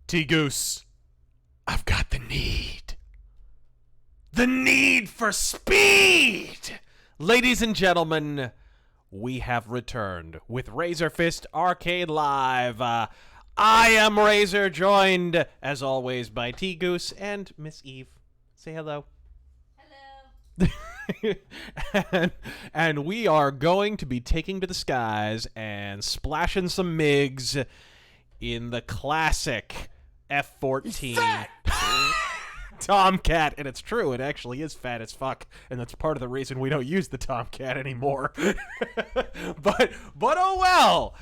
T-Goose, I've got the need. The need for speed! Ladies and gentlemen, we have returned with RazörFist Arcade Live. I am Razor, joined, as always, by T-Goose and Miss Eve. Say hello. Hello. and we are going to be taking to the skies and splashing some MiGs in the classic F-14 Tomcat. And it's true, it actually is fat as fuck, and that's part of the reason we don't use the Tomcat anymore. but oh well.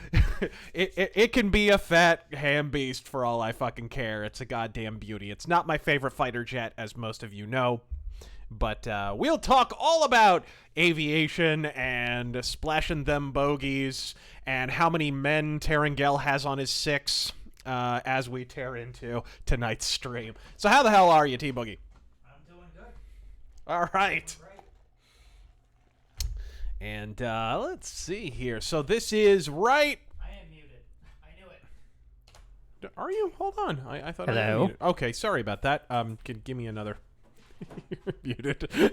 It can be a fat ham beast for all I fucking care. It's a goddamn beauty. It's not my favorite fighter jet, as most of you know. But we'll talk all about aviation and splashing them bogeys and how many men Terengel has on his 6 as we tear into tonight's stream. So how the hell are you, T-Boogie? I'm doing good. All right. And let's see here. So this is right... I am muted. I knew it. Are you? Hold on. I thought I was Hello? muted. Okay, sorry about that. Give me another... You're muted.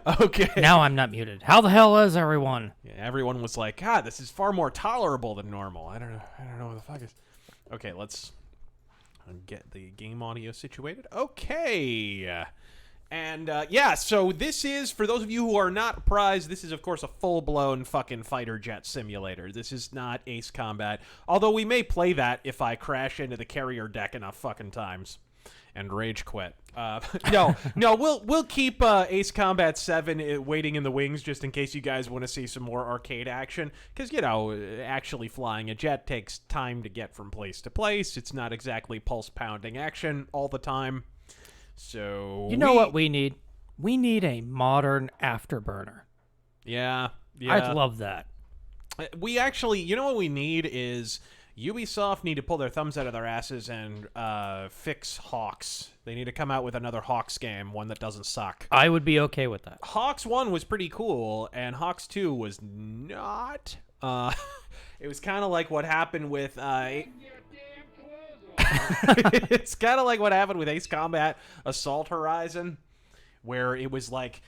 Okay. Now I'm not muted. How the hell is everyone? Yeah, everyone was like, God, this is far more tolerable than normal. I don't know what the fuck is. Okay, let's get the game audio situated. Okay. And, yeah, so this is, for those of you who are not apprised, this is, of course, a full-blown fucking fighter jet simulator. This is not Ace Combat, although we may play that if I crash into the carrier deck enough fucking times and rage quit. No, we'll keep Ace Combat 7 waiting in the wings just in case you guys want to see some more arcade action. Because, you know, actually flying a jet takes time to get from place to place. It's not exactly pulse-pounding action all the time. So You know what we need? We need a modern afterburner. Yeah. I'd love that. We actually, you know what we need is... Ubisoft need to pull their thumbs out of their asses and fix Hawks. They need to come out with another Hawks game, one that doesn't suck. I would be okay with that. Hawks 1 was pretty cool, and Hawks 2 was not. It was kind of like what happened with... It's kind of like what happened with Ace Combat Assault Horizon, where it was like...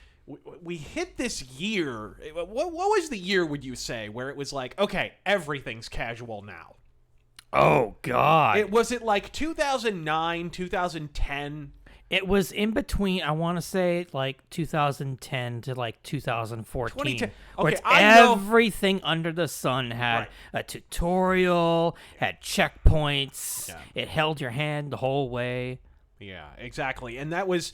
We hit this year... What was the year, would you say, where it was like, okay, everything's casual now? Oh, God. Was it like 2009, 2010? It was in between, I want to say, like 2010 to like 2014. 2010. Where Okay, it's I know. everything under the sun had Right. a tutorial, had checkpoints. Yeah. It held your hand the whole way. Yeah, exactly. And that was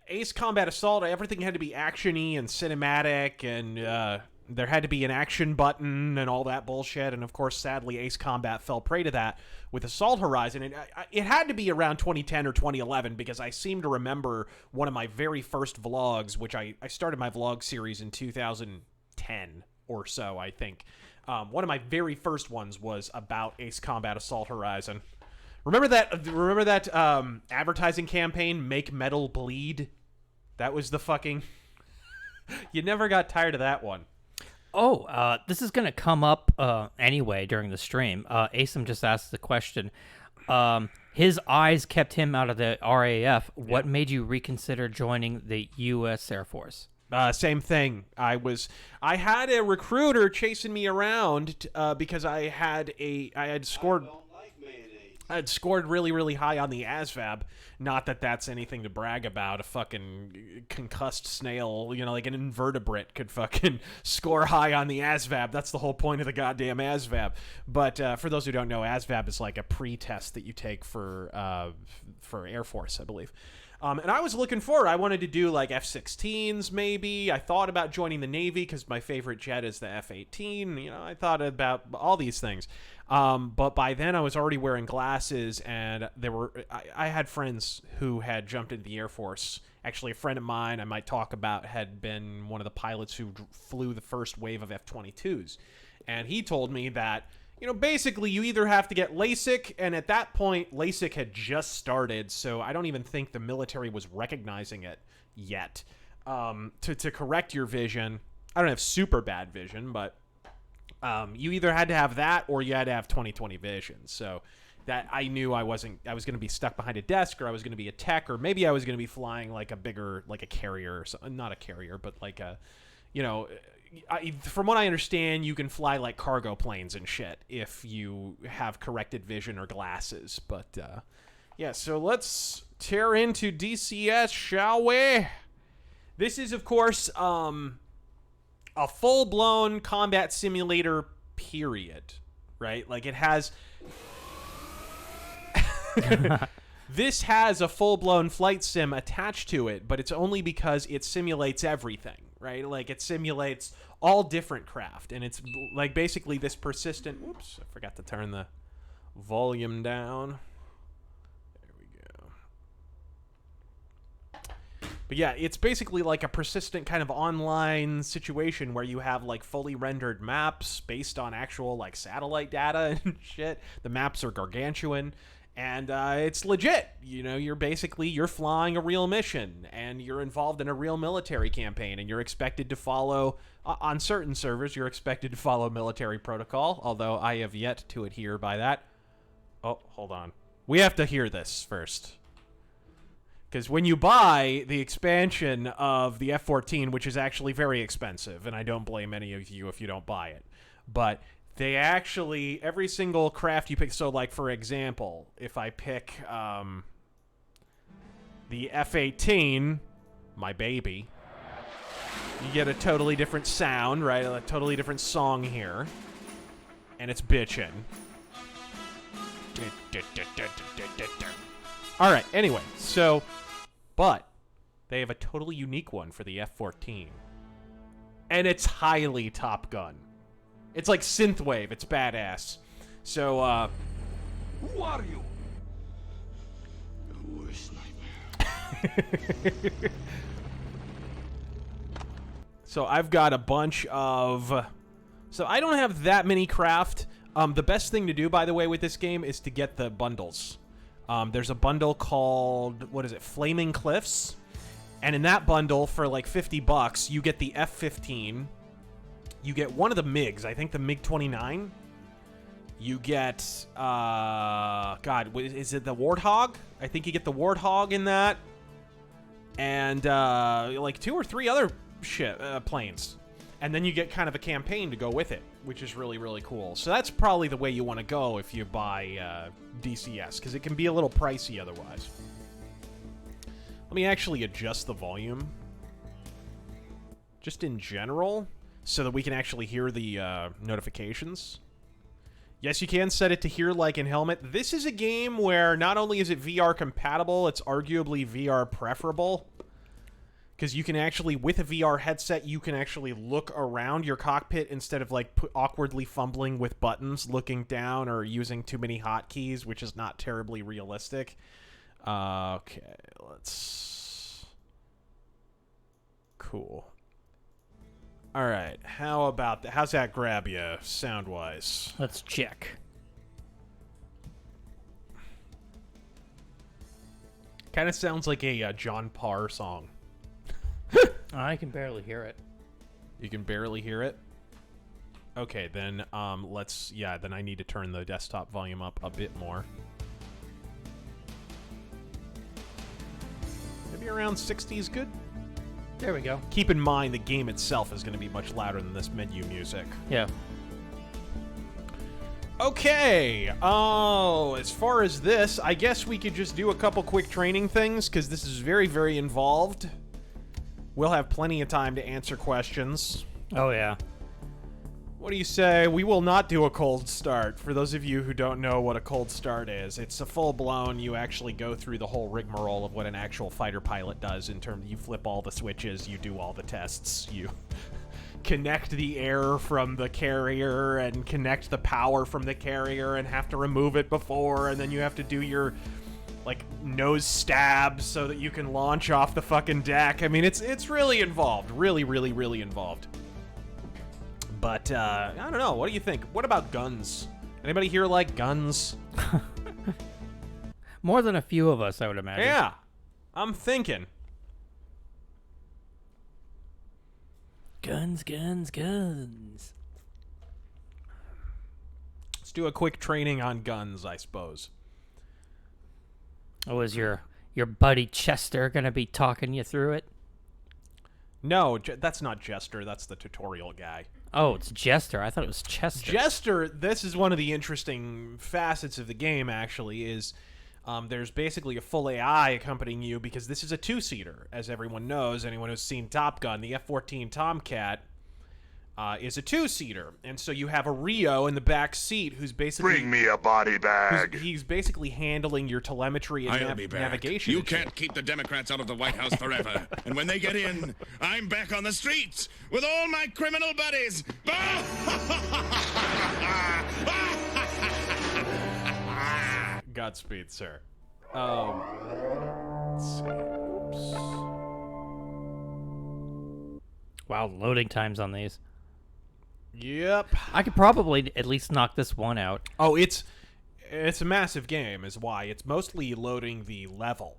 Ace Combat Assault. Everything had to be action-y and cinematic, and there had to be an action button and all that bullshit. And, of course, sadly, Ace Combat fell prey to that with Assault Horizon. And it had to be around 2010 or 2011 because I seem to remember one of my very first vlogs, which I started my vlog series in 2010 or so, I think. One of my very first ones was about Ace Combat Assault Horizon. Remember that advertising campaign, Make Metal Bleed? That was the fucking... You never got tired of that one. Oh, this is going to come up anyway during the stream. Asim just asked the question. His eyes kept him out of the RAF. What made you reconsider joining the U.S. Air Force? Same thing. I had a recruiter chasing me around because I had scored really, really high on the ASVAB. Not that that's anything to brag about. A fucking concussed snail, you know, like an invertebrate could fucking score high on the ASVAB. That's the whole point of the goddamn ASVAB. But for those who don't know, ASVAB is like a pre-test that you take for Air Force, I believe. And I was looking forward. I wanted to do like F-16s maybe. I thought about joining the Navy because my favorite jet is the F-18. You know, I thought about all these things. But by then I was already wearing glasses, and I had friends who had jumped into the Air Force. Actually, a friend of mine I might talk about had been one of the pilots who flew the first wave of F-22s. And he told me that, you know, basically you either have to get LASIK, and at that point, LASIK had just started, so I don't even think the military was recognizing it yet. To correct your vision, I don't have super bad vision, but you either had to have that or you had to have 20/20 vision. So that I knew I was going to be stuck behind a desk, or I was going to be a tech, or maybe I was going to be flying like a bigger, like a carrier or something. Not a carrier, but like a, you know, from what I understand, you can fly like cargo planes and shit if you have corrected vision or glasses. But yeah, so let's tear into DCS, shall we? This is, of course, a full-blown combat simulator, period. Right? Like, it has... This has a full-blown flight sim attached to it, but it's only because it simulates everything, right? Like, it simulates all different craft, and it's, like, basically this persistent... Whoops, I forgot to turn the volume down. There we go. But yeah, it's basically like a persistent kind of online situation where you have, like, fully rendered maps based on actual, like, satellite data and shit. The maps are gargantuan. And it's legit. You know, you're flying a real mission, and you're involved in a real military campaign, and you're expected to follow, on certain servers, you're expected to follow military protocol, although I have yet to adhere by that. Oh, hold on. We have to hear this first. Because when you buy the expansion of the F-14, which is actually very expensive, and I don't blame any of you if you don't buy it, but... they actually, every single craft you pick, so like, for example, if I pick the F-18, my baby, you get a totally different sound, right? A totally different song here. And it's bitchin'. Alright, anyway, so, but they have a totally unique one for the F-14. And it's highly Top Gun. It's like synthwave. It's badass. So, Who are you? The worst nightmare. So I've got a bunch of... So I don't have that many craft. The best thing to do, by the way, with this game is to get the bundles. There's a bundle called, what is it, Flaming Cliffs. And in that bundle, for like $50, you get the F-15... You get one of the MiGs, I think the MiG-29. You get, God, is it the Warthog? I think you get the Warthog in that. And, like 2 or 3 other planes. And then you get kind of a campaign to go with it, which is really, really cool. So that's probably the way you want to go if you buy DCS, because it can be a little pricey otherwise. Let me actually adjust the volume. Just in general... so that we can actually hear the notifications. Yes, you can set it to hear like in Helmet. This is a game where not only is it VR compatible, it's arguably VR preferable. Because you can actually, with a VR headset, you can actually look around your cockpit instead of like awkwardly fumbling with buttons, looking down, or using too many hotkeys, which is not terribly realistic. Okay, let's... Cool. Alright, how about that? How's that grab you, sound-wise? Let's check. Kind of sounds like a John Parr song. I can barely hear it. You can barely hear it? Okay, then, then I need to turn the desktop volume up a bit more. Maybe around 60 is good? There we go. Keep in mind the game itself is going to be much louder than this menu music. Yeah. Okay. Oh, as far as this, I guess we could just do a couple quick training things, because this is very, very involved. We'll have plenty of time to answer questions. Oh, yeah. What do you say? We will not do a cold start. For those of you who don't know what a cold start is, it's a full-blown, you actually go through the whole rigmarole of what an actual fighter pilot does in terms of you flip all the switches, you do all the tests, you connect the air from the carrier and connect the power from the carrier and have to remove it before, and then you have to do your, like, nose stabs so that you can launch off the fucking deck. I mean, it's really involved. Really, really, really involved. But, I don't know. What do you think? What about guns? Anybody here like guns? More than a few of us, I would imagine. Yeah. I'm thinking. Guns, guns, guns. Let's do a quick training on guns, I suppose. Oh, is your buddy Chester gonna be talking you through it? No, that's not Jester. That's the tutorial guy. Oh, it's Jester. I thought it was Chester. Jester, this is one of the interesting facets of the game, actually, is there's basically a full AI accompanying you because this is a two-seater. As everyone knows, anyone who's seen Top Gun, the F-14 Tomcat is a two-seater. And so you have a Rio in the back seat who's basically... Bring me a body bag. He's basically handling your telemetry and I'll be back. navigation. You can't keep the Democrats out of the White House forever. And when they get in, I'm back on the streets with all my criminal buddies. Godspeed, sir. Let's see. Oops. Wow, loading times on these. Yep. I could probably at least knock this one out. Oh, it's a massive game, is why. It's mostly loading the level.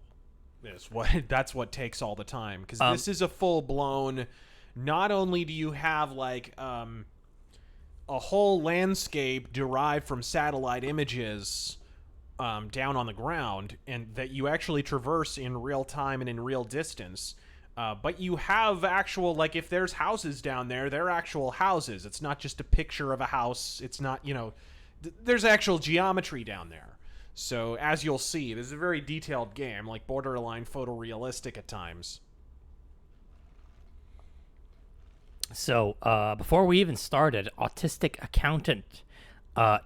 That's what takes all the time. Because this is a full-blown... Not only do you have, like, a whole landscape derived from satellite images down on the ground, and that you actually traverse in real time and in real distance... but you have actual, like, if there's houses down there, they're actual houses. It's not just a picture of a house. It's not, you know, there's actual geometry down there. So, as you'll see, this is a very detailed game, like borderline photorealistic at times. So, before we even started, Autistic Accountant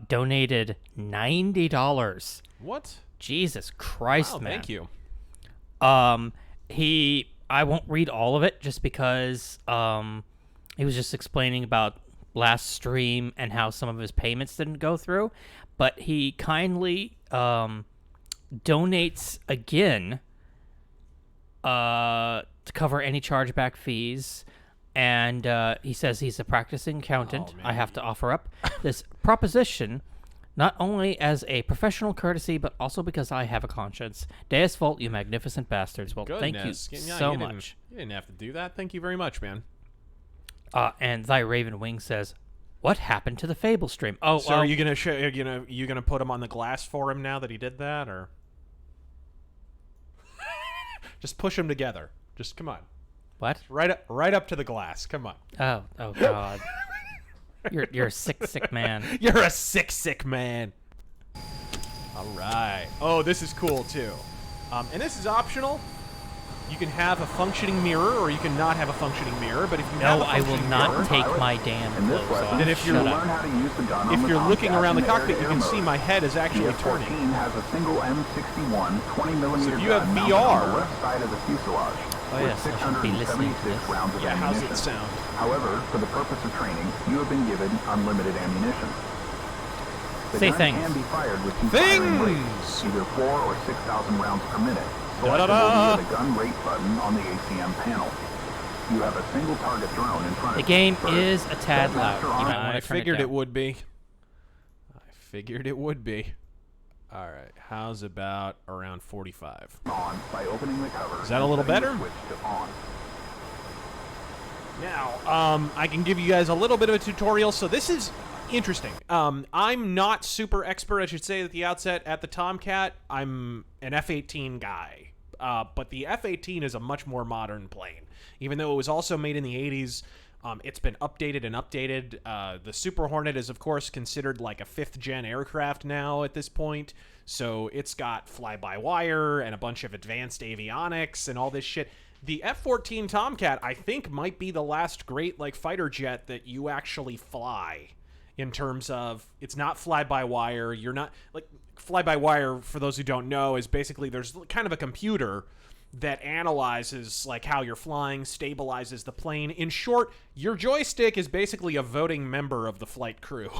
donated $90. What? Jesus Christ, Wow, man. thank you. I won't read all of it just because he was just explaining about last stream and how some of his payments didn't go through. But he kindly donates again to cover any chargeback fees. And he says he's a practicing accountant. Oh, I have to offer up this proposition not only as a professional courtesy, but also because I have a conscience. Deus Vult, you magnificent bastards. Well, thank you so much. You didn't have to do that. Thank you very much, man. And Thy Raven Wing says, "What happened to the Fable stream?" Oh, so are you gonna you gonna put him on the glass for him now that he did that, or just push them together? Just come on. What? Right up to the glass. Come on. Oh God. You're a sick man. You're a sick man. All right. Oh, this is cool too. And this is optional. You can have a functioning mirror, or you can not have a functioning mirror. But if you have No, a I will functioning not mirror, take my damn clothes off. then if you're Shut up. if you're looking around the cockpit, you can see my head is actually The F-14 turning. has a single M61 20mm So if you have gun mounted VR on the left side of the fuselage Oh, with yes, I should be listening to 676 this. rounds of Yeah, how's ammunition. it sound? However, for the purpose of training, you have been given unlimited ammunition. The Say gun things. can be fired with two firing rates, Things! either 4 or 6,000 rounds per minute. Da-da-da! Selectable via the gun rate button on the ACM panel. You have a single target drone in front of The you. game First, is a tad loud. Master You Arm- might want I to turn figured it it down. would be. All right, how's about around 45? on by opening the cover. Is that a and little setting the better? Switch to on. Now, I can give you guys a little bit of a tutorial. So this is interesting. I'm not super expert, I should say, at the outset at the Tomcat. I'm an F-18 guy. But the F-18 is a much more modern plane. Even though it was also made in the 80s, it's been updated and updated. The Super Hornet is, of course, considered like a 5th-gen aircraft now at this point. So it's got fly-by-wire and a bunch of advanced avionics and all this shit. The F-14 Tomcat, I think, might be the last great like fighter jet that you actually fly. In terms of, it's not fly-by-wire. You're not like fly-by-wire. For those who don't know, is basically there's kind of a computer that analyzes like how you're flying, stabilizes the plane. In short, your joystick is basically a voting member of the flight crew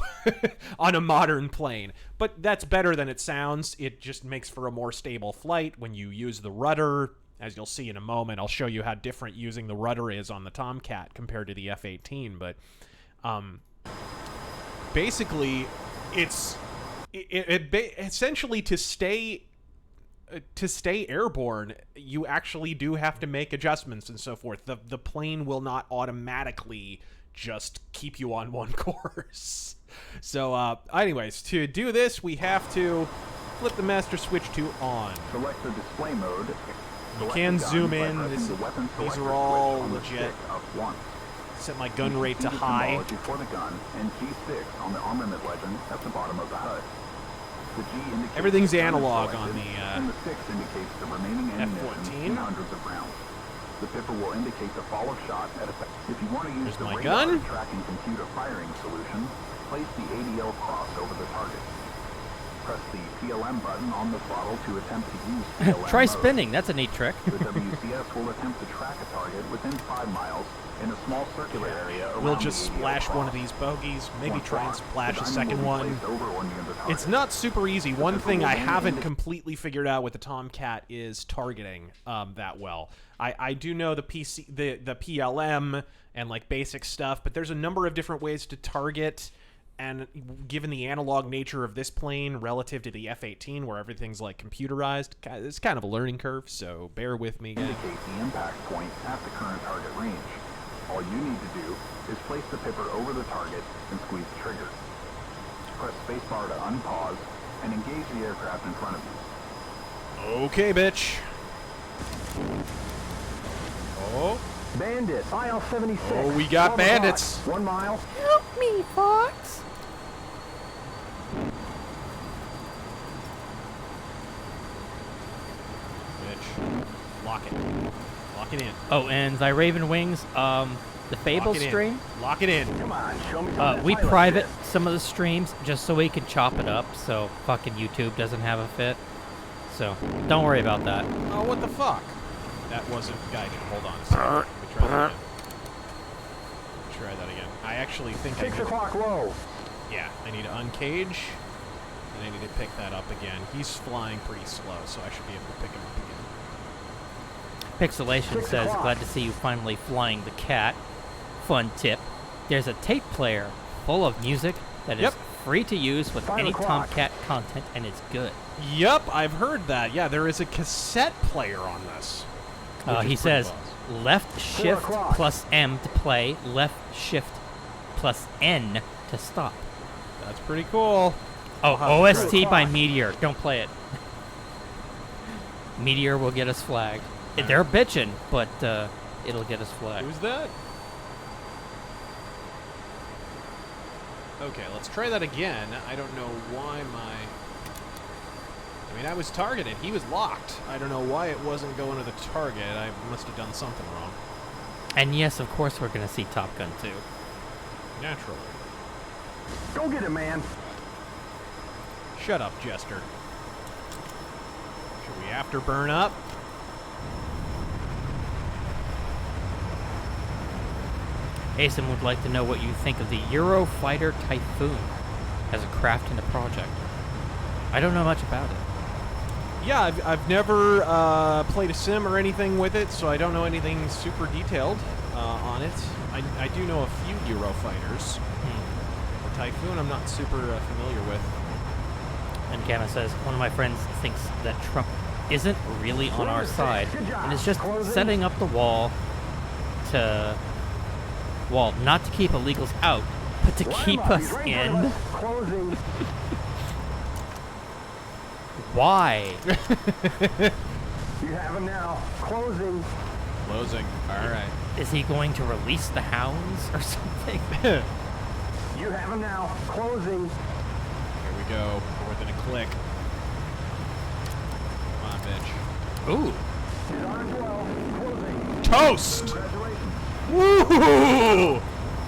on a modern plane. But that's better than it sounds. It just makes for a more stable flight when you use the rudder. As you'll see in a moment, I'll show you how different using the rudder is on the Tomcat compared to the F-18. But basically, it's essentially to stay airborne, you actually do have to make adjustments and so forth. The plane will not automatically just keep you on one course. So, anyways, to do this, we have to flip the master switch to on. Select the display mode. You Select can the gun zoom by in. pressing This, the weapon these selector are all switch on the legit. stick up once. Set my gun rate to See the high. symbology for the gun and G6 on the armament legend at the bottom of the HUD. The G indicates Everything's the gun is analog selected, on the, and the 6 indicates the remaining ammunition F-14. in hundreds of rounds. The pipper will indicate the follow shot at a... If you want to use There's the my radar gun. tracking computer firing solution, place the ADL cross over the target. Press the PLM button on the throttle to attempt to use PLM Try mode. spinning. That's a neat trick. The WCS will attempt to track a target within 5 miles in a small circular area around We'll just the ADL splash one of cross. these bogeys. Maybe Once try and locked, splash the a diamond second will be one. placed over or near the target. It's not super easy. One pipper thing will I then haven't indicate- completely figured out with the Tomcat is targeting that well. I do know the PLM and like basic stuff, but there's a number of different ways to target. And given the analog nature of this plane relative to the F-18, where everything's like computerized, it's kind of a learning curve. So bear with me, guys. Indicate the impact point at the current target range. All you need to do is place the pipper over the target and squeeze the trigger. Press spacebar to unpause and engage the aircraft in front of you. Okay, bitch. Oh, Bandit, IL-76. Oh, we got bandits. 1 mile. Help me, Fox. bitch. Lock it. Lock it in. Oh, and thy Raven Wings, the Fable Lock it in. stream, Lock it in. Come on, show me some of that we pilot private shit. some of the streams just so we can chop it up so fucking YouTube doesn't have a fit. So, don't worry about that. Oh, what the fuck? That wasn't guided. Hold on a second. Let me try that again. Try that again. I actually think I 6 need, o'clock low. yeah, I need to uncage, and I need to pick that up again. He's flying pretty slow, so I should be able to pick him up again. Pixelation 6 says, o'clock. glad to see you finally flying the cat. Fun tip. There's a tape player full of music that is Yep. free to use with 5 any o'clock. Tomcat content, and it's good. Yep, I've heard that. Yeah, there is a cassette player on this. which is He pretty says, boss. left shift o'clock. plus M to play, left shift plus N to stop. That's pretty cool. Oh, have to OST try it. by Meteor. Don't play it. Meteor will get us flagged. They're bitching, but it'll get us flagged. Who's that? Okay, let's try that again. I don't know why I mean, I was targeted. He was locked. I don't know why it wasn't going to the target. I must have done something wrong. And yes, of course, we're going to see Top Gun 2. Naturally. Go get it, man. Shut up, Jester. Should we afterburn up? Asim would like to know what you think of the Eurofighter Typhoon as a craft in a project. I don't know much about it. Yeah, I've never played a sim or anything with it, so I don't know anything super detailed on it. I do know a few Eurofighters. The Typhoon I'm not super familiar with. And Gamma says, one of my friends thinks that Trump isn't really on our side and is just setting up the wall to... Well, not to keep illegals out, but to keep us in. Closing. Why? You have him now. Closing. Closing. All right. Is he going to release the hounds or something? You have him now. Closing. Here we go. More than a click. Come on, bitch. Ooh. He's on as well. Closing. Toast! Congratulations. Woo!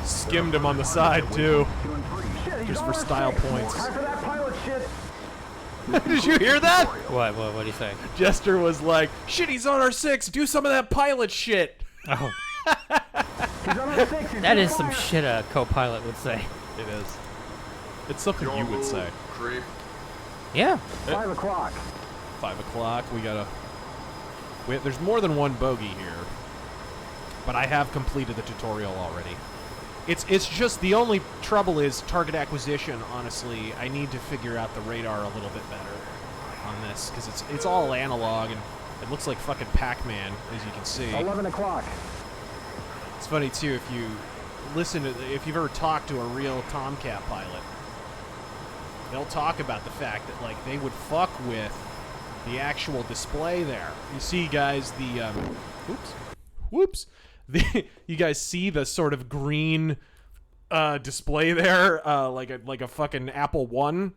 Skimmed him on the side, too. 2 and 3. Shit, he's Just on for our style 6. points. Time for that pilot shit. Did you hear that? What do you say? Jester was like, shit, he's on our 6. Do some of that pilot shit. Oh, He's on our 6. He's that gonna is some fire. shit a co-pilot would say. It is. It's something you would say. Creep. Yeah. 5 o'clock. 5 o'clock. There's more than one bogey here. But I have completed the tutorial already. It's just the only trouble is target acquisition, honestly. I need to figure out the radar a little bit better on this, because it's all analog, and it looks like fucking Pac-Man, as you can see. 11 o'clock. It's funny, too, if you listen to... If you've ever talked to a real Tomcat pilot, they'll talk about the fact that like they would fuck with the actual display there. You see, guys, the whoops, you guys see the sort of green display there, like a fucking Apple One.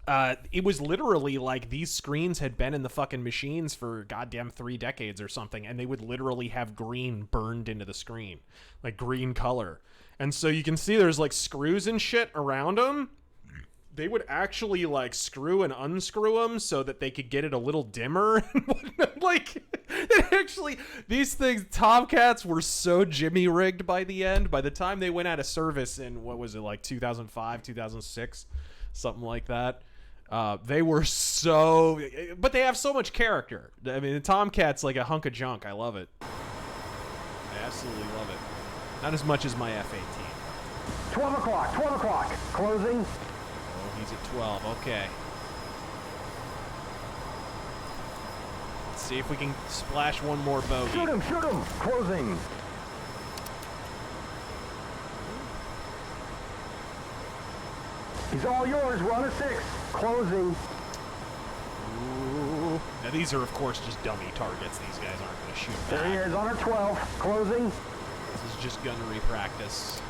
It was literally like these screens had been in the fucking machines for goddamn 3 decades or something, and they would literally have green burned into the screen, like green color. And so you can see there's like screws and shit around them. They would actually like screw and unscrew them so that they could get it a little dimmer. Like, it actually, these things, Tomcats were so jimmy rigged by the end. By the time they went out of service in, what was it, like 2005, 2006, something like that. They were so, but they have so much character. I mean, the Tomcat's like a hunk of junk. I love it. I absolutely love it. Not as much as my F-18. 12 o'clock, closing. Oh, he's at 12. Okay. Let's see if we can splash one more bogey. Shoot him, closing. He's all yours, we're on a 6, closing. Ooh. Now these are, of course, just dummy targets. These guys aren't going to shoot back. There he is, on a 12, closing. This is just gunnery practice.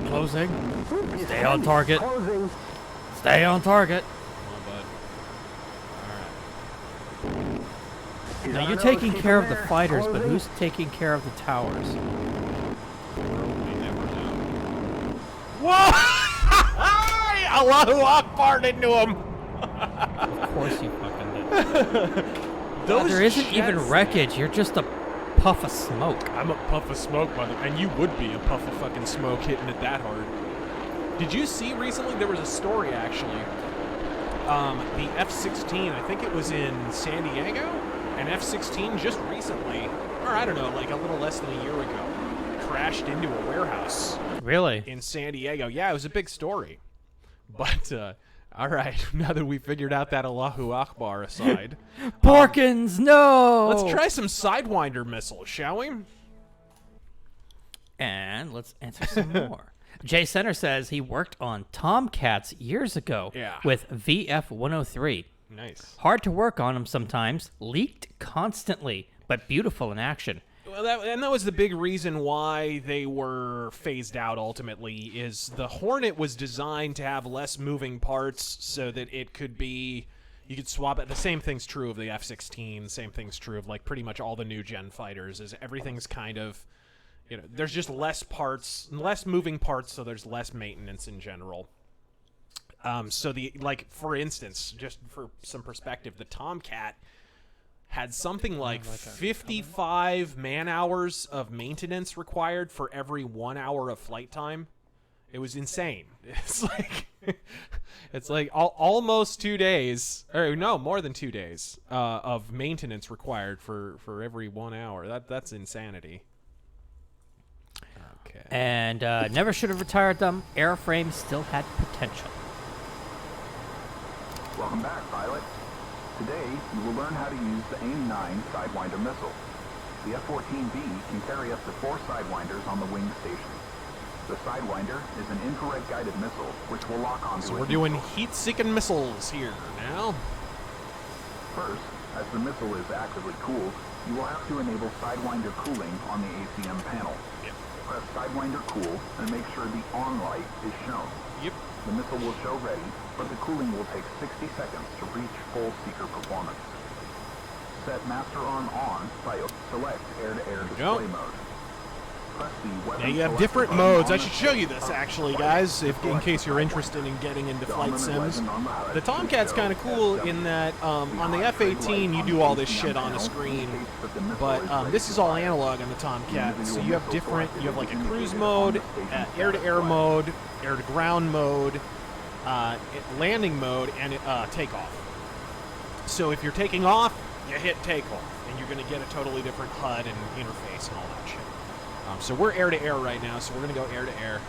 Closing. He's Stay on target. Closing. Stay on target. Come on, bud. All right. He's Now on you're a taking nose, care of keep the him there, fighters, but closing. who's taking care of the towers? We never know. Whoa! Allahu Akbar into him. Of course you fucking did. Those There isn't even jets- wreckage. You're just a puff of smoke. I'm a puff of smoke, brother, and you would be a puff of fucking smoke hitting it that hard. Did you see recently? There was a story actually. The F-16, I think it was in San Diego, an F-16 just recently, or I don't know, like a little less than a year ago, crashed into a warehouse Really? in San Diego. Yeah, it was a big story. But all right, now that we figured out that Allahu Akbar aside, Porkins, no! let's try some Sidewinder missiles, shall we? And let's answer some more. Jay Center says he worked on Tomcats years ago Yeah. with VF-103. Nice. Hard to work on them sometimes, leaked constantly, but beautiful in action. Well, that was the big reason why they were phased out ultimately, is the Hornet was designed to have less moving parts so that it could be, you could swap it. The same thing's true of the F-16, same thing's true of like pretty much all the new gen fighters, is everything's kind of, you know, there's just less parts, less moving parts, so there's less maintenance in general. So the, like, for instance, just for some perspective, the Tomcat had something like 55 man-hours of maintenance required for every 1 hour of flight time. It was insane. It's like almost 2 days, or no, more than 2 days of maintenance required for every 1 hour. That's insanity. Okay. And never should have retired them. Airframe still had potential. Welcome back, pilot. Today, you will learn how to use the AIM-9 Sidewinder missile. The F-14B can carry up to 4 Sidewinders on the wing station. The Sidewinder is an infrared guided missile which will lock onto So a we're heat doing source. heat-seeking missiles here now. First, as the missile is actively cooled, you will have to enable Sidewinder cooling on the ACM panel. Yep. Press Sidewinder cool and make sure the on light is shown. Yep. The missile will show ready, but the cooling will take 60 seconds to reach full seeker performance. Set Master Arm on by select air-to-air go. display mode. Press the Yeah, weapon you have selector different button modes. on I the should show you stick this up actually, twice guys, to in select case you're the interested in getting into The flight armament sims. legend on the HUD The Tomcat's shows kind of cool SW. in that on the The F-18 you on do the all this ACM shit on the panel screen, indicates that the missile but is ready this to is all fire. analog on the Tomcat. The So individual you have missile different, you have like a selected is cruise indicated on mode, the station air-to-air status mode, air-to-ground mode, landing mode, and takeoff. So if you're taking off, you hit takeoff, and you're going to get a totally different HUD and interface and all that shit. So we're air-to-air right now, so we're going to go air-to-air.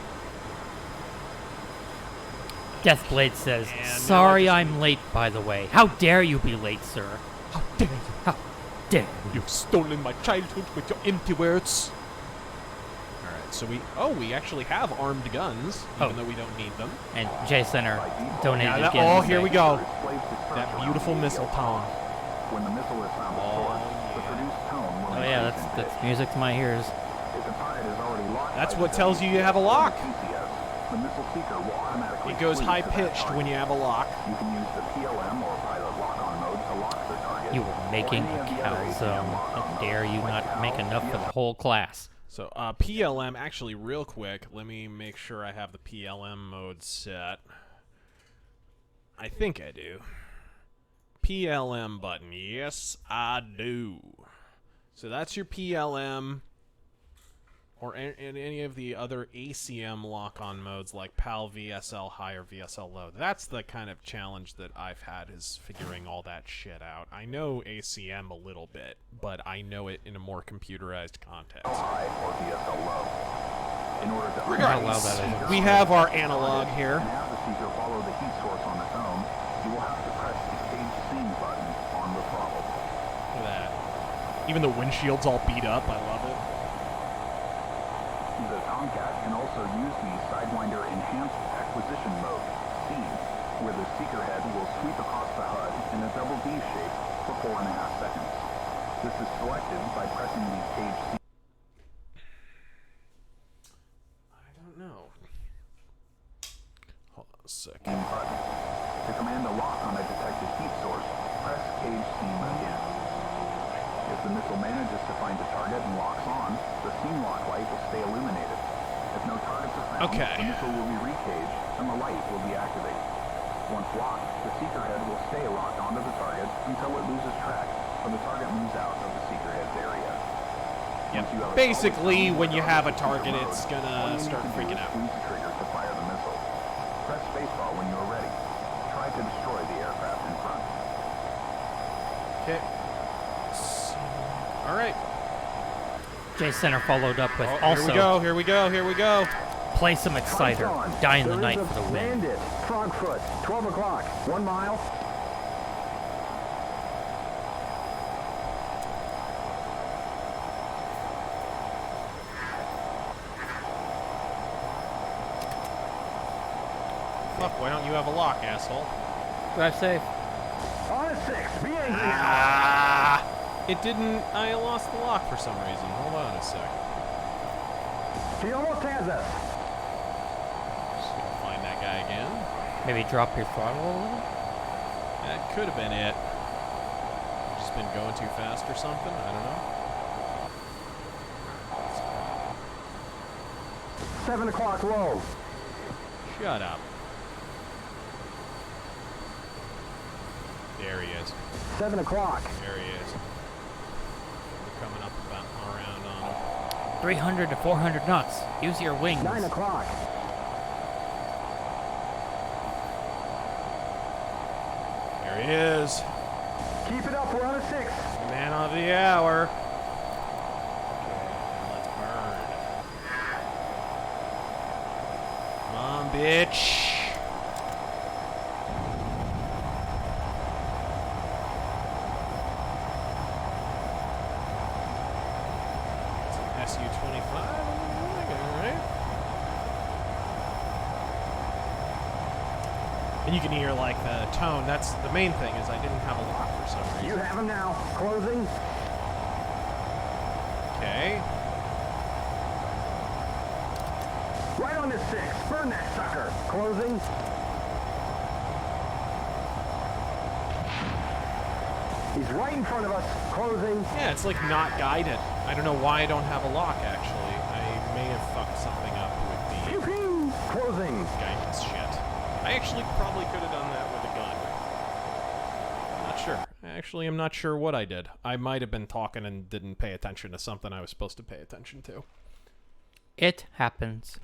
Deathblade says, And sorry now I I'm late, by the way. How dare you be late, sir? How dare you? How dare you? You've stolen my childhood with your empty words. Alright. So we actually have armed guns, even though we don't need them. And J Center donated Yeah, again. oh, to here say- we go. Displays the That structure beautiful on the missile video tone. When the missile is found at source, the produced tone will Oh yeah, increase in that's pitch. music to my ears. If the target is already locked That's by what the tells you you DCS have a lock. or DCS, the missile seeker will automatically It goes flee high to that pitched when target. you have a lock. You can use the PLM or pilot lock-on mode to lock the target. You were making or a any of the other calzone. ATM lock-on How dare modes, you like not make PAL, enough for the DSL. whole class? So PLM, actually, real quick, let me make sure I have the PLM mode set. I think I do. PLM button. Yes, I do. So that's your PLM, or in any of the other ACM lock-on modes like PAL VSL high or VSL low. That's the kind of challenge that I've had, is figuring all that shit out. I know ACM a little bit, but I know it in a more computerized context. High or DSL low. In order to Regardless, How loud that is. we have our analog here. and have the seeker follow the heat source on its own, you will have to press the cage scene button on the throttle. Look at that. Even the windshield's all beat up. I love it. The Tomcat can also use the Sidewinder Enhanced Acquisition Mode, scene, where the seeker head will sweep across the HUD in a double D shape for 4.5 seconds. This is selected by pressing the cage scene I don't know. Hold on a second. button. To command a lock on a detected heat source, press cage scene again. If the missile manages to find a target and locks on, the scene lock light will stay illuminated. If no targets are found, Okay. the missile will be recaged and the light will be activated. Once locked, the seeker head will stay locked onto the target until it loses track or the target moves out of the seeker head's area. Once you have a Basically, solid when you target have a seeker target, mode, it's all gonna you need start to do freaking is out. Squeeze the trigger to fire the missile. Press spacebar when you are ready. Try to destroy the aircraft in front. Okay. All right. J Center followed up with Oh, also here we go. Here we go. Here we go. play some Exciter, Python, die in the there night is for a the win. Bandit, Frogfoot, 12 o'clock, 1 mile. Fuck, why don't you have a lock, asshole? Drive safe. On a 6, be angry. Ah! It didn't. I lost the lock for some reason. Hold on a sec. He almost has us. Just gonna find that guy again. Maybe drop your throttle a little? That could have been it. I've just been going too fast or something. I don't know. 7 o'clock low. Shut up. There he is. 7 o'clock. There he is. We're coming up about around on him. 300 to 400 knots. Use your wings. 9 o'clock. There he is. Keep it up, we're on a 6. Man of the hour. Okay, let's burn. Come on, bitch. It's an SU-25. Alright. And you can hear like the tone. That's the main thing, is I didn't have a lock for some reason. You have him now. Closing. Okay. Right on the 6. Burn that sucker. Closing. He's right in front of us. Closing. Yeah, it's like not guided. I don't know why I don't have a lock, actually. I may have fucked something up with Pew the pew. Closing. guidance shit. I actually probably could have done that with a gun. Not sure. Actually, I'm not sure what I did. I might have been talking and didn't pay attention to something I was supposed to pay attention to. It happens.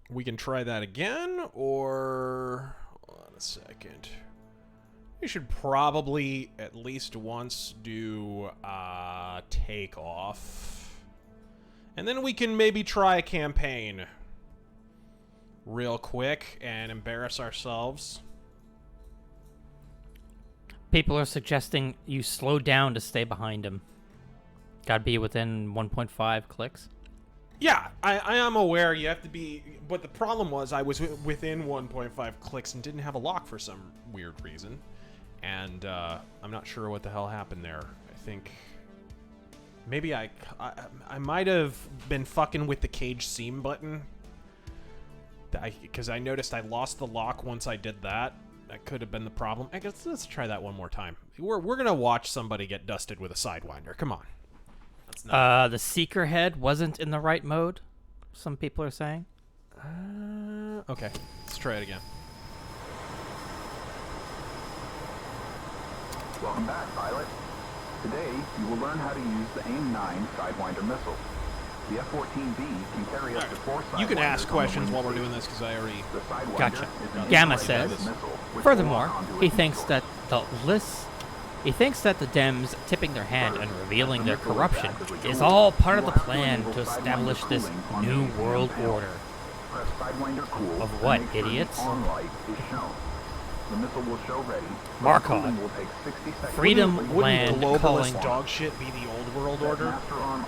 We can try that again, or... Hold on a second. We should probably at least once do Takeoff. And then we can maybe try a campaign real quick and embarrass ourselves. People are suggesting you slow down to stay behind him. Gotta be within 1.5 clicks. Yeah, I am aware you have to be, but the problem was I was within 1.5 clicks and didn't have a lock for some weird reason, and I'm not sure what the hell happened there. I think maybe I might have been fucking with the cage seam button, because I noticed I lost the lock once I did that. That could have been the problem. I guess let's try that one more time. We're gonna watch somebody get dusted with a Sidewinder. Come on. The Seeker head wasn't in the right mode, some people are saying. Okay, let's try it again. Welcome back, pilot. Today, you will learn how to use the AIM-9 Sidewinder missile. The F-14B can carry up to 4 Sidewinders. You can ask on the questions wing while we're sweep. doing this because I already. The Sidewinder Gotcha. is an Gamma integrated says, missile which furthermore, will lock onto he a heat thinks source. that he thinks that the Dems tipping their hand and revealing their corruption is all part of the plan to establish this new world order. Press Sidewinder cool Of and what, make sure the idiots? on light is shown. The missile will show ready. Markov. Cooling will take 60 seconds. Freedom Wouldn't Land globalist calling dog shit be the old world Set order? master on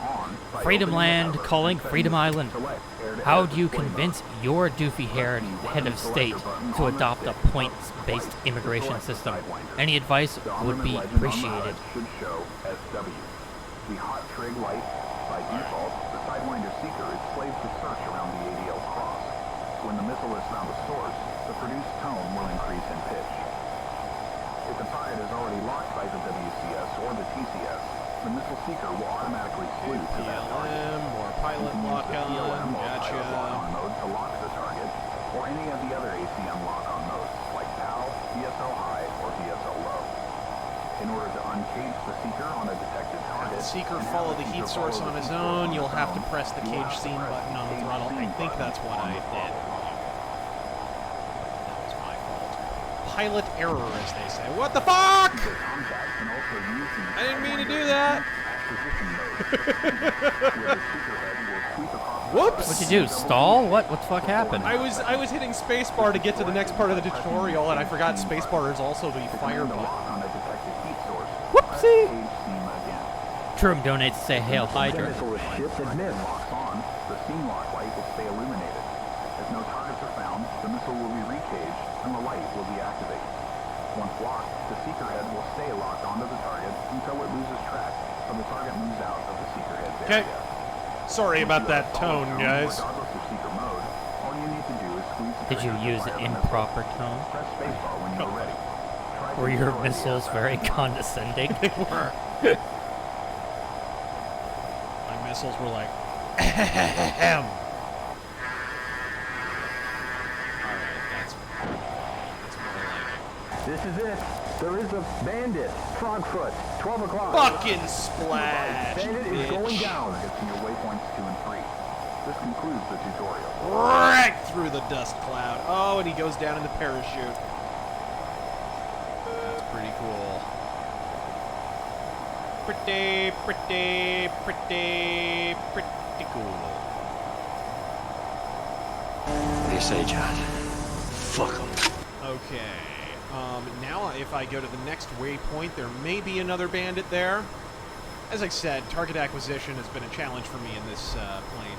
by Freedom opening the Land cover calling and setting Freedom the Island. select air-to-air How do you display convince mode. your doofy-haired head of state to adopt a points-based immigration system? Any advice The would armament be legend on the appreciated. HUD should show SW. The hot trig light. By default, the Sidewinder Seeker is placed to search around the ADL cross. When the missile has found a source, the produced tone will increase in pitch. If the target is already locked by the WCS or the TCS, the missile seeker will automatically slew to that target. PLM, more You pilot can use lock the PLM on. or pilot Gotcha. lock-on mode to lock the target, or any of the other ACM lock-on modes, like PAL, VSL high, or VSL low. In order to uncage the seeker on a detected target, The seeker and follow have the seeker heat source follow on the his heat source own, on you'll its have to own, press the you will cage have to scene press button the on the cage throttle. I scene think button that's what on I the did. throttle. That was my fault. Pilot error, as they say. What the fuck? The Tomcat can also use the I didn't mean to do Sidewinder that. position mode, where the seeker head will sweep across the Whoops. What'd you do? Stall? What the fuck happened? I was hitting spacebar to get to the next part of the tutorial, and I forgot spacebar is also the fire command the button. lock on a detected heat source. Whoopsie. Press cage seam again. Trum donates to say Hail Hydra. Missile is shipped and missed. Locks on, the seam lock light will stay illuminated. If no targets are found, the missile will be recaged and the light will be activated. Once locked, the seeker head will stay locked onto the target until it loses track, or the target moves out of the seeker head's Okay. area. Sorry about If you that have a solid tone, guys. Regardless of seeker mode, all you need to do is squeeze the Did you trigger to use fire an the missile. improper tone? Press spacebar when you are ready. Try to Were your destroy the missiles aircraft very in front. condescending? They were. My missiles were like, ahem. Alright, that's more like This is it. There is a bandit. Frogfoot. 12 o'clock. fucking splash, Bandit is going bitch. down. Targets in your waypoints 2 and 3. This concludes the tutorial. Right through the dust cloud. Oh, and he goes down in the parachute. That's pretty cool. Pretty cool. What do you say, John? Fuck 'em. Okay. Now if I go to the next waypoint, there may be another bandit there. As I said, target acquisition has been a challenge for me in this plane.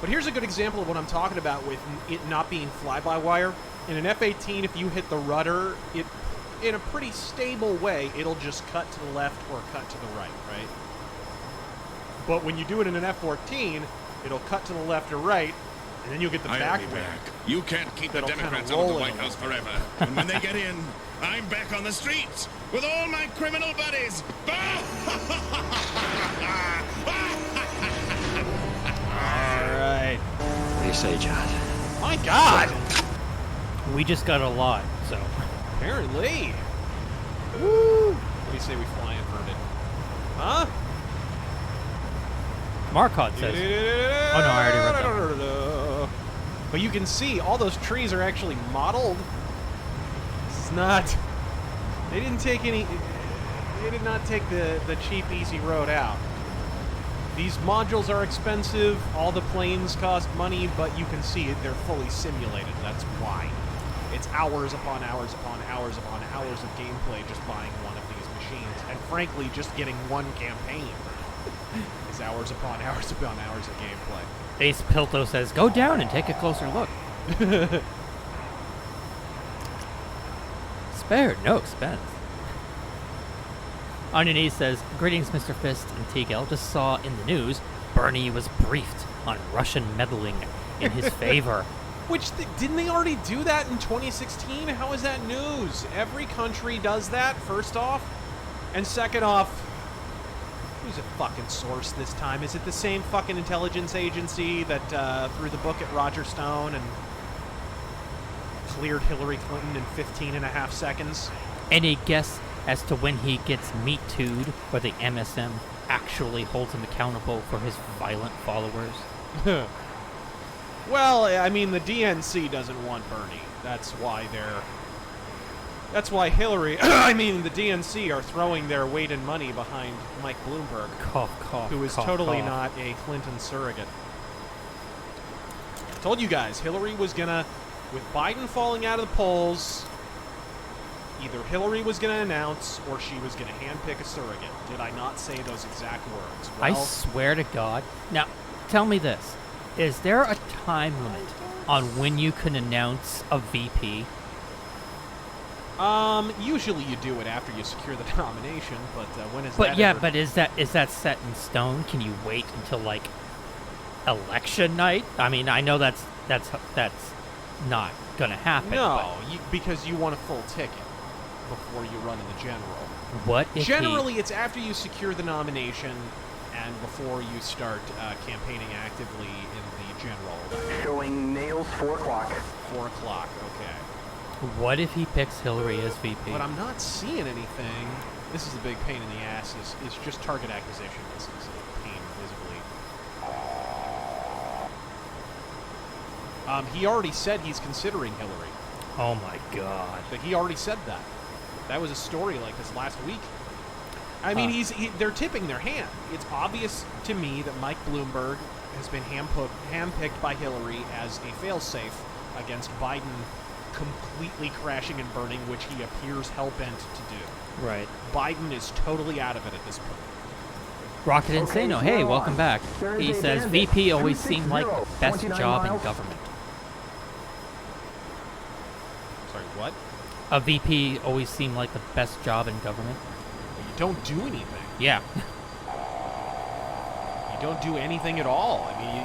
But here's a good example of what I'm talking about with it not being fly-by-wire. In an F-18, if you hit the rudder, it, in a pretty stable way, it'll just cut to the left or cut to the right, right? But when you do it in an F-14, it'll cut to the left or right, and then you'll get the I'll back be wing. back. You can't keep the That'll kinda Democrats out of the roll it White a House little forever. And when they get in, I'm back on the streets with all my criminal buddies. Alright. What do you say, John? My God! We just got a lot, so. Apparently. Woo! What do you say we fly inverted? Huh? Markov says. Oh no, I already read that. But you can see all those trees are actually modeled. This is not. They didn't take any. They did not take the cheap, easy road out. These modules are expensive. All the planes cost money, but you can see it. They're fully simulated. That's why. It's hours upon hours upon hours upon hours of gameplay just buying one of these machines, and frankly, just getting one campaign. Is hours upon hours of gameplay. Ace Pilto says, go down and take a closer look. Spared, no expense. Underneath says, greetings, Mr. Fist and Tegel. Just saw in the news, Bernie was briefed on Russian meddling in his favor. Didn't they already do that in 2016? How is that news? Every country does that, first off. And second off, who's a fucking source this time? Is it the same fucking intelligence agency that threw the book at Roger Stone and cleared Hillary Clinton in 15.5 seconds? Any guess as to when he gets Me Too'd, or the MSM actually holds him accountable for his violent followers? Well, I mean, the DNC doesn't want Bernie. That's why Hillary, I mean, the DNC are throwing their weight in money behind Mike Bloomberg, Cough, cough, who is cough, totally cough. not a Clinton surrogate. I told you guys, Hillary was gonna, with Biden falling out of the polls, either Hillary was gonna announce or she was gonna handpick a surrogate. Did I not say those exact words? I Well, swear to God. Now, tell me this. Is there a time limit on when you can announce a VP? Usually you do it after you secure the nomination, but when is But that yeah, ever- but is that set in stone? Can you wait until like election night? I mean, I know that's not gonna happen. No, because you want a full ticket before you run in the general. But what if Generally, it's after you secure the nomination and before you start campaigning actively in the general. Showing nails 4 o'clock. 4 o'clock, okay. what if he picks Hillary as VP? But I'm not seeing anything. This is the big pain in the ass, is just target acquisition. This is a pain visibly. He already said he's considering Hillary. Oh my God. But he already said that. That was a story like this last week. I mean, they're tipping their hand. It's obvious to me that Mike Bloomberg has been handpicked by Hillary as a failsafe against Biden completely crashing and burning, which he appears hell-bent to do. Right. Biden is totally out of it at this point. Rocket Insano, hey, zero welcome on. back. There is He a says bandit. VP always seemed like 260, the best 29 job in miles. government. Sorry, what? A VP always seemed like the best job in government. You don't do anything. Yeah. You don't do anything at all. I mean,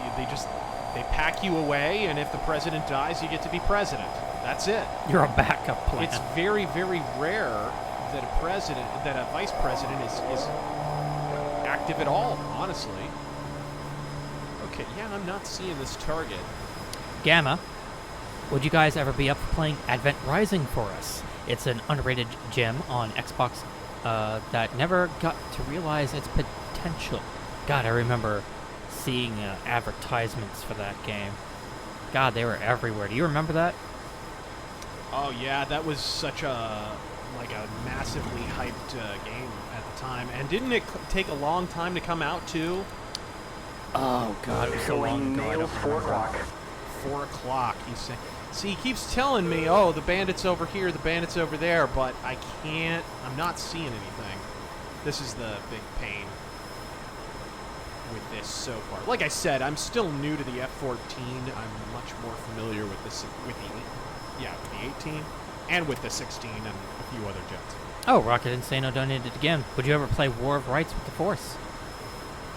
they pack you away, and if the president dies, you get to be president. That's it. You're a backup plan. It's very, very rare that a vice president is active at all, honestly. Okay, yeah, I'm not seeing this target. Gamma, would you guys ever be up for playing Advent Rising for us? It's an underrated gem on Xbox that never got to realize its potential. God, I remember seeing advertisements for that game. God, they were everywhere. Do you remember that? Oh yeah, that was such a massively hyped game at the time. And didn't it take a long time to come out too? Oh God, it was so long Showing ago. I nails don't 4 remember. o'clock. 4 o'clock. He's saying. See, he keeps telling me, "Oh, the bandit's over here, the bandit's over there," but I'm not seeing anything. This is the big pain with this so far. Like I said, I'm still new to the F-14. I'm much more familiar with with the 18 and with the 16 and a few other jets. Oh, Rocket Insano donated again. Would you ever play War of Rights with the Force?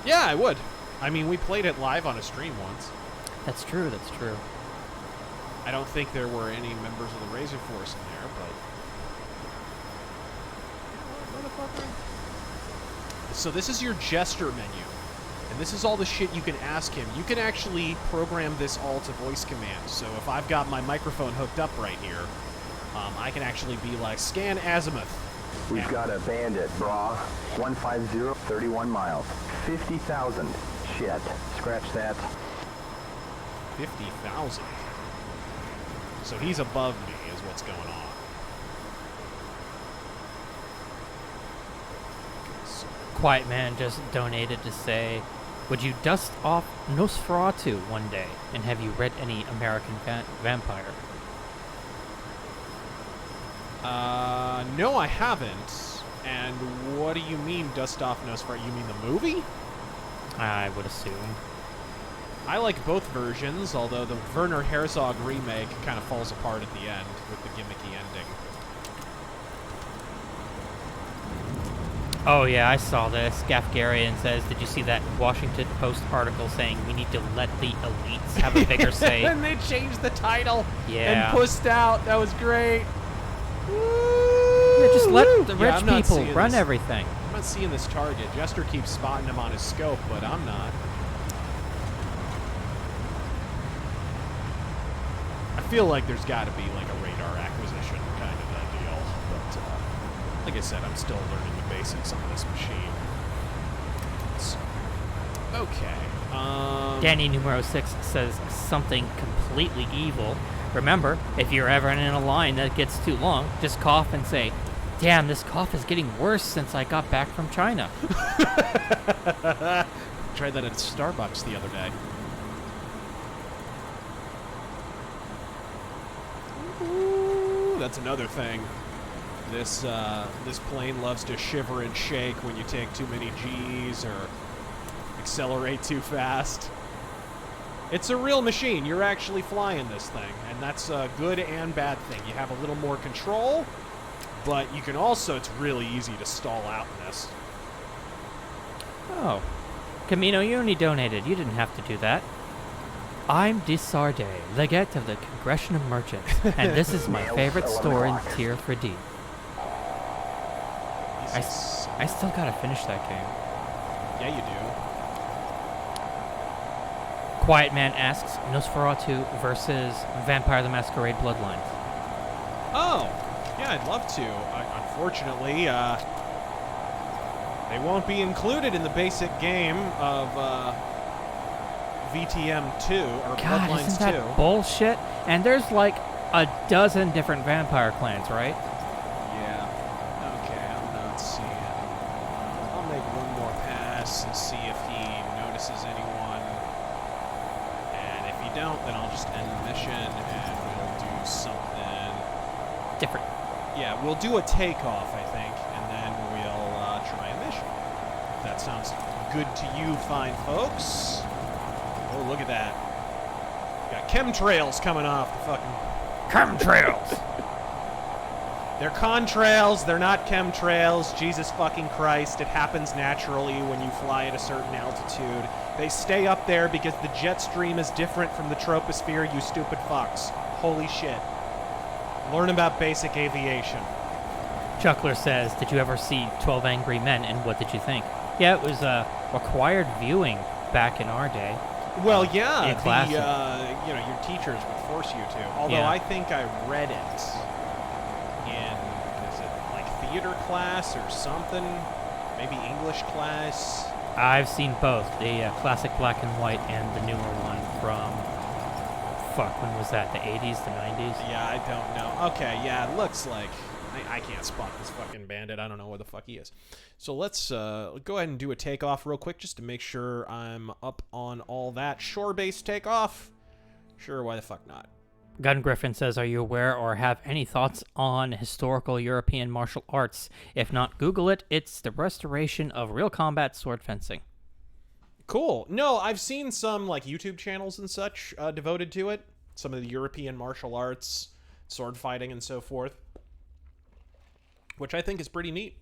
Yeah, I would. I mean, we played it live on a stream once. That's true. That's true. I don't think there were any members of the RazörForce in there, but... Motherfucker. So this is your gesture menu. And this is all the shit you can ask him. You can actually program this all to voice commands. So if I've got my microphone hooked up right here, I can actually be like, scan azimuth. We've And- got a bandit, brah. 150, 31 miles. 50,000. Shit. Scratch that. 50,000. So he's above me is what's going on. So, Quiet Man just donated to say, would you dust off Nosferatu one day? And have you read any American Vampire? no, I haven't. And what do you mean, dust off Nosferatu? You mean the movie? I would assume. I like both versions, although the Werner Herzog remake kind of falls apart at the end with the gimmicky ending. Oh yeah, I saw this. Gafgarian says, did you see that Washington Post article saying we need to let the elites have a bigger say? And they changed the title Yeah. and pushed out. That was great. Yeah, just let the rich I'm not people seeing run this. everything. I'm not seeing this target. Jester keeps spotting him on his scope, but I'm not. I feel like there's got to be like a radar acquisition kind of a deal, but like I said, I'm still learning the basics on this machine. So, okay. Danny numero 6 says something completely evil. Remember, if you're ever in a line that gets too long, just cough and say, damn, this cough is getting worse since I got back from China. Tried that at Starbucks the other day. Ooh, that's another thing. This plane loves to shiver and shake when you take too many G's or accelerate too fast. It's a real machine. You're actually flying this thing, and that's a good and bad thing. You have a little more control, but you can also, it's really easy to stall out in this. Oh. Camino, you only donated. You didn't have to do that. I'm Desarde, legate of the Congregation of Merchants, and this is my favorite store in Tier for D. I still gotta finish that game. Yeah, you do. Quiet Man asks, Nosferatu versus Vampire the Masquerade Bloodlines. Oh, yeah, I'd love to. Unfortunately, they won't be included in the basic game of VTM 2 or God, Bloodlines isn't 2. that bullshit? And there's like a dozen different vampire clans, right? Yeah. Okay, I'm not seeing. I'll make one more pass and see if he notices anyone. And if he don't, then I'll just end the mission and we'll do something Different. Yeah, we'll do a takeoff, I think, and then we'll try a mission. If that sounds good to you, fine folks. Oh, look at that. Got chemtrails coming off the fucking... Chemtrails! They're contrails, they're not chemtrails. Jesus fucking Christ, it happens naturally when you fly at a certain altitude. They stay up there because the jet stream is different from the troposphere, you stupid fucks. Holy shit. Learn about basic aviation. Chuckler says, did you ever see 12 Angry Men, and what did you think? Yeah, it was required viewing back in our day. Well, yeah, in class. your teachers would force you to. Although Yeah. I think I read it in, is it like theater class or something? Maybe English class? I've seen both, the classic black and white and the newer one from, when was that, the 80s, the 90s? Yeah, I don't know. Okay, yeah, it looks like... I can't spot this fucking bandit. I don't know where the fuck he is. So let's go ahead and do a takeoff real quick just to make sure I'm up on all that. Shore-based takeoff? Sure, why the fuck not? Gun Griffin says, are you aware or have any thoughts on historical European martial arts? If not, Google it. It's the restoration of real combat sword fencing. Cool. No, I've seen some like YouTube channels and such devoted to it. Some of the European martial arts, sword fighting and so forth. Which I think is pretty neat.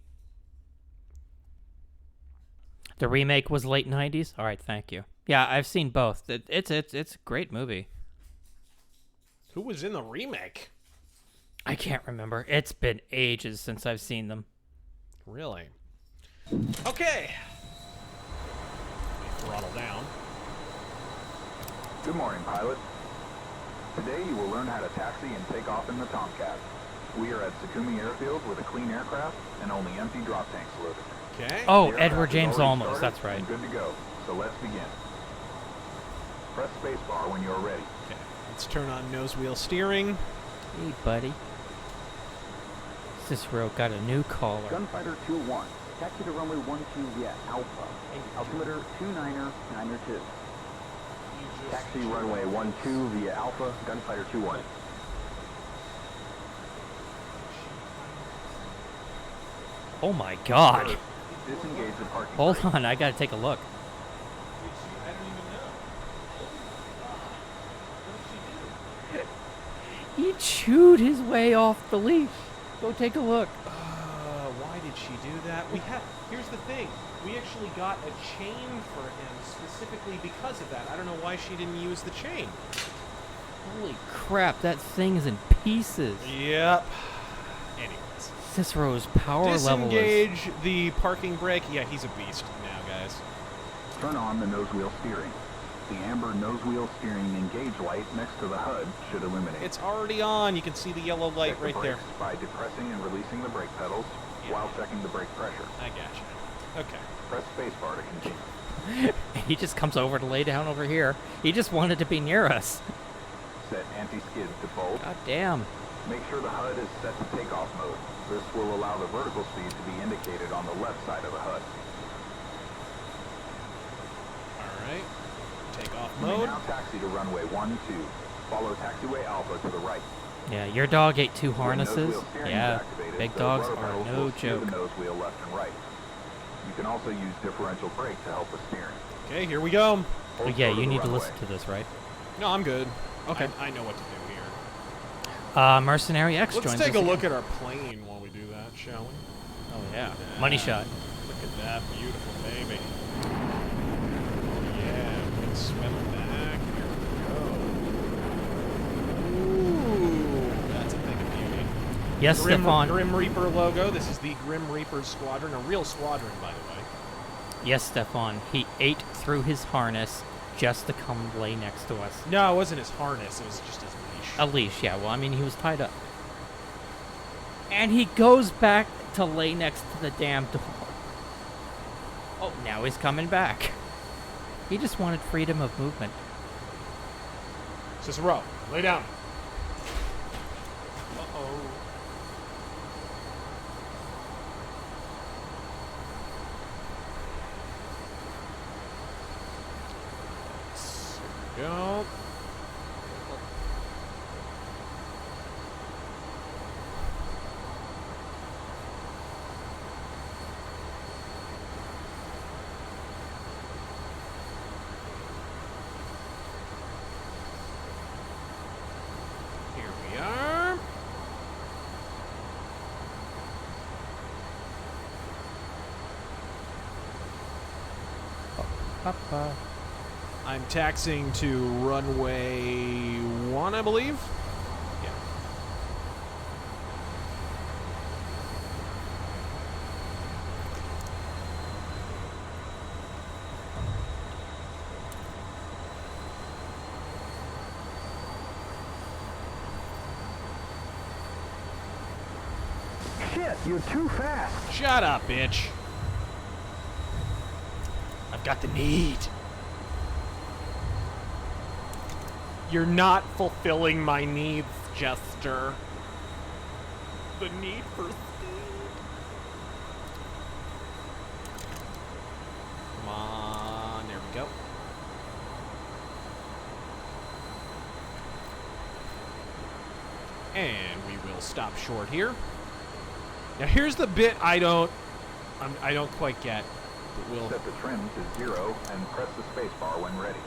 The remake was late 90s? All right, thank you. Yeah, I've seen both. It's a great movie. Who was in the remake? I can't remember. It's been ages since I've seen them. Really? Okay. Throttle down. Good morning, pilot. Today you will learn how to taxi and take off in the Tomcat. We are at Sakumi Airfield with a clean aircraft and only empty drop tanks loaded. Okay. Oh, The aircraft Edward is James already Olmos, started that's right. and good to go. So let's begin. Press spacebar when you're ready. Okay. Let's turn on nose wheel steering. Hey, buddy. Cicero got a new caller. Gunfighter 2-1. Taxi to runway 12 via Alpha. Altimeter 29er92. Taxi runway 12 via Alpha. Gunfighter 2-1. Oh my god. Disengage the parking Hold brake. on, I gotta take a look. He chewed his way off the leash. Go take a look. Why did she do that? Here's the thing. We actually got a chain for him specifically because of that. I don't know why she didn't use the chain. Holy crap, that thing is in pieces. Yep. Anyways. Cicero's power level is... Disengage the parking brake. Yeah, he's a beast now, guys. Turn on the nose wheel steering. The amber nose wheel steering engage light next to the HUD should illuminate. It's already on. You can see the yellow light Check the right there. brakes by depressing and releasing the brake pedals while checking the brake pressure. I gotcha. Okay. Press spacebar to continue. He just comes over to lay down over here. He just wanted to be near us. Set anti-skid to bold. God damn. Make sure the HUD is set to takeoff mode. This will allow the vertical speed to be indicated on the left side of the HUD. Alright. Takeoff You may mode. now taxi to runway 12. Follow taxiway Alpha to the right. Yeah, your dog ate 2 When harnesses. nose wheel steering is Yeah, activated, big the dogs rudder are pedals no will steer joke. the nose wheel left and right. You can also use differential brake to help with steering. Okay, here we go. Well, yeah, you need to listen to this, right? No, I'm good. Okay. I know what to do here. Mercenary X Let's joins take us a again. look at our plane while we do that, shall we? Oh, yeah. Money shot. Look at that beautiful baby. Yeah, we can swim back. Here we go. Ooh, that's a thing of beauty. Yes, Stefan. Grim Reaper logo. This is the Grim Reaper squadron, a real squadron, by the way. Yes, Stefan. He ate through his harness just to come lay next to us. No, it wasn't his harness. It was just his leash. A leash, yeah. Well, I mean, he was tied up. And he goes back to lay next to the damn door. Oh, now he's coming back. He just wanted freedom of movement. Cicero, lay down. Uh-oh. Here we go. Here we are. Papa. I'm taxiing to runway 1, I believe. Yeah. Shit, you're too fast. Shut up, bitch. I've got the need. You're not fulfilling my needs, Jester. The need for speed. Come on, there we go. And we will stop short here. Now here's the bit I don't quite get. But we'll. Set the trim to 0 and press the spacebar when ready.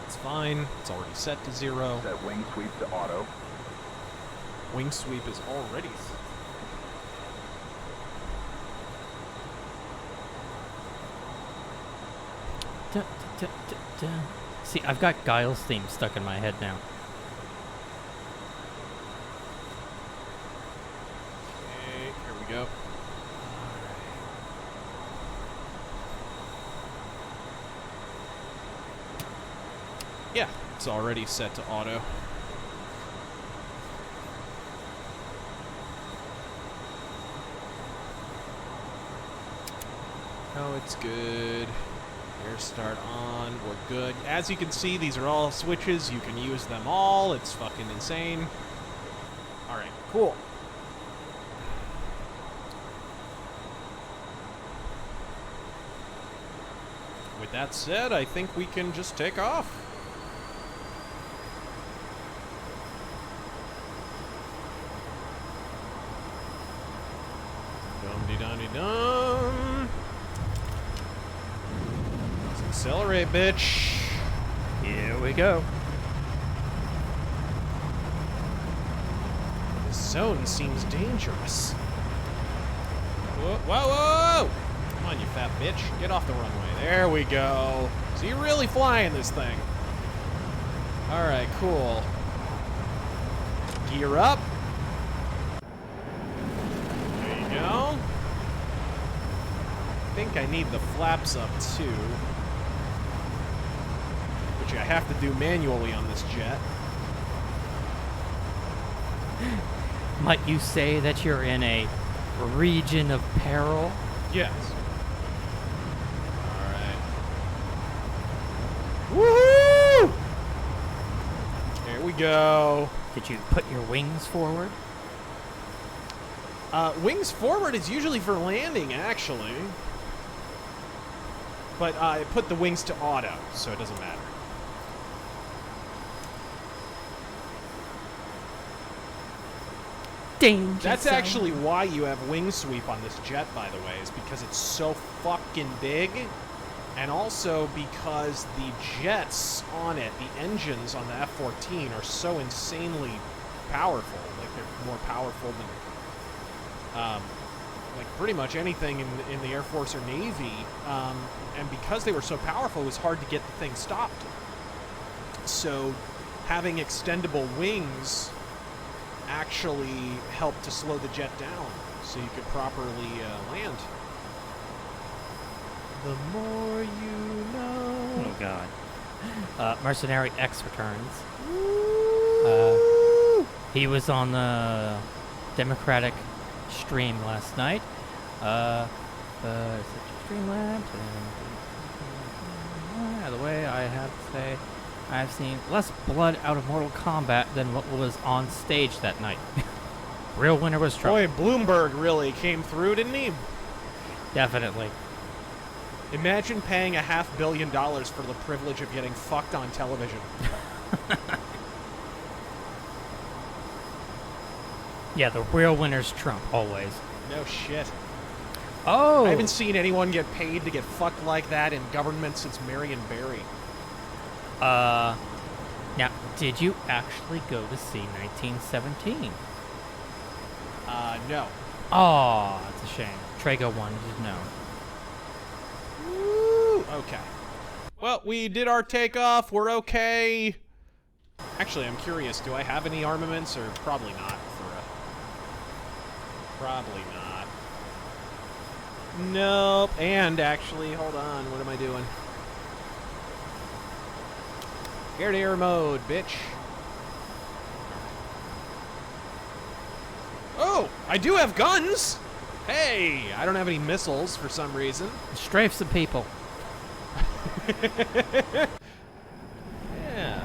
It's fine. It's already set to 0. Set wing sweep to auto. Wing sweep is already set. Dun, dun, dun, dun. See, I've got Guile's theme stuck in my head now. Okay, here we go. Yeah, it's already set to auto. Oh, it's good. Air start on. We're good. As you can see, these are all switches. You can use them all. It's fucking insane. All right, cool. With that said, I think we can just take off. Dum-de-dum-de-dum. Let's accelerate, bitch. Here we go. zone seems dangerous. Whoa, whoa, whoa! Come on, you fat bitch. Get off the runway. There we go. So you're really flying this thing. Alright, cool. Gear up. There you go. I think I need the flaps up too. Which I have to do manually on this jet. Might you say that you're in a region of peril? Yes. Alright. Woohoo! There we go. Did you put your wings forward? Wings forward is usually for landing, actually. But I put the wings to auto, so it doesn't matter. Danger That's zone. actually why you have wing sweep on this jet, by the way, is because it's so fucking big. And also because the jets on it, the engines on the F-14 are so insanely powerful. Like, they're more powerful than, like, pretty much anything in the Air Force or Navy. And because they were so powerful, it was hard to get the thing stopped. So having extendable wings actually helped to slow the jet down so you could properly land. The more you know. Oh god. Mercenary X returns. He was on the Democratic stream last night. Streamlabs. By the way, I have to say, I've seen less blood out of Mortal Kombat than what was on stage that night. Real winner was Trump. Boy, Bloomberg really came through, didn't he? Definitely. Imagine paying $500 million for the privilege of getting fucked on television. Yeah, the real winner's Trump, always. No shit. Oh! I haven't seen anyone get paid to get fucked like that in government since Marion Barry. Now, did you actually go to see 1917? No. Oh, that's a shame. Trago wanted to know. Woo! Okay. Well, we did our takeoff. We're okay. Actually, I'm curious. Do I have any armaments, or probably not? Probably not. Nope. And actually, hold on. What am I doing? Air-to-air mode, bitch. Oh, I do have guns. Hey, I don't have any missiles for some reason. Strafe some people. Yeah.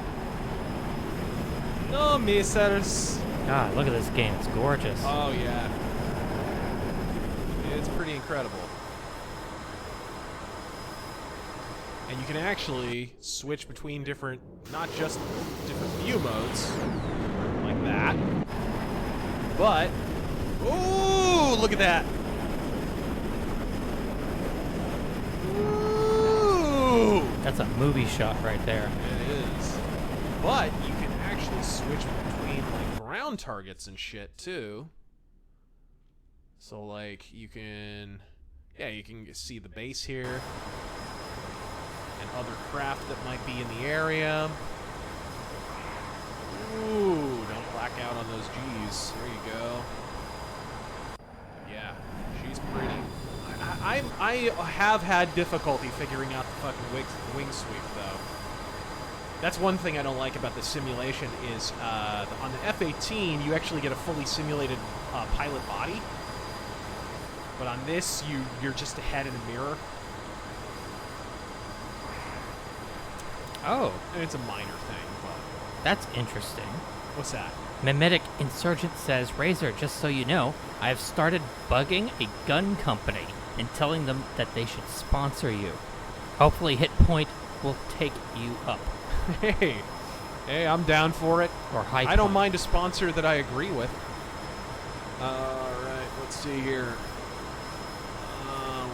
No missiles. God, look at this game. It's gorgeous. Oh, yeah. It's pretty incredible. And you can actually switch between different, not just different view modes, like that, but, ooh, look at that. Ooh. That's a movie shot right there. It is. But you can actually switch between, like, ground targets and shit, too. So, like, you can, yeah, you can see the base here. And other craft that might be in the area. Ooh, don't black out on those G's. There you go. Yeah, she's pretty. I have had difficulty figuring out the fucking wing sweep, though. That's one thing I don't like about the simulation is on the F-18, you actually get a fully simulated pilot body. But on this, you're just a head in a mirror. Oh. And it's a minor thing, but... That's interesting. What's that? Mimetic Insurgent says, Razor, just so you know, I have started bugging a gun company and telling them that they should sponsor you. Hopefully Hit Point will take you up. Hey, I'm down for it. Or High I don't Point. mind a sponsor that I agree with. Alright, let's see here.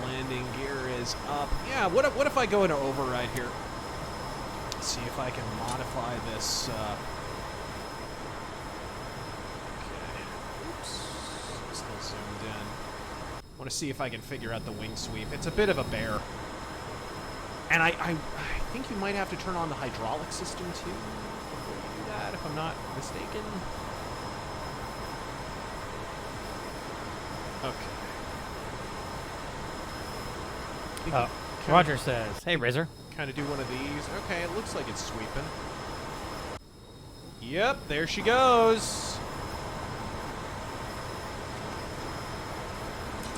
Landing gear is up. Yeah, what if I go into override here? Let's see if I can modify this. Okay. want to see if I can figure out the wing sweep. It's a bit of a bear. And I think you might have to turn on the hydraulic system too before you do that, if I'm not mistaken. Okay. Roger says, "Hey, Razor." Kind of do one of these. Okay, it looks like it's sweeping. Yep, there she goes.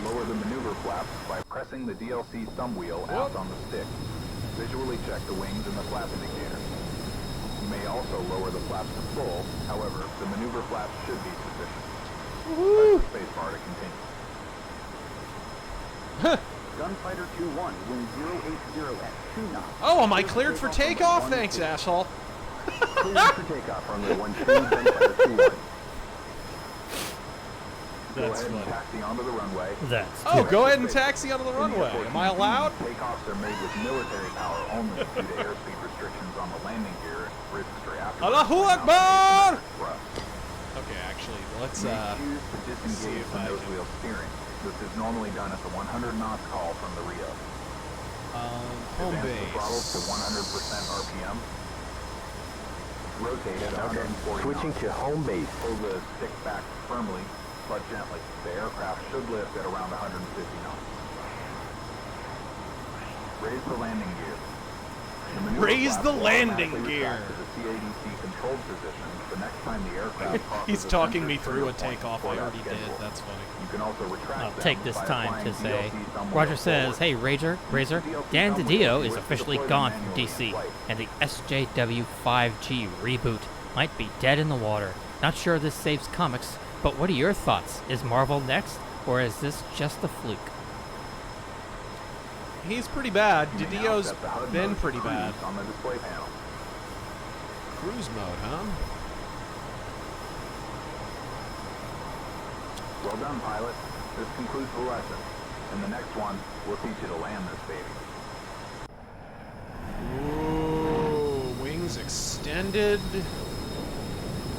Lower the maneuver flaps by pressing the DLC thumb wheel out on the stick. Visually check the wings and the flap indicator. You may also lower the flaps to full, however, the maneuver flaps should be sufficient. Press the spacebar to continue. Gunfighter 2-1, wind 080 at 2 knots. Oh, am I cleared for takeoff? Thanks, asshole. Cleared for takeoff, runway 12, Gunfighter 2-1. Go That's ahead and funny. taxi onto the runway. That's Oh, go ahead and taxi onto the runway. Am I allowed? Takeoffs are made with military power only due to airspeed restrictions on the landing gear and risks for after. Allahu Akbar! Okay, actually, let's Choose to see disengage if the I nose can- wheel steering. This is normally done at the 100 knots call from the Rio. home Advance the throttles to base. 100% RPM. Rotate at 140 Switching knots. to home base. Pull the stick back firmly, but gently. The aircraft should lift at around 150 knots. Raise the landing gear. The maneuver Raise flap the will landing automatically gear. retract to the CADC controlled position the next time the aircraft crosses He's the talking center me through a trigger point takeoff. for I that already did. schedule. That's funny. You can also retract I'll them take this by time applying to say, DLC thumb wheel Roger says, forward. "Hey, Razor, Dan DiDio is officially gone from DC, and the SJW-5G reboot might be dead in the water. Not sure this saves comics, but what are your thoughts? Is Marvel next, or is this just a fluke?" He's pretty bad. You may now Didio's set the HUD been mode to pretty bad. cruise on the display panel. Cruise mode, huh? Well done, pilot. This concludes the lesson. In the next one, we'll teach you to land this baby. Ooh, wings extended.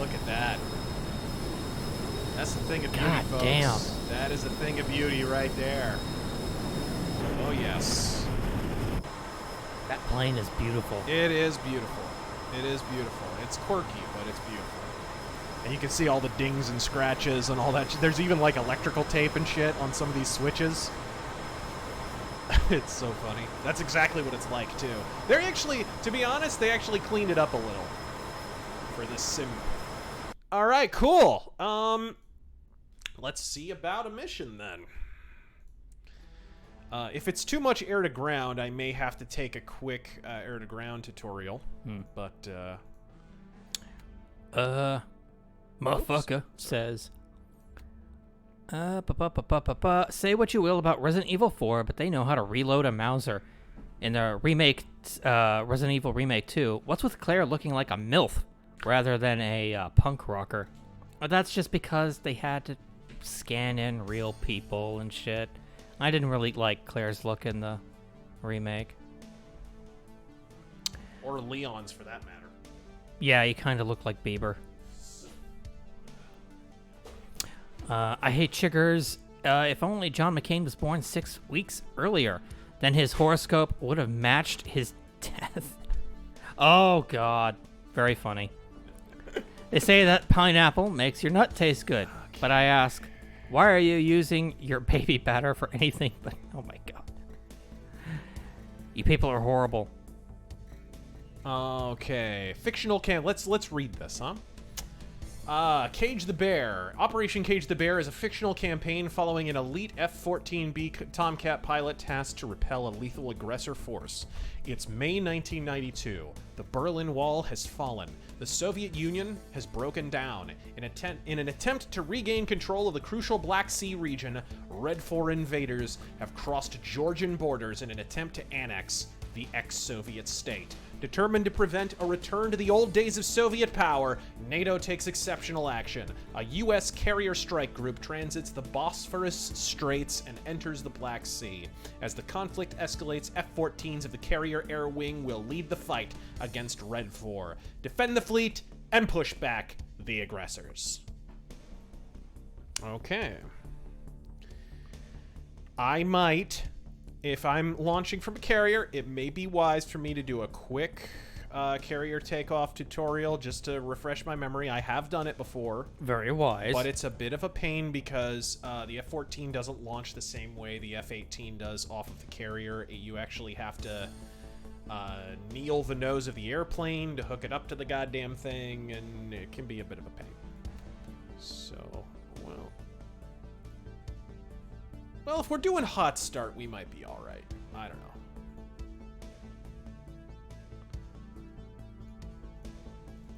Look at that. That's the thing of beauty, God folks. damn. That is a thing of beauty right there. Oh, yes. That plane is beautiful. It is beautiful. It is beautiful. It's quirky, but it's beautiful. And you can see all the dings and scratches and all that. There's even like electrical tape and shit on some of these switches. It's so funny. That's exactly what it's like, too. They're actually, to be honest, they actually cleaned it up a little for this sim. All right, cool. Let's see about a mission then. If it's too much air to ground, I may have to take a quick air to ground tutorial. But Motherfucker says, say what you will about Resident Evil 4, but they know how to reload a Mauser. In the remake, Resident Evil Remake 2, what's with Claire looking like a MILF rather than a punk rocker? That's just because they had to scan in real people and shit. I didn't really like Claire's look in the remake. or Leon's for that matter. Yeah, he kind of looked like Bieber. I hate chiggers. If only John McCain was born 6 weeks earlier, then his horoscope would have matched his death. Oh, God. Very funny. They say that pineapple makes your nut taste good. But I ask, why are you using your baby batter for anything but... Oh, my God. You people are horrible. Okay, fictional camp. Let's read this, huh? Cage the Bear. Operation Cage the Bear is a fictional campaign following an elite F-14B Tomcat pilot tasked to repel a lethal aggressor force. It's May 1992. The Berlin Wall has fallen. The Soviet Union has broken down. In an attempt to regain control of the crucial Black Sea region, Red 4 invaders have crossed Georgian borders in an attempt to annex the ex-Soviet state. Determined to prevent a return to the old days of Soviet power, NATO takes exceptional action. A U.S. carrier strike group transits the Bosphorus Straits and enters the Black Sea. As the conflict escalates, F-14s of the carrier air wing will lead the fight against Red 4, defend the fleet, and push back the aggressors. Okay. I might, if I'm launching from a carrier, it may be wise for me to do a quick carrier takeoff tutorial just to refresh my memory. I have done it before. Very wise. But it's a bit of a pain because the F-14 doesn't launch the same way the F-18 does off of the carrier. You actually have to kneel the nose of the airplane to hook it up to the goddamn thing, and it can be a bit of a pain. So, well, if we're doing hot start, we might be all right. I don't know.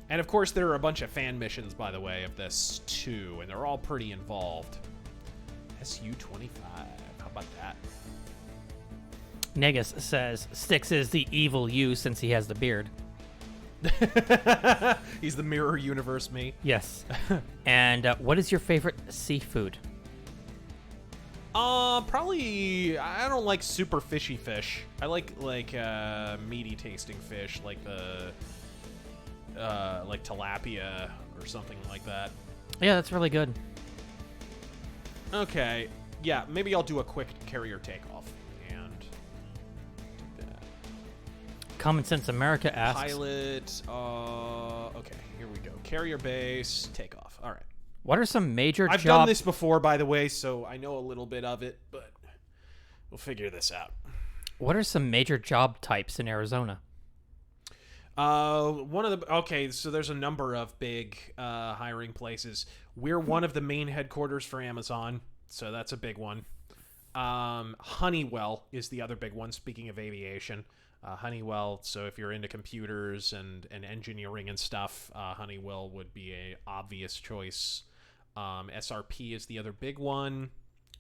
And of course, there are a bunch of fan missions, by the way, of this too, and they're all pretty involved. SU-25, how about that? Negus says Styx is the evil you since he has the beard. He's the mirror universe me. Yes. And what is your favorite seafood? Probably, I don't like super fishy fish. I like meaty tasting fish, like tilapia or something like that. Yeah, that's really good. Okay, yeah, maybe I'll do a quick carrier takeoff and do that. Common Sense America asks... Pilot, okay, here we go. Carrier base, takeoff. All right. What are some major I've done this before, by the way, so I know a little bit of it, but we'll figure this out. What are some major job types in Arizona? Okay, so there's a number of big hiring places. We're one of the main headquarters for Amazon, so that's a big one. Honeywell is the other big one, speaking of aviation. Honeywell, so if you're into computers and engineering and stuff, Honeywell would be a obvious choice. SRP is the other big one.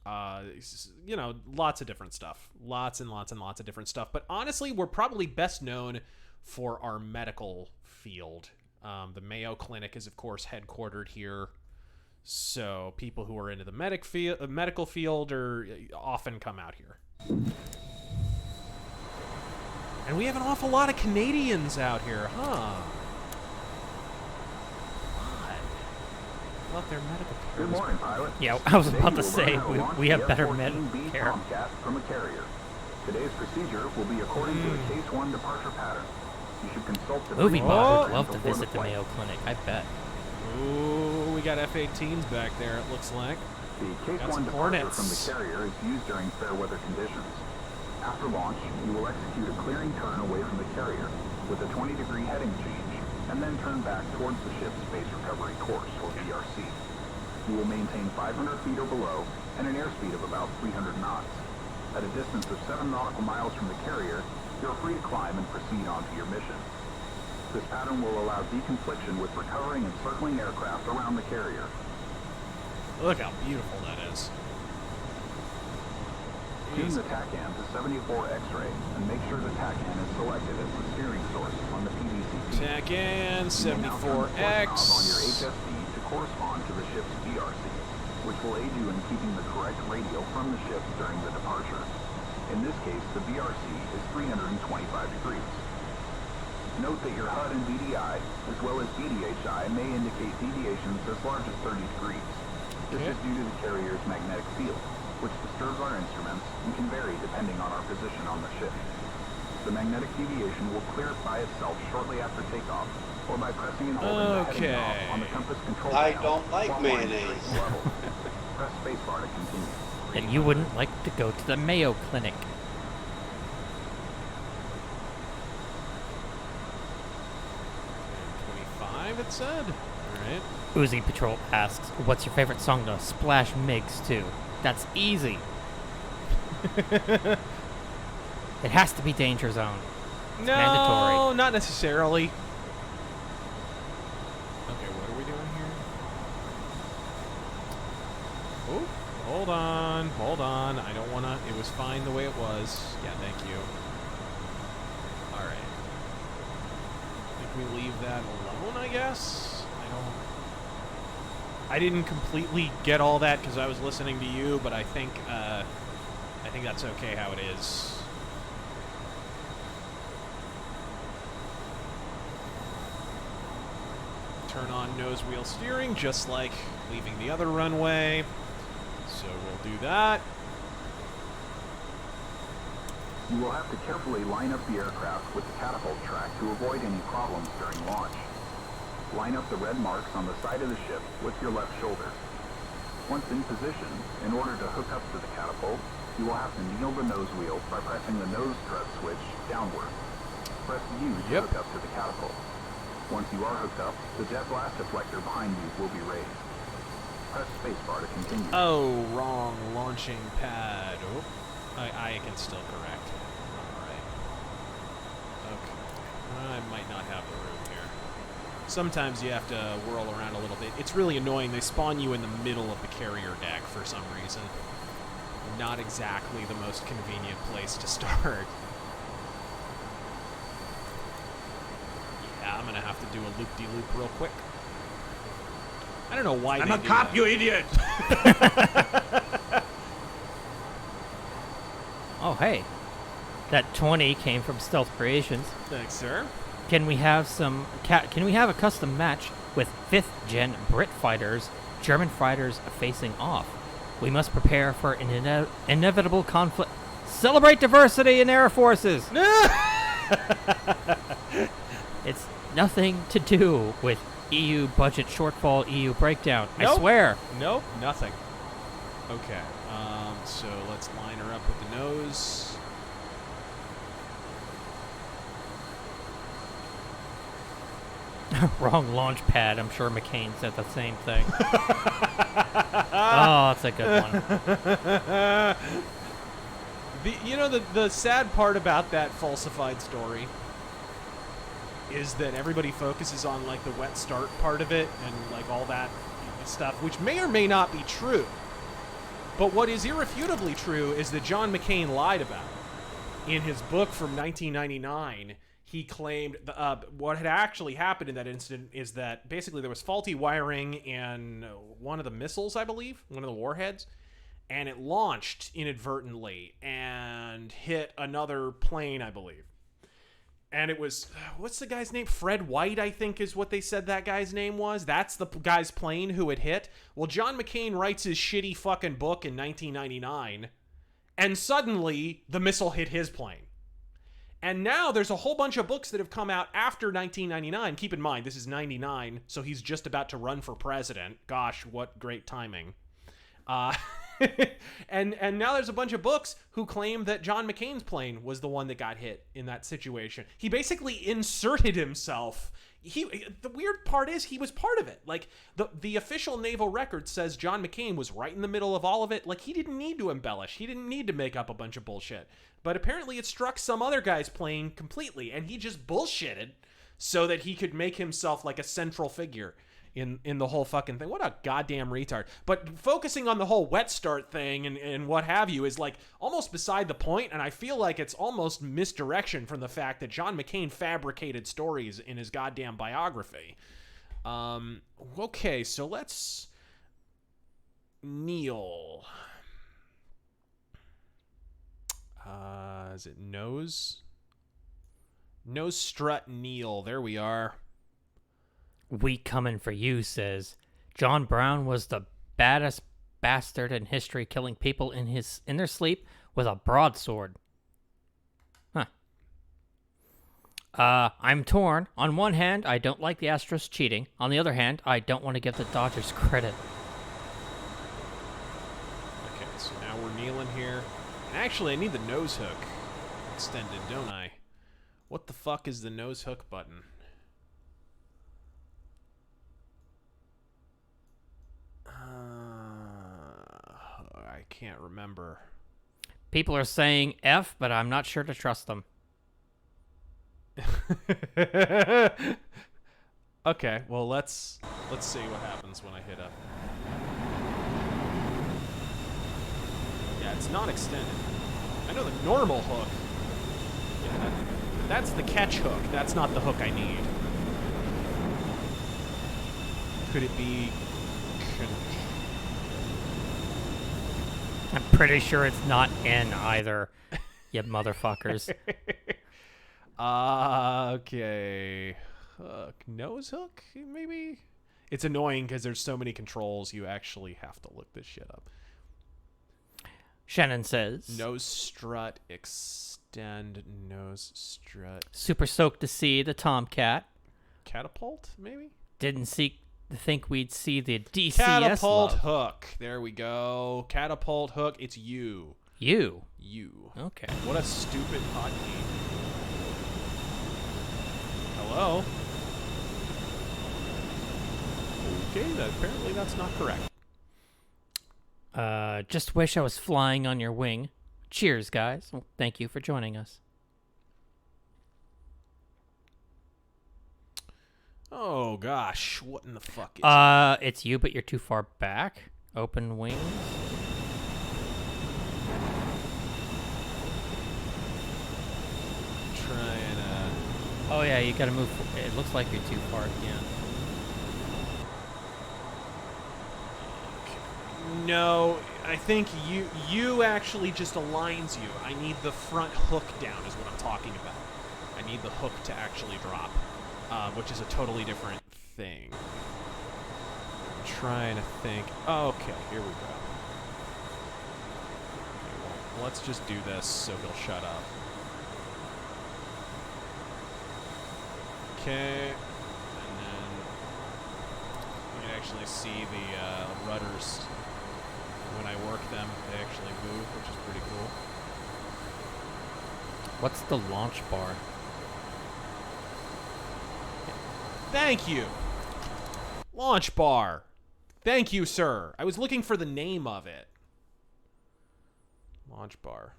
Lots of different stuff. Lots and lots and lots of different stuff. But honestly, we're probably best known for our medical field. The Mayo Clinic is, of course, headquartered here. So people who are into the medical field often come out here. And we have an awful lot of Canadians out here, huh? Love their medical care. Good morning, pilot. Yeah, I was about to Today say, we'll learn how to we have launch better the med F-14B care. Tomcat from a carrier. Today's procedure will be according to the Case 1 departure pattern. You should consult the Movie briefing buff would document love to before the visit the flight. Mayo Clinic, I bet. Ooh, we got F-18s back there, it looks like. The Case Got 1 some departure Hornets. from the carrier is used during fair weather conditions. After launch, you will execute a clearing turn away from the carrier with a 20-degree heading change, and then turn back towards the ship's base recovery course, or BRC. You will maintain 500 feet or below and an airspeed of about 300 knots. At a distance of 7 nautical miles from the carrier, you're free to climb and proceed on to your mission. This pattern will allow deconfliction with recovering and circling aircraft around the carrier. Look how beautiful that is. Tune the TACAN to 74 X-ray and make sure the TACAN is selected as the steering source on the PDCP. TACAN, You may now turn the 74X. port knob on your HSD to correspond to the ship's BRC, which will aid you in keeping the correct radial from the ship during the departure. In this case, the BRC is 325 degrees. Note that your HUD and BDI, as well as BDHI, may indicate deviations as large as 30 degrees. This is due to the carrier's magnetic field, which disturbs our instruments and can vary depending on our position on the ship. The magnetic deviation will clear by itself shortly after takeoff, or by pressing and holding the heading knob on the compass control I panel don't like while flying mayonnaise. straight level. Press spacebar to continue. And you wouldn't like to go to the Mayo Clinic. 25, it said. All right. Uzi Patrol asks, what's your favorite song to splash MiGs to? That's easy. It has to be Danger Zone. It's No, mandatory. not necessarily. Okay, what are we doing here? Oh, hold on. I don't want to. It was fine the way it was. Yeah, thank you. All right. I think we leave that alone, I guess. I didn't completely get all that because I was listening to you, but I think that's okay how it is. Turn on nose wheel steering, just like leaving the other runway. So we'll do that. You will have to carefully line up the aircraft with the catapult track to avoid any problems during launch. Line up the red marks on the side of the ship with your left shoulder. Once in position, in order to hook up to the catapult, you will have to kneel the nose wheel by pressing the nose strut switch downward. Press U to hook up to the catapult. Once you are hooked up, the jet blast deflector behind you will be raised. Press spacebar to continue. Oh, wrong launching pad. Oh, I can still correct. Alright. Okay. I might not have the room here. Sometimes you have to whirl around a little bit. It's really annoying. They spawn you in the middle of the carrier deck for some reason. Not exactly the most convenient place to start. Yeah, I'm gonna have to do a loop-de-loop real quick. I don't know why I'm they a do cop, that. you idiot! Oh, hey. That 20 came from Stealth Creations. Thanks, sir. Can we have can we have a custom match with 5th gen Brit fighters, German fighters facing off? We must prepare for an inevitable conflict. Celebrate diversity in air forces. It's nothing to do with EU budget shortfall, EU breakdown. I Nope. swear. Nope, nothing. Okay, so let's line her up with the nose. Wrong launch pad. I'm sure McCain said the same thing. Oh, that's a good one. The sad part about that falsified story is that everybody focuses on like the wet start part of it and like all that stuff, which may or may not be true. But what is irrefutably true is that John McCain lied about it. In his book from 1999, he claimed what had actually happened in that incident is that basically there was faulty wiring in one of the missiles, I believe, one of the warheads, and it launched inadvertently and hit another plane, I believe. And it was, what's the guy's name? Fred White, I think is what they said that guy's name was. That's the guy's plane who it hit. Well, John McCain writes his shitty fucking book in 1999, and suddenly the missile hit his plane. And now there's a whole bunch of books that have come out after 1999. Keep in mind, this is 99, so he's just about to run for president. Gosh, what great timing. And now there's a bunch of books who claim that John McCain's plane was the one that got hit in that situation. He basically inserted himself. The weird part is he was part of it. Like the official naval record says John McCain was right in the middle of all of it. Like he didn't need to embellish. He didn't need to make up a bunch of bullshit. But apparently it struck some other guy's plane completely, and he just bullshitted so that he could make himself like a central figure in the whole fucking thing. What a goddamn retard. But focusing on the whole wet start thing and what have you is like almost beside the point, and I feel like it's almost misdirection from the fact that John McCain fabricated stories in his goddamn biography. Okay, so let's kneel. Is it nose? Nose strut kneel. There we are. We coming for you, says John Brown was the baddest bastard in history, killing people in their sleep with a broadsword. Huh. I'm torn. On one hand, I don't like the Astros cheating. On the other hand, I don't want to give the Dodgers credit. Okay, so now we're kneeling here. And actually, I need the nose hook extended, don't I? What the fuck is the nose hook button? I can't remember. People are saying F, but I'm not sure to trust them. Okay, well let's see what happens when I hit up. Yeah, it's not extended. I know the normal hook. Yeah, that's the catch hook. That's not the hook I need. Could it be? I'm pretty sure it's not N either, you motherfuckers. Okay. Hook. Nose hook, maybe? It's annoying because there's so many controls, you actually have to look this shit up. Shannon says, Nose strut extend. extend nose strut. Super stoked to see the Tomcat. Catapult, maybe? Didn't think we'd see the DCS Catapult love. hook. There we go. Catapult hook. It's you. You. You. Okay. What a stupid hotkey. Hello? Okay, apparently that's not correct. Just wish I was flying on your wing. Cheers, guys. Well, thank you for joining us. Oh gosh, what in the fuck is It's you, but you're too far back. Open wings. trying to... Oh yeah, you gotta move. It looks like you're too far. Yeah. No, I think you actually just aligns you. I need the front hook down is what I'm talking about. I need the hook to actually drop, which is a totally different thing. I'm trying to think. Oh, okay, here we go. Okay, well, let's just do this so he'll shut up. Okay, and then you can actually see the rudders. When I work them, they actually move, which is pretty cool. What's the launch bar? Thank you! Launch bar! Thank you, sir! I was looking for the name of it. Launch bar.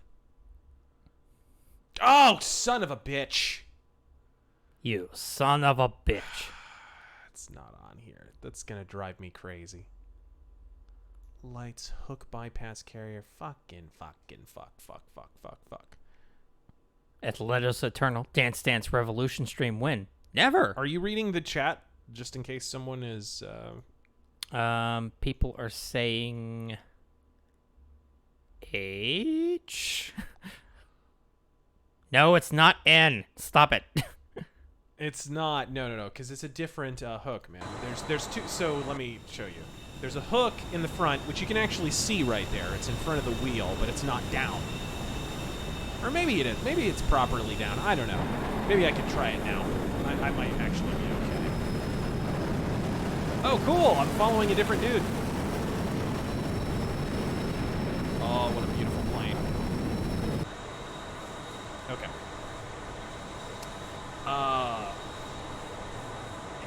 Oh, son of a bitch! You son of a bitch. It's not on here. That's gonna drive me crazy. Lights, hook bypass carrier, fuck. Athletics Eternal, Dance Dance Revolution stream win. Never. Are you reading the chat just in case someone is People are saying H. No, it's not N. Stop it. It's not. No, because it's a different hook, man. There's two. So let me show you. There's a hook in the front, which you can actually see right there. It's in front of the wheel, but it's not down. Or maybe it is. Maybe it's properly down. I don't know. Maybe I could try it now. I might actually be okay. Oh, cool! I'm following a different dude. Oh, what a beautiful plane. Okay.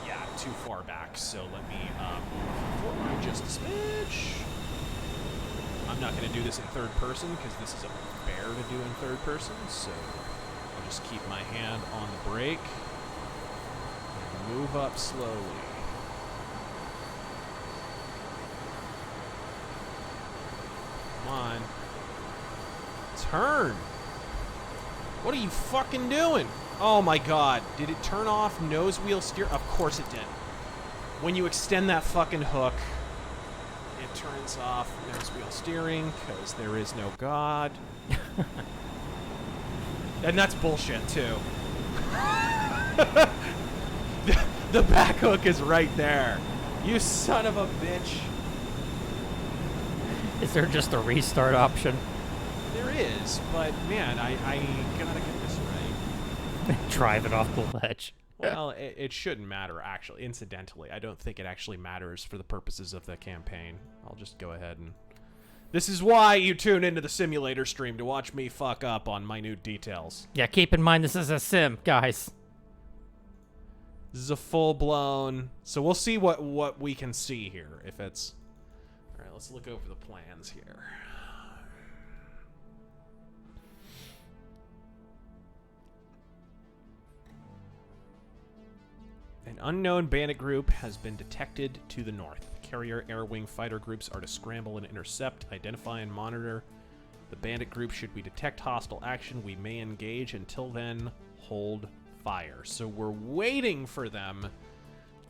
Yeah, too far back, so let me move forward just a smidge. I'm not going to do this in third person because this is a bear to do in third person, so I'll just keep my hand on the brake and move up slowly. Come on. Turn! What are you fucking doing? Oh my god. Did it turn off nose wheel steer? Of course it did. When you extend that fucking hook, it turns off nose wheel steering because there is no god. And that's bullshit too. The back hook is right there. You son of a bitch. Is there just a restart option? There is, but man, I gotta get this right. Drive it off the ledge. Well, it shouldn't matter, actually. Incidentally, I don't think it actually matters for the purposes of the campaign. I'll just go ahead and... This is why you tune into the simulator stream, to watch me fuck up on minute details. Yeah, keep in mind this is a sim, guys. This is a full-blown... So we'll see what we can see here, if it's... Alright, let's look over the plans here. An unknown bandit group has been detected to the north. Carrier air-wing fighter groups are to scramble and intercept, identify, and monitor the bandit group. Should we detect hostile action, we may engage. Until then, hold fire. So we're waiting for them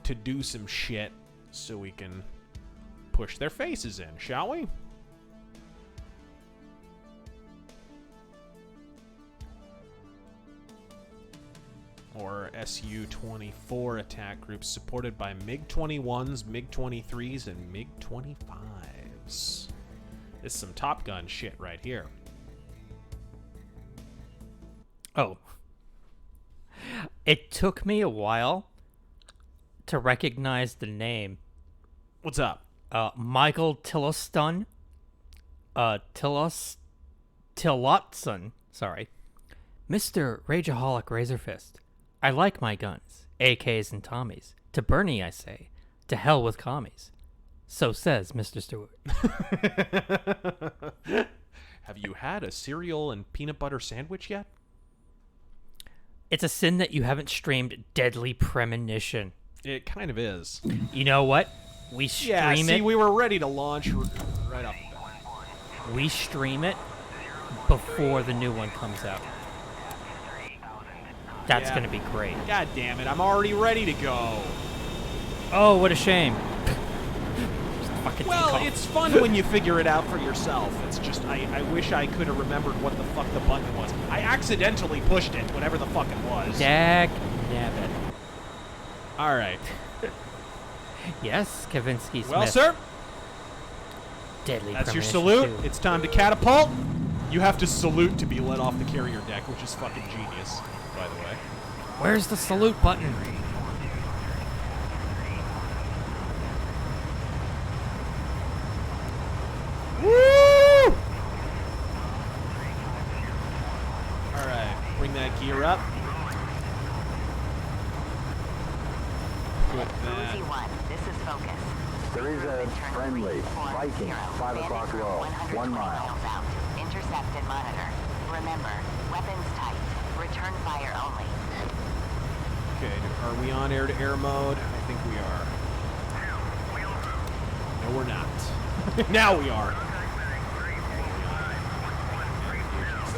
to do some shit so we can push their faces in, shall we? Or Su-24 attack groups supported by MiG-21s, MiG-23s, and MiG-25s. This is some Top Gun shit right here. Oh. It took me a while to recognize the name. What's up? Michael Tillotson. Tillotson. Sorry. Mr. Rageaholic Razorfist. I like my guns, AKs and Tommies. To Bernie, I say. To hell with commies. So says Mr. Stewart. Have you had a cereal and peanut butter sandwich yet? It's a sin that you haven't streamed Deadly Premonition. It kind of is. You know what? We stream Yeah, see, it. we were ready to launch right off the bat. We stream it before the new one comes out. That's Yeah. gonna be great. God damn it, I'm already ready to go. Oh, what a shame. Just fucking Well, Takeoff. it's fun when you figure it out for yourself. It's just, I wish I could have remembered what the fuck the button was. I accidentally pushed it, whatever the fuck it was. Dag nabbit. Alright. Yes, Kavinsky Smith. Well, sir, Deadly that's your Premonition salute. 2. It's time to catapult. You have to salute to be let off the carrier deck, which is fucking genius, by the way. Where's the salute button? Woo! Alright, bring that gear up. Put that. Uzi 1, this is Focus. There is a friendly Viking, 5 o'clock low, 1 mile. Miles out. Intercept and monitor. Remember, weapons tight. Return fire only. Okay, are we on air-to-air mode? I think we are. No, we're not. Now we are.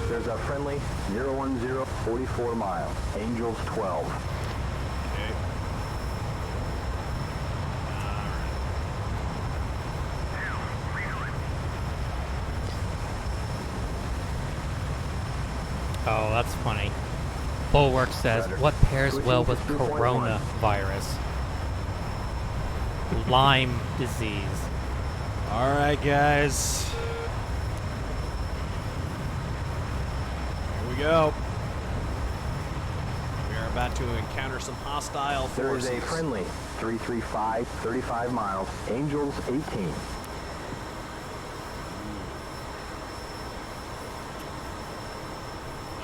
There's a friendly 010, 44 miles, Angels 12. Okay. Oh, that's funny. Bulwark says, what pairs well with coronavirus? Lyme disease. Alright, guys. Here we go. We are about to encounter some hostile There is forces. a friendly 335, 35 miles, Angels 18.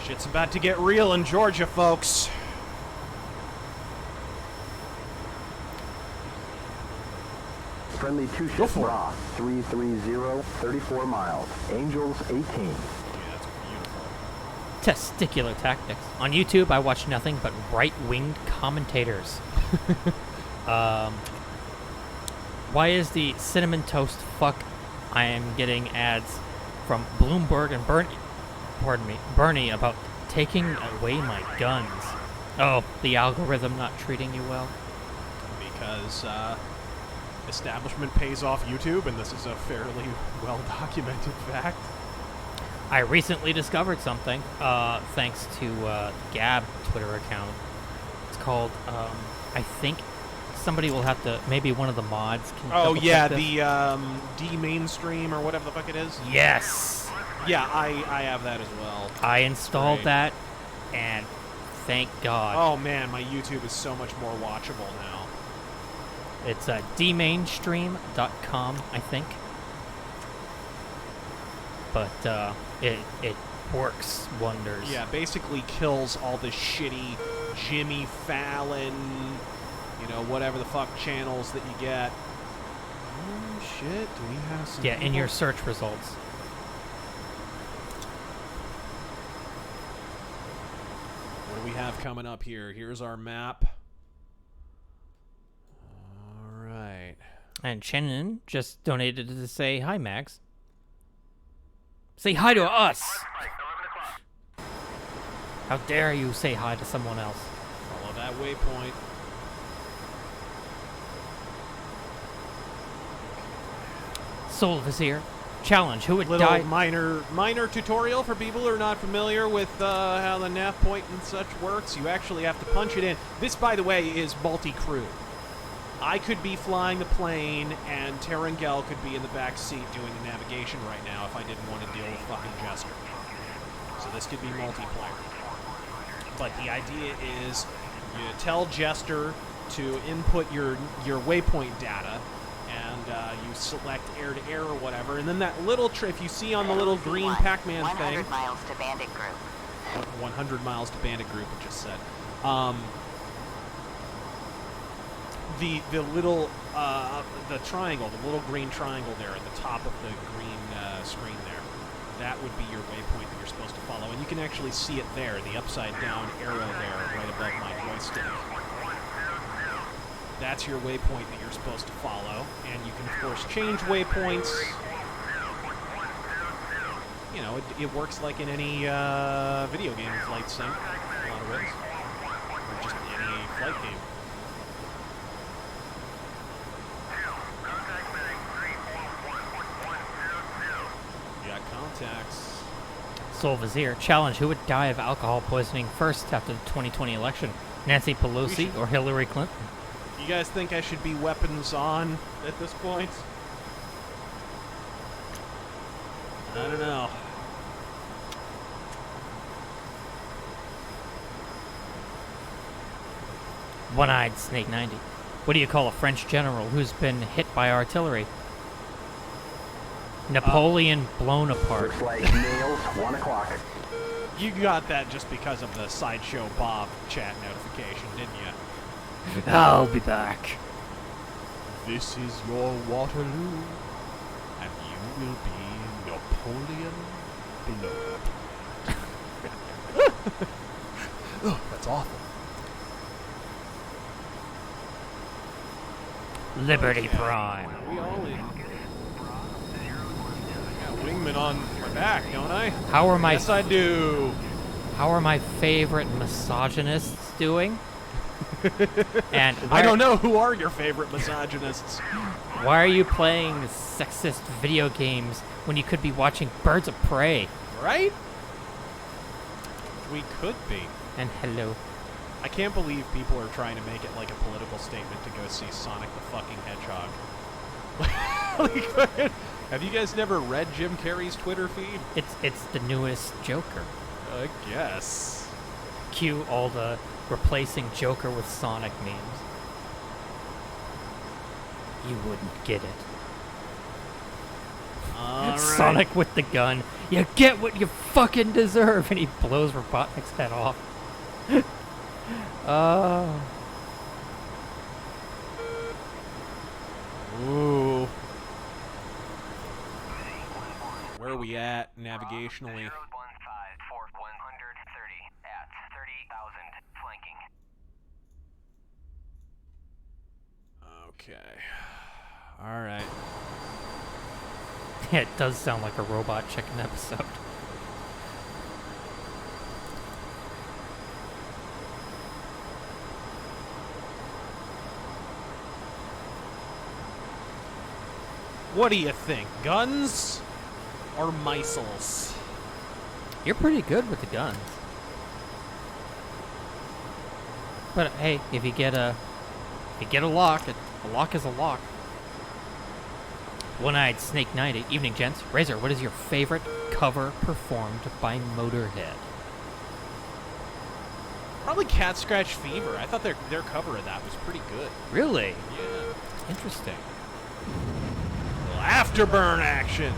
Shit's about to get real in Georgia, folks. Friendly Go 2-ship for it. Bra, 330, 34 miles, Angels 18. Yeah, that's beautiful. Testicular tactics. On YouTube, I watch nothing but right-winged commentators. Why is the cinnamon toast fuck I am getting ads from Bloomberg and Bernie about taking away my guns? Oh, the algorithm not treating you well? Because establishment pays off YouTube, and this is a fairly well-documented fact. I recently discovered something, thanks to Gab Twitter account. It's called, I think somebody will have to, maybe one of the mods can Oh double yeah, check this. the D-mainstream or whatever the fuck it is. Yes! Yeah, I have that as well. I installed Great. that, and thank God. Oh man, my YouTube is so much more watchable now. It's dmainstream.com, I think. But it works wonders. Yeah, basically kills all the shitty Jimmy Fallon, you know, whatever the fuck channels that you get. Oh shit, do we have some Yeah, in people? your search results. What do we have coming up here? Here's our map. Alright. And Shannon just donated to say hi, Max. Say hi to us! How dare you say hi to someone else? Follow that waypoint. Soul Vizier. Challenge. Who would Little die? minor tutorial for people who are not familiar with how the nav point and such works. You actually have to punch it in. This, by the way, is multi-crew. I could be flying the plane, and Terengel could be in the back seat doing the navigation right now if I didn't want to deal with fucking Jester. So this could be multiplayer. but the idea is you tell Jester to input your waypoint data, and you select air-to-air or whatever, and then that little if you see on the little green Pac-Man thing... 100 miles to Bandit Group. 100 miles to Bandit Group, it just said. The little the triangle, the little green triangle there at the top of the green screen there, that would be your waypoint that you're supposed to follow, and you can actually see it there, the upside down arrow there right above my joystick. That's your waypoint that you're supposed to follow, and you can of course change waypoints. You know, it works like in any video game flight sim, in a lot of ways, or just any flight game. You got contacts. Soul Vizier, challenge, who would die of alcohol poisoning first after the 2020 election? Nancy Pelosi or Hillary Clinton? You guys think I should be weapons on at this point? I don't know. One-eyed Snake 90. What do you call a French general who's been hit by artillery? Napoleon blown apart. Looks like nails, 1 o'clock. You got that just because of the Sideshow Bob chat notification, didn't you? I'll be back. This is your Waterloo, and you will be Napoleon blown apart. Oh, that's awful. Liberty Prime. We all in. I got Wingman on my back, don't I? How are my Yes, I do. How are my favorite misogynists doing? And I don't know, who are your favorite misogynists? Why are you playing sexist video games when you could be watching Birds of Prey? Right? We could be. And hello. I can't believe people are trying to make it like a political statement to go see Sonic the fucking Hedgehog. Like, have you guys never read Jim Carrey's Twitter feed? It's the newest Joker. I guess. Cue all the replacing Joker with Sonic memes. You wouldn't get it. All Sonic with the gun. You get what you fucking deserve, and he blows Robotnik's head off. Ooh. Where are we at navigationally? Okay. All right. Yeah, it does sound like a Robot Chicken episode. What do you think? Guns or missiles? You're pretty good with the guns. But hey, if you get a lock, a lock is a lock. One-eyed Snake 90. Evening, gents. Razor, what is your favorite cover performed by Motorhead? Probably Cat Scratch Fever. I thought their cover of that was pretty good. Really? Yeah. Interesting. Little afterburn action.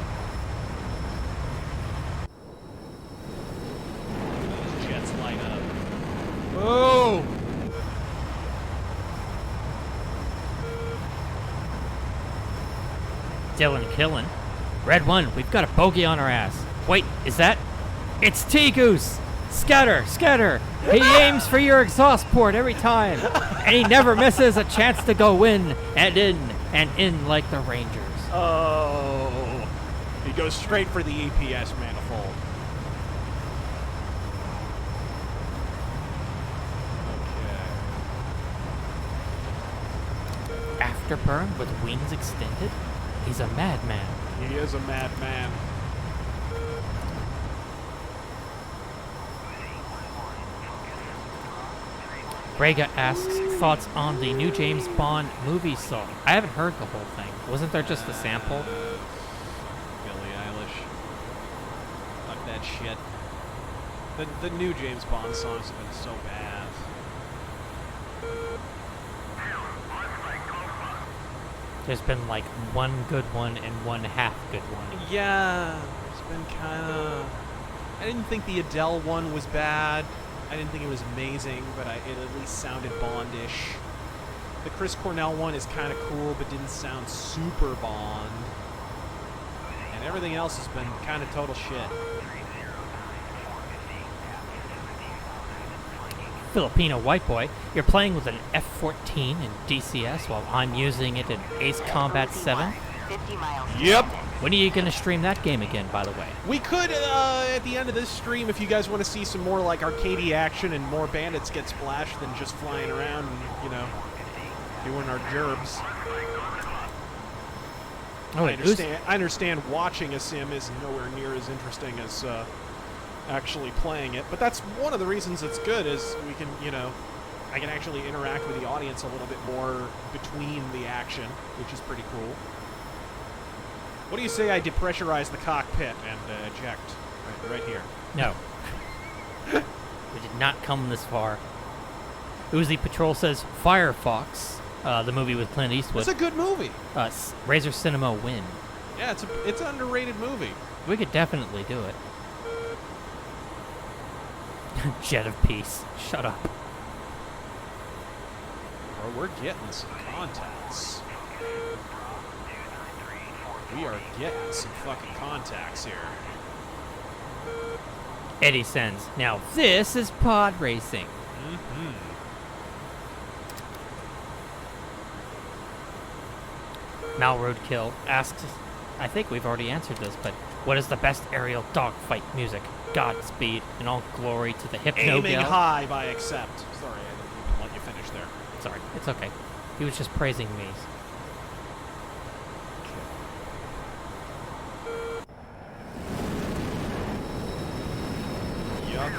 Those jets light up. Whoa! Dylan Killen. Red 1, we've got a bogey on our ass. Wait, is that? It's T-Goose! Scatter! Scatter! He aims for your exhaust port every time, and he never misses a chance to go in and in like the Rangers. Oh. He goes straight for the EPS manifold. Okay. Afterburn with wings extended? He's a madman. He is a madman. Rega asks thoughts on the new James Bond movie song. I haven't heard the whole thing. Wasn't there just a sample? Billie Eilish. Fuck that shit. The new James Bond songs have been so bad. There's been like one good one and one half good one. Yeah, it's been kind of... I didn't think the Adele one was bad. I didn't think it was amazing, but it at least sounded Bondish. The Chris Cornell one is kind of cool, but didn't sound super Bond. And everything else has been kind of total shit. Filipino white boy, you're playing with an F-14 in DCS while I'm using it in Ace Combat 7? 50 miles. Yep. When are you going to stream that game again, by the way? We could, at the end of this stream, if you guys want to see some more, like, arcadey action and more bandits get splashed than just flying around and, you know, doing our gerbs. Oh, wait, I understand watching a sim is nowhere near as interesting as actually playing it, but that's one of the reasons it's good, is we can, you know, I can actually interact with the audience a little bit more between the action, which is pretty cool. What do you say I depressurize the cockpit and eject right here? No. We did not come this far. Uzi Patrol says Firefox, the movie with Clint Eastwood. It's a good movie. Razor Cinema win. Yeah, it's an underrated movie. We could definitely do it. Jet of Peace. Shut up. Bro, we're getting some contacts. We are getting some fucking contacts here. Eddie sends, now this is pod racing. Mm-hmm. Malroadkill asks, I think we've already answered this, but what is the best aerial dogfight music? Godspeed and all glory to the Hypno Aiming Gal. high by accept. Sorry, I didn't even let you finish there. Sorry, it's okay. He was just praising me. Yup.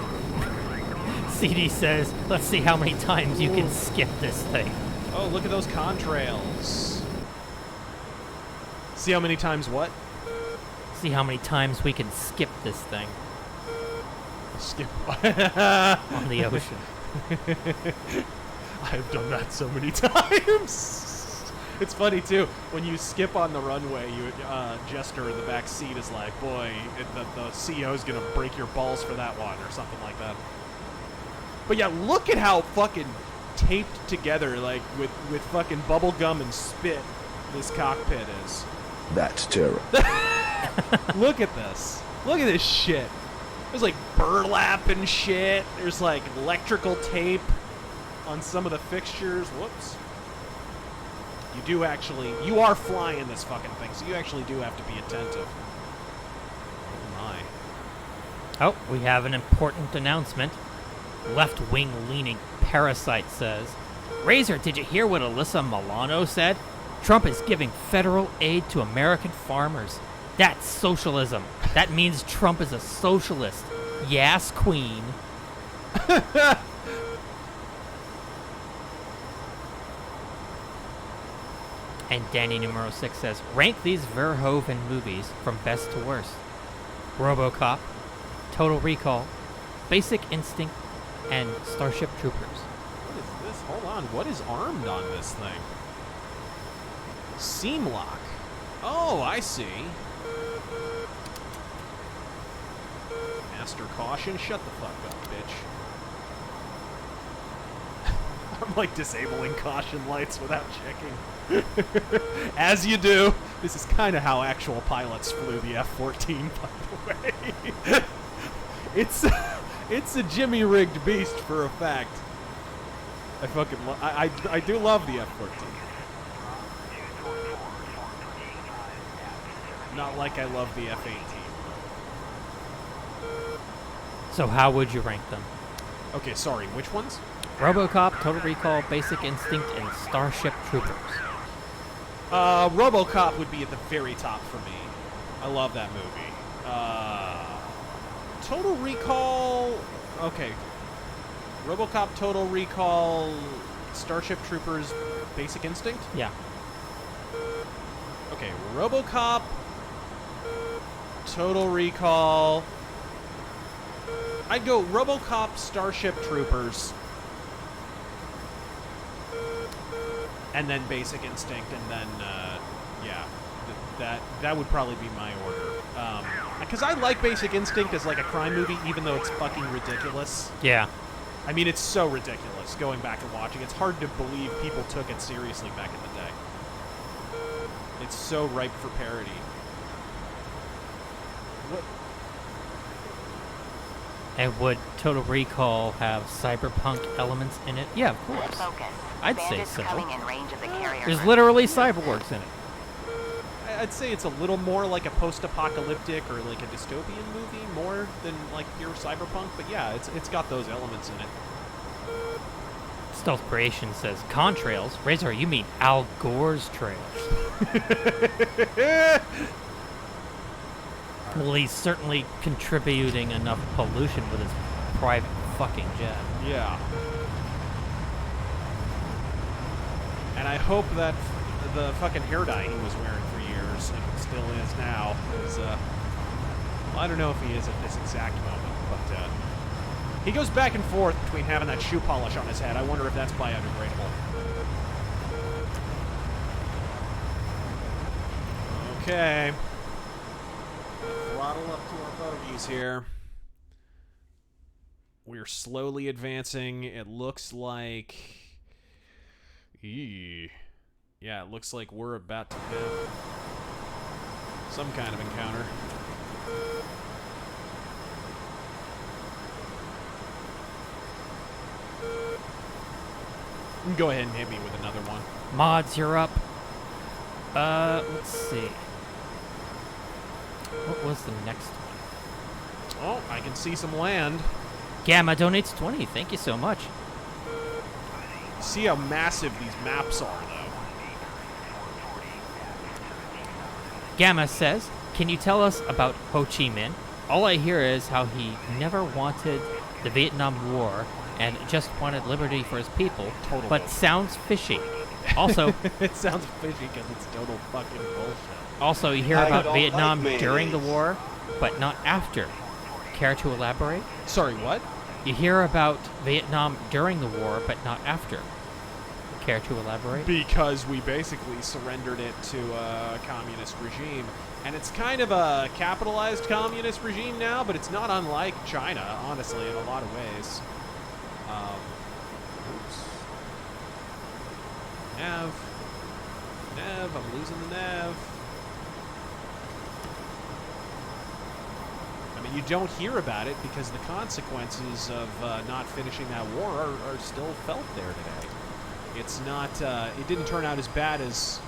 CD says, let's see how many times you can skip this thing. Oh, look at those contrails. See how many times what? See how many times we can skip this thing Skip. on the ocean. I've done that so many times. It's funny too when you skip on the runway. You Jester in the back seat is like, "Boy, the CEO is gonna break your balls for that one," or something like that. But yeah, look at how fucking taped together, like with fucking bubble gum and spit, this cockpit is. That's terrible. Look at this. Look at this shit. There's like burlap and shit. There's like electrical tape on some of the fixtures. Whoops. You are flying this fucking thing, so you actually do have to be attentive. Oh my. Oh, we have an important announcement. Left-wing leaning parasite says, Razor, did you hear what Alyssa Milano said? Trump is giving federal aid to American farmers. That's socialism. That means Trump is a socialist. Yes, queen. And Danny numero 6 says, rank these Verhoeven movies from best to worst. RoboCop, Total Recall, Basic Instinct, and Starship Troopers. What is this? Hold on. What is armed on this thing? Seam lock. Oh, I see. Master caution. Shut the fuck up, bitch. I'm like disabling caution lights without checking. As you do. This is kind of how actual pilots flew the F-14, by the way. It's a Jimmy rigged beast for a fact. I fucking I do love the F-14. Not like I love the F-18. So how would you rank them? Okay, sorry, which ones? RoboCop, Total Recall, Basic Instinct, and Starship Troopers. RoboCop would be at the very top for me. I love that movie. Total Recall... Okay. RoboCop, Total Recall, Starship Troopers, Basic Instinct? Yeah. Okay, RoboCop, Total Recall, I'd go RoboCop, Starship Troopers, and then Basic Instinct, and then yeah, that would probably be my order. Because I like Basic Instinct as like a crime movie, even though it's fucking ridiculous. Yeah. I mean, it's so ridiculous going back and watching. It's hard to believe people took it seriously back in the day. It's so ripe for parody. What? And would Total Recall have cyberpunk elements in it? Yeah, of course. Focus. I'd say Bandits so. coming in range of the carrier There's group. literally cyborgs in it. I'd say it's a little more like a post-apocalyptic or like a dystopian movie, more than like pure cyberpunk. But yeah, it's got those elements in it. Stealth Creation says, contrails? Razor, you mean Al Gore's trails. Well, he's certainly contributing enough pollution with his private fucking jet. Yeah. And I hope that the fucking hair dye he was wearing for years, and still is now, is, well, I don't know if he is at this exact moment, but, he goes back and forth between having that shoe polish on his head. I wonder if that's biodegradable. Okay. Throttle up to our bogeys here. We're slowly advancing. It looks like... Yeah, it looks like we're about to have some kind of encounter. You can go ahead and hit me with another one. Mods, you're up. Let's see. What was the next one? Oh, I can see some land. Gamma donates 20. Thank you so much. See how massive these maps are, though. Gamma says, can you tell us about Ho Chi Minh? All I hear is how he never wanted the Vietnam War and just wanted liberty for his people, Total but bullshit. sounds fishy. Also, It sounds fishy because it's total fucking bullshit. also you hear I about don't Vietnam like during the mayonnaise. war, but not after. Care to elaborate? Sorry, what? You hear about Vietnam during the war, but not after. Care to elaborate? Because we basically surrendered it to a communist regime. And it's kind of a capitalized communist regime now, but it's not unlike China, honestly, in a lot of ways. Oops. Nav, I'm losing the nav. I mean, you don't hear about it because the consequences of not finishing that war are still felt there today. It's not, it didn't turn out as bad as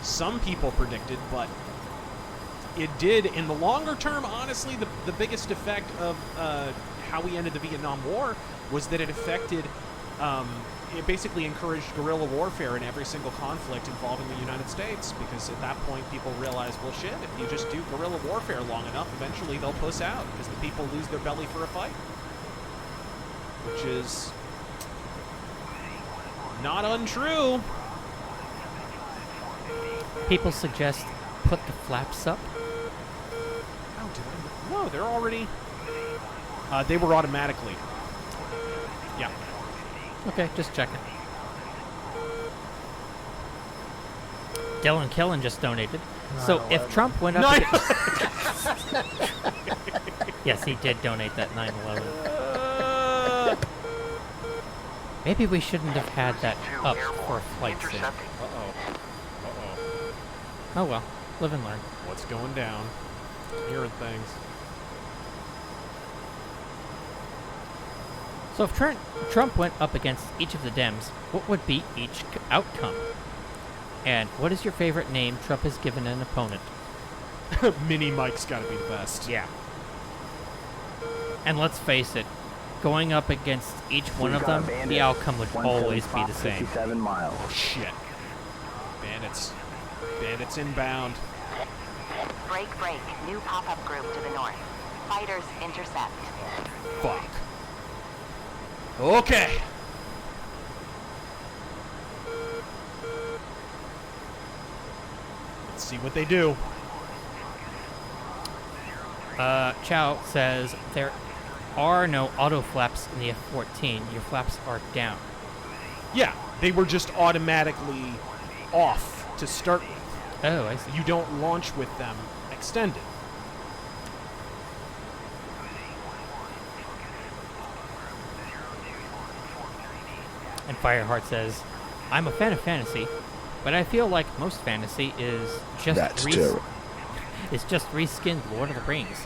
some people predicted, but it did, in the longer term, honestly, the biggest effect of how we ended the Vietnam War was that it affected, it basically encouraged guerrilla warfare in every single conflict involving the United States, because at that point people realized, well shit, if you just do guerrilla warfare long enough, eventually they'll puss out, because the people lose their belly for a fight. Which is not untrue. People suggest put the flaps up. Oh, did I? No, they're already... they were automatically. Yeah. Okay, just checking. Dylan Killen just donated. So if Trump went up... Yes, he did donate that 9/11. Maybe we shouldn't have had that up for a flight sim. Uh-oh. Uh-oh. Oh well, live and learn. What's going down? Hearing things. So if Trump went up against each of the Dems, what would be each outcome? And what is your favorite name Trump has given an opponent? Mini Mike's gotta be the best. Yeah. And let's face it, going up against each one of them, the outcome would always be the same. 57 miles. Oh, shit. Bandits. Bandits inbound. Break. New pop-up group to the north. Fighters intercept. Fuck. Okay. Let's see what they do. Chow says there are no auto flaps in the F-14. Your flaps are down. Yeah, they were just automatically off to start with. Oh, I see. You don't launch with them extended. And Fireheart says, I'm a fan of fantasy, but I feel like most fantasy is just reskinned Lord of the Rings.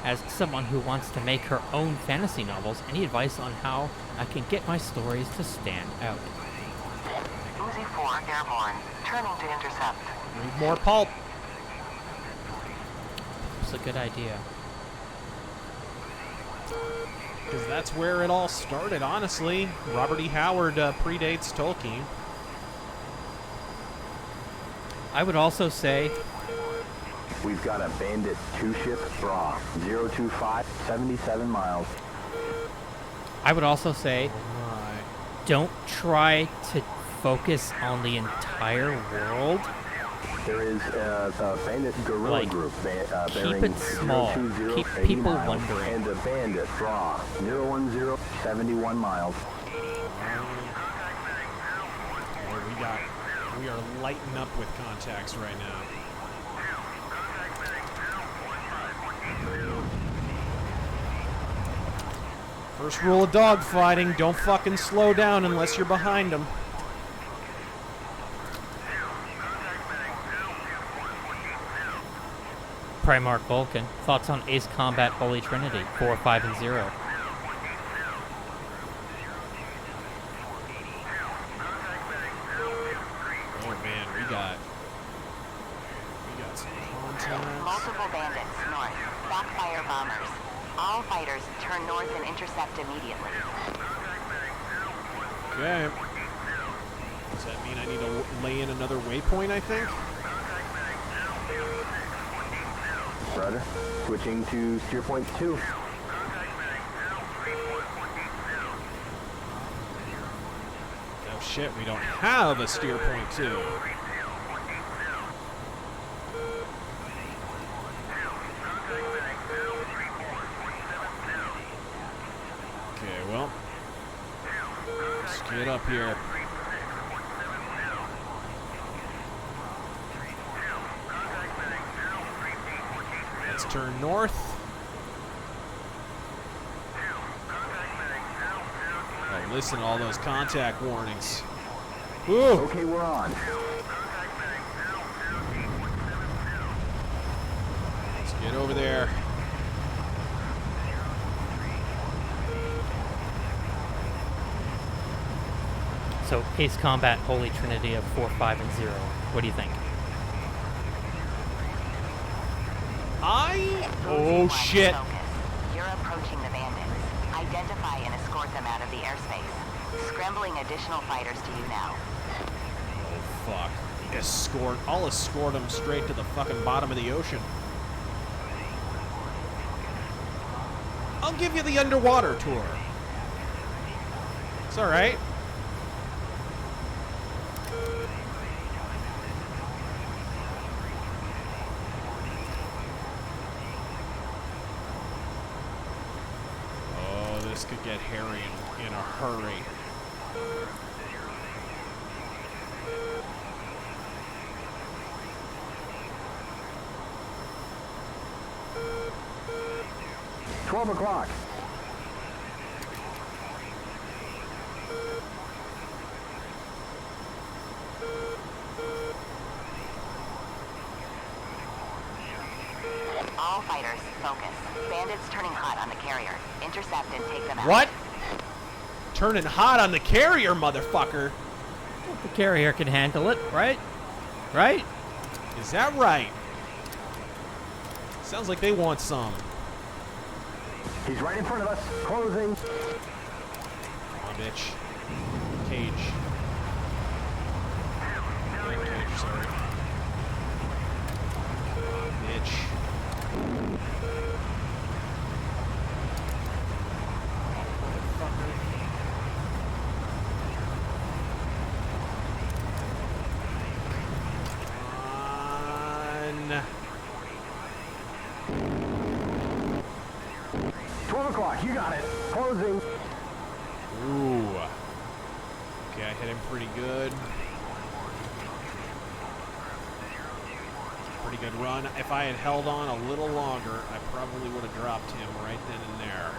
As someone who wants to make her own fantasy novels, any advice on how I can get my stories to stand out? Uzi 4 airborne. Turning to intercept. Need more pulp. It's a good idea. Because that's where it all started, honestly. Robert E. Howard predates Tolkien. I would also say We've got a Bandit 2-ship Bra, 025, 77 miles. I would also say don't try to focus on the entire world. There is a Bandit guerrilla group bearing it small. 020, Keep 80 people miles, wondering. and a Bandit Bra, 010, 71 miles. We are lighting up with contacts right now. First rule of dogfighting, don't fucking slow down unless you're behind them. Primarch Vulcan. Thoughts on Ace Combat Holy Trinity, 4, 5, and 0. Oh man, we got some contacts. Multiple bandits north. Backfire bombers. All fighters turn north and intercept immediately. Okay. Does that mean I need to lay in another waypoint, I think? Rudder, switching to steer point 2. Oh shit, we don't have a steer point 2. Okay, well, let's get up here. Let's turn north. Oh, listen to all those contact warnings. Woo! Okay, we're on. Let's get over there. So Ace Combat Holy Trinity of 4, 5, and 0. What do you think? Oh shit. Focus. You're approaching the bandits. Identify and escort them out of the airspace. Scrambling additional fighters to you now. Oh fuck. I'll escort them straight to the fucking bottom of the ocean. I'll give you the underwater tour. It's alright. This could get hairy in a hurry. $12 o'clock. All fighters, focus. Bandits turning hot on the carrier. Intercept and take them out. What? Turning hot on the carrier, motherfucker. The carrier can handle it, right? Right? Is that right? Sounds like they want some. He's right in front of us. Closing. Come on, bitch. Cage. Cage, sorry. Bitch. hit him pretty good. Pretty good run. If I had held on a little longer, I probably would have dropped him right then and there.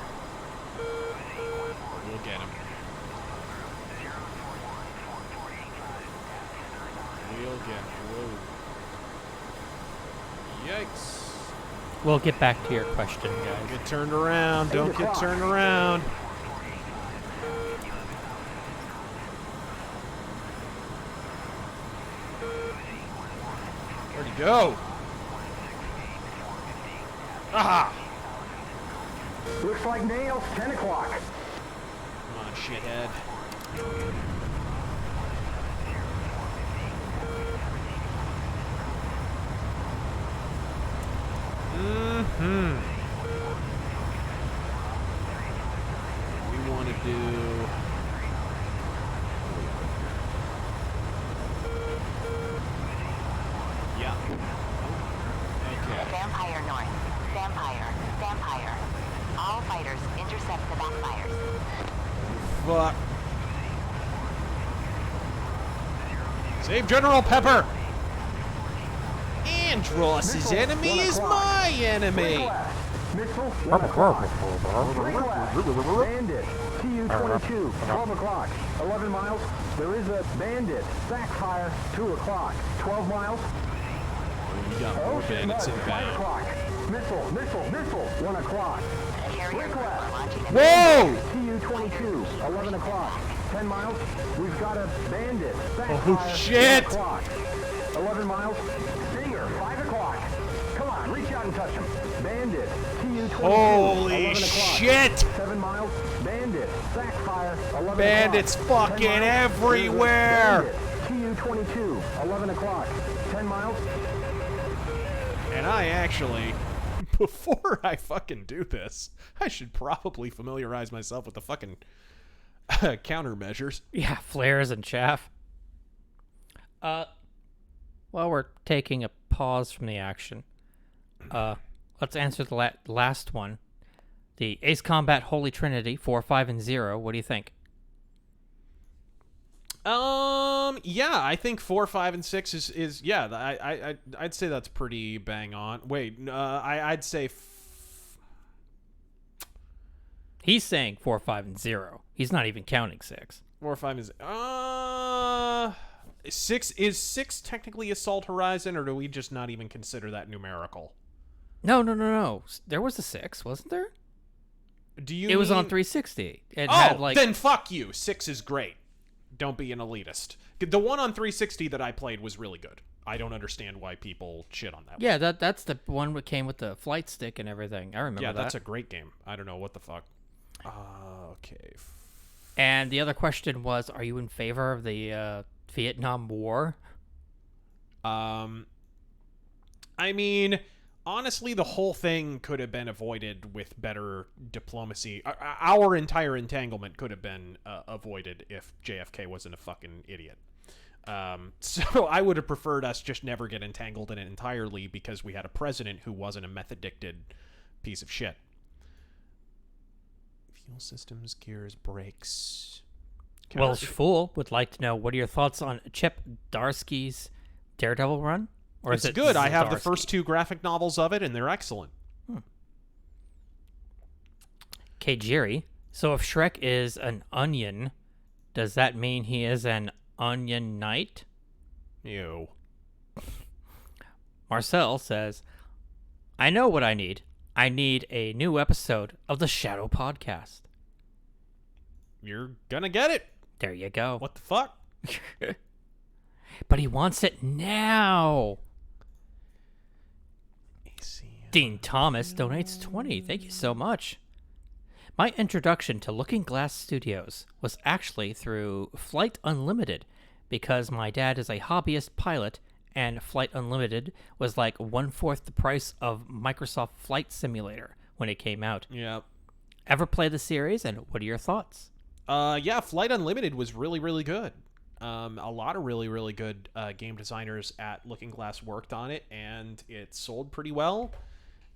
We'll get him. We'll get him. Whoa. Yikes. We'll get back to your question, guys. Get turned around. Don't get turned around. Where'd he go? Aha! Looks like nails, 10 o'clock. Come on, shithead. We want to do... Yeah. Okay. Vampire north. Vampire. All fighters intercept the backfires. Fuck. Save General Pepper! Andross's enemy is my enemy! Missile, 1 o'clock. Bandit, Tu-22, 12 o'clock. 11 miles. There is a bandit. Backfire, 2 o'clock. 12 miles. We got more bandits inbound. 5 o'clock. Missile, 1 o'clock. Whoa! Tu-22, 11 o'clock. 10 miles. We've got a bandit. Backfire, Oh, shit! 10 o'clock. 11 miles. Stinger, 5 o'clock. Come on, reach out and touch him. Bandit, Tu-22, Holy 11 o'clock. shit! 7 miles. Bandit, backfire, 11 Bandits o'clock. fucking 10 miles. everywhere! Bandit, Tu-22, 11 o'clock. 10 miles. And I actually, before I fucking do this, I should probably familiarize myself with the fucking countermeasures. Yeah, flares and chaff. While we're taking a pause from the action, let's answer the last one. The Ace Combat Holy Trinity 4, 5, and 0. What do you think? Yeah, I think 4, 5, and 6 is yeah. I'd say that's pretty bang on. Wait, I'd say. He's saying 4, 5, and 0. He's not even counting 6. 4, 5 is 6 is 6 technically Assault Horizon, or do we just not even consider that numerical? No. There was a 6, wasn't there? Do you? It was on 360. It had like. Then fuck you. 6 is great. Don't be an elitist. The one on 360 that I played was really good. I don't understand why people shit on that. Yeah, that's the one that came with the flight stick and everything. I remember that. Yeah, that's a great game. I don't know what the fuck. Okay. And the other question was, are you in favor of the Vietnam War? I mean, honestly, the whole thing could have been avoided with better diplomacy. Our entire entanglement could have been avoided if JFK wasn't a fucking idiot. So I would have preferred us just never get entangled in it entirely because we had a president who wasn't a meth-addicted piece of shit. Fuel systems, gears, brakes. Welsh Fool would like to know, what are your thoughts on Chip Darsky's Daredevil run? Or It's good. I have the first 2 graphic novels of it, and they're excellent. Kajiri. So if Shrek is an onion, does that mean he is an onion knight? Ew. Marcel says, I know what I need. I need a new episode of the Shadow Podcast. You're gonna get it. There you go. What the fuck? But he wants it now. Dean Thomas donates 20. Thank you so much. My introduction to Looking Glass Studios was actually through Flight Unlimited, because my dad is a hobbyist pilot, and Flight Unlimited was like 1/4 the price of Microsoft Flight Simulator when it came out. Yeah. Ever play the series, and what are your thoughts? Yeah, Flight Unlimited was really, really good. A lot of really, really good game designers at Looking Glass worked on it, and it sold pretty well.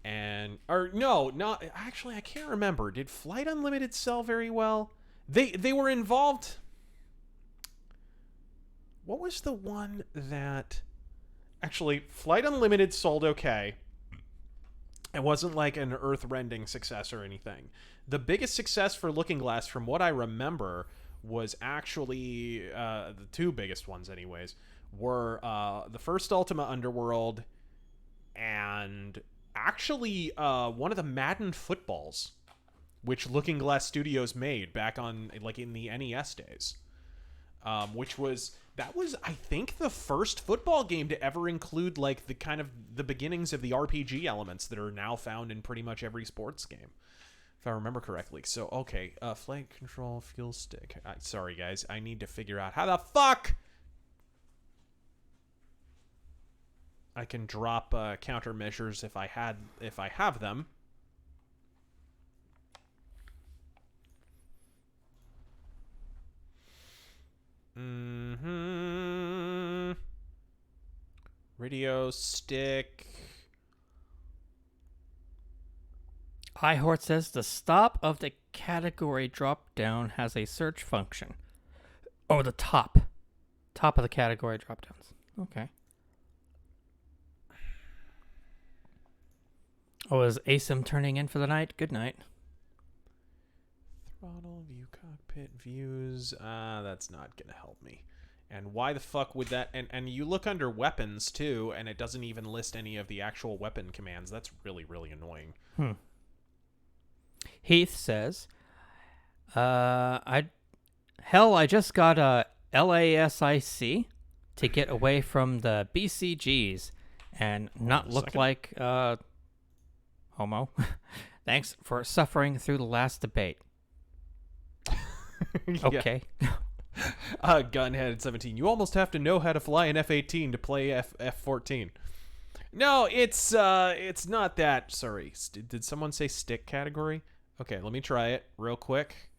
Actually, I can't remember. Did Flight Unlimited sell very well? They were involved. what was the one that... Actually, Flight Unlimited sold okay. It wasn't like an earth-rending success or anything. The biggest success for Looking Glass, from what I remember, was actually... the two biggest ones, anyways, were the first Ultima Underworld and actually one of the Madden footballs, which Looking Glass Studios made back on, like, in the NES days. Which was... That was, I think, the first football game to ever include, like, the kind of the beginnings of the RPG elements that are now found in pretty much every sports game, if I remember correctly. So, okay, flight control, fuel stick. Sorry, guys, I need to figure out how the fuck I can drop countermeasures if I have them. Radio stick. iHort says the stop of the category drop down has a search function. Oh, the top of the category drop downs. Okay. Oh, is ASIM turning in for the night? Good night. Throttle, view cockpit, views. That's not gonna help me. And why the fuck would that... And you look under weapons, too, and it doesn't even list any of the actual weapon commands. That's really, really annoying. Heath says, I just got a LASIC to get away from the BCGs and not look like homo. Thanks for suffering through the last debate. Okay. Gunhead 17. You almost have to know how to fly an F-18 to play F-14. No, it's not that. Sorry, did someone say stick category? Okay, let me try it real quick,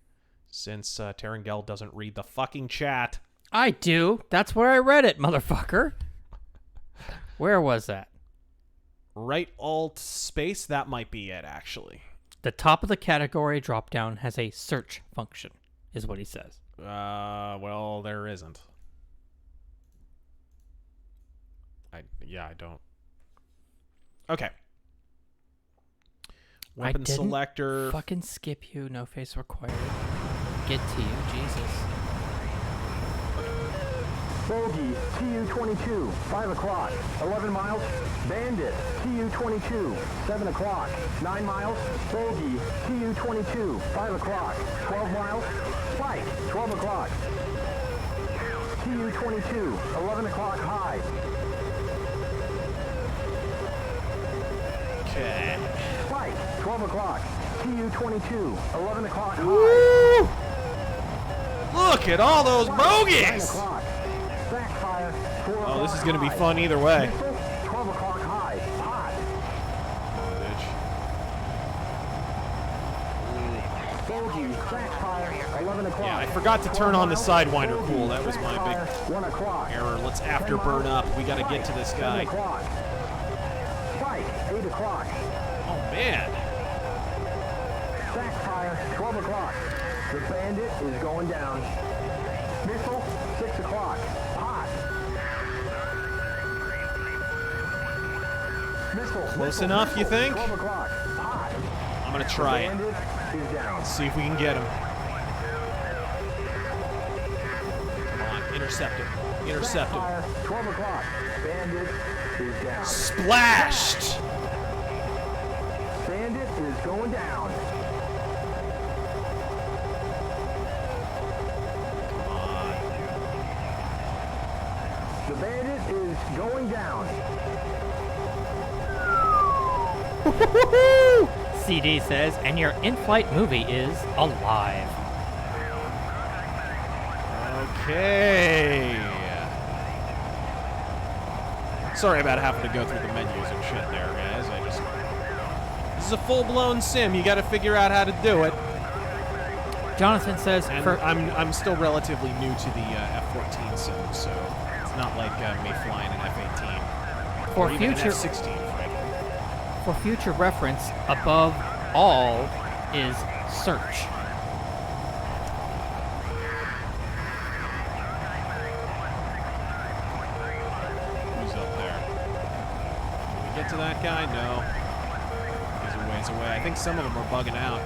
since Terangel doesn't read the fucking chat. I do. That's where I read it, motherfucker. Where was that? Right alt space. That might be it, actually. The top of the category drop-down has a search function, is what he says. Well, there isn't. I don't. Okay. Weapon selector. Fucking skip you. No face required. Get to you, Jesus. Bogey, TU-22, 5 o'clock, 11 miles. Bandit, TU-22, 7 o'clock, 9 miles. Bogey, TU-22, 5 o'clock, 12 miles. Spike, 12 o'clock. TU-22, 11 o'clock high. Okay. Spike, 12 o'clock. TU-22, 11 o'clock high. Woo! Look at all those bogeys! Oh, this is going to be fun either way. 12 o'clock high. Hot. Bogey, backfire, 11 o'clock. Yeah, I forgot to turn on the Sidewinder pool. That was my big 1 o'clock. error. Let's afterburn up. We got to get to this guy. 7 o'clock. Spike, 8 o'clock. Oh, man. Backfire, 12 o'clock. The Bandit is going down. Missile, 6 o'clock. Hot. Missile. Close enough, you think? 12 o'clock. Hot. I'm going to try it. Bandit is down. Let's see if we can get him. Come on, intercept him. Intercept him. Backfire, 12 o'clock. Bandit is down. Splashed! Bandit is going down. The Bandit is going down. CD says, and your in-flight movie is alive. Okay. Sorry about having to go through the menus and shit there, guys. This is a full-blown sim. You got to figure out how to do it. Jonathan says, and I'm still relatively new to the F-14 sim, so it's not like me flying an F-18 for or even future an F-16, frankly. For future reference, above all is search. Get to that guy? No. He's a ways away. I think some of them are bugging out.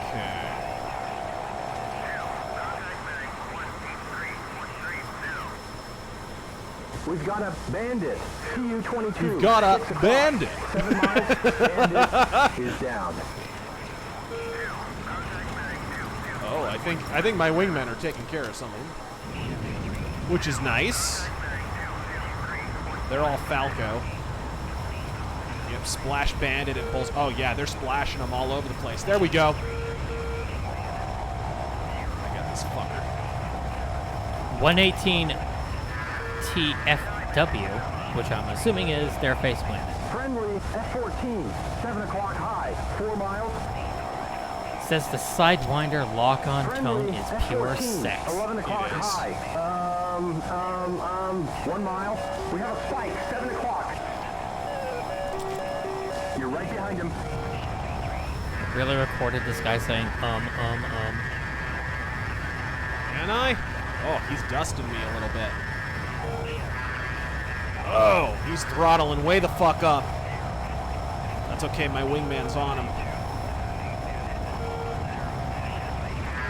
Okay. We've got a bandit. TU-22. We've got a bandit. 7 miles. Bandit is down. Oh, I think my wingmen are taking care of some of them, which is nice. They're all Falco. Yep, splash bandit and pulls. Oh yeah, they're splashing them all over the place. There we go. I got this fucker. 118 TFW, which I'm assuming is their face planet. Friendly F-14. 7 o'clock high. 4 miles. Says the Sidewinder lock-on tone Friendly is pure F-14, sex. 11 o'clock It is. high. 1 mile. We have a spike. 7 o'clock. You're right behind him. Really recorded this guy saying, Can I? Oh, he's dusting me a little bit. Oh, he's throttling way the fuck up. That's okay, my wingman's on him.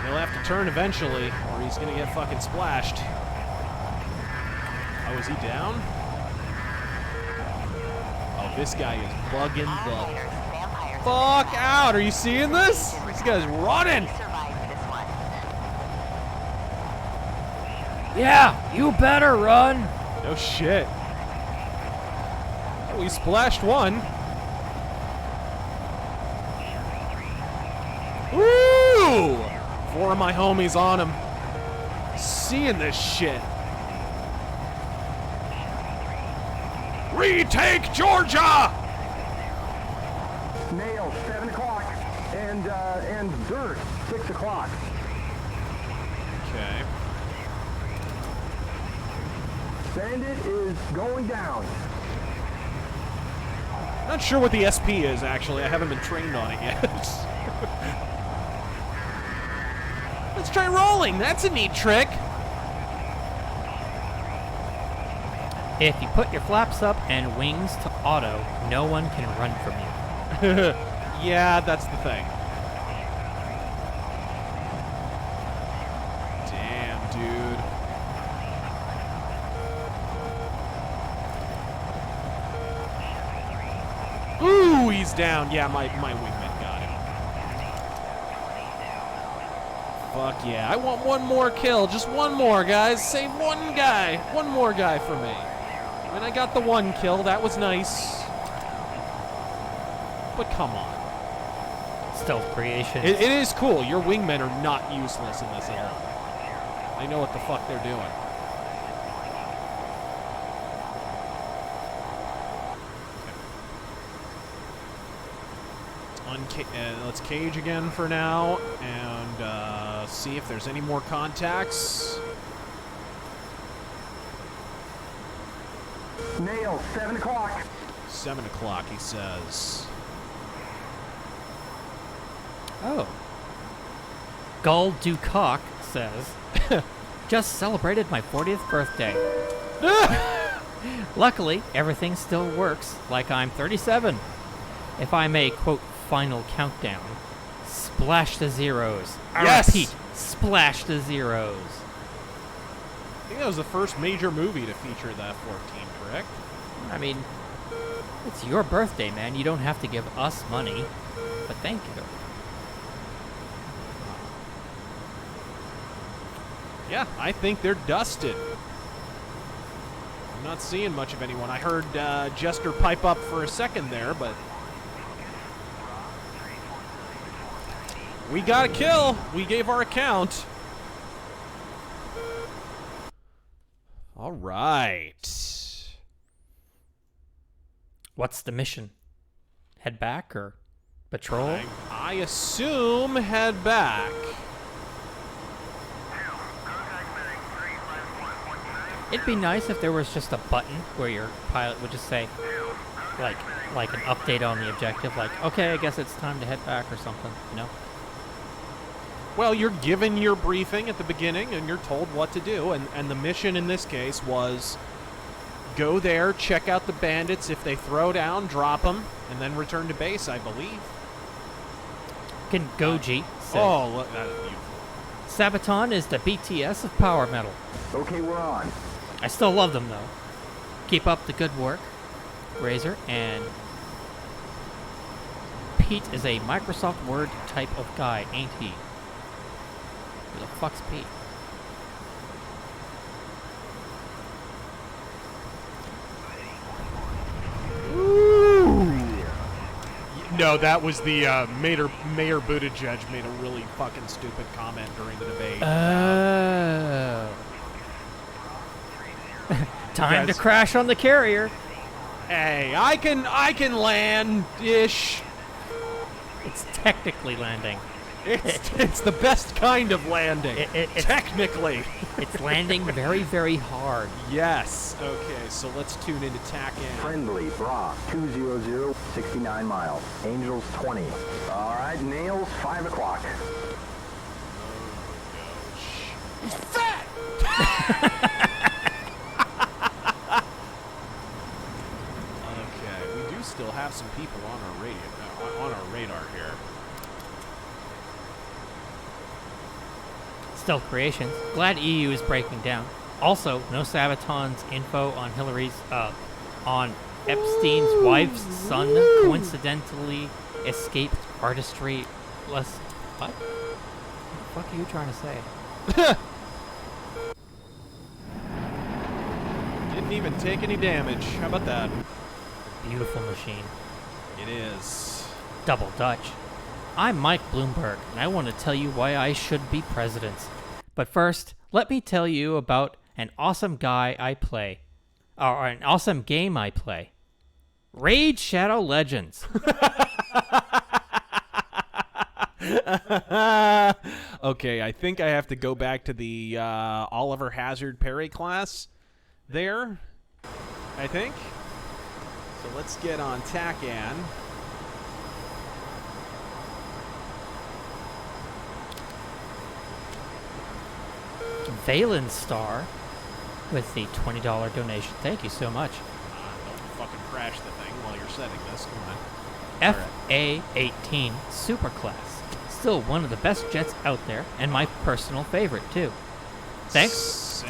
He'll have to turn eventually, or he's gonna get fucking splashed. Oh, is he down? Oh, this guy is bugging the fuck out. Are you seeing this? This guy's running. Yeah, you better run. No shit. Oh, he splashed one. Woo! 4 of my homies on him. Seeing this shit. Retake Georgia! Nail. 7 o'clock. And dirt. 6 o'clock. Okay. Bandit is going down. Not sure what the SP is, actually. I haven't been trained on it yet. Let's try rolling. That's a neat trick. If you put your flaps up and wings to auto, no one can run from you. Yeah, that's the thing. Damn, dude. Ooh, he's down. Yeah, my wingman got him. Fuck yeah. I want one more kill. Just one more, guys. Save one guy. One more guy for me. I mean, I got the one kill. That was nice. But come on. Stealth creation. It is cool. Your wingmen are not useless in this at all. They know what the fuck they're doing. Let's cage again for now and see if there's any more contacts. Nail. 7 o'clock. 7 o'clock, he says. Oh. Gull Ducock says, just celebrated my 40th birthday. Luckily, everything still works like I'm 37. If I may quote final countdown, splash the zeros. Yes! I repeat, splash the zeros. I think that was the first major movie to feature the F-14, correct? I mean, it's your birthday, man. You don't have to give us money, but thank you. Yeah, I think they're dusted. I'm not seeing much of anyone. I heard Jester pipe up for a second there, but... we got a kill. We gave our account. All right. What's the mission? Head back or patrol? I assume head back. It'd be nice if there was just a button where your pilot would just say, like an update on the objective, like, okay, I guess it's time to head back or something, you know? Well, you're given your briefing at the beginning, and you're told what to do. And the mission in this case was go there, check out the bandits. If they throw down, drop them, and then return to base, I believe. Goji said, Oh, look, that is beautiful. Sabaton is the BTS of power metal. Okay, we're on. I still love them, though. Keep up the good work, Razor. And Pete is a Microsoft Word type of guy, ain't he? Who the fuck's Pete? No, that was the Mayor Buttigieg made a really fucking stupid comment during the debate. Time to crash on the carrier. Hey, I can land-ish. It's technically landing. It's the best kind of landing. Technically. It's landing very, very hard. Yes. Okay, so let's tune into TACAN. Friendly, Bra, 200, 69 miles. Angels, 20. All right, Nails, 5 o'clock. He's fat! Okay, we do still have some people on our radio, on our radar here. Stealth Creations. Glad EU is breaking down. Also, no Sabaton's info on on Epstein's wife's son coincidentally escaped artistry. What the fuck are you trying to say? Didn't even take any damage. How about that? Beautiful machine. It is. Double Dutch. I'm Mike Bloomberg, and I want to tell you why I should be president. But first, let me tell you about an awesome guy I play. Or an awesome game I play. Raid Shadow Legends. Okay, I think I have to go back to the Oliver Hazard Perry class there, I think. So let's get on TACAN. Valen Star with the $20 donation. Thank you so much. Don't fucking crash the thing while you're setting this. Come on. FA-18 Superclass. Still one of the best jets out there, and my personal favorite, too. Thanks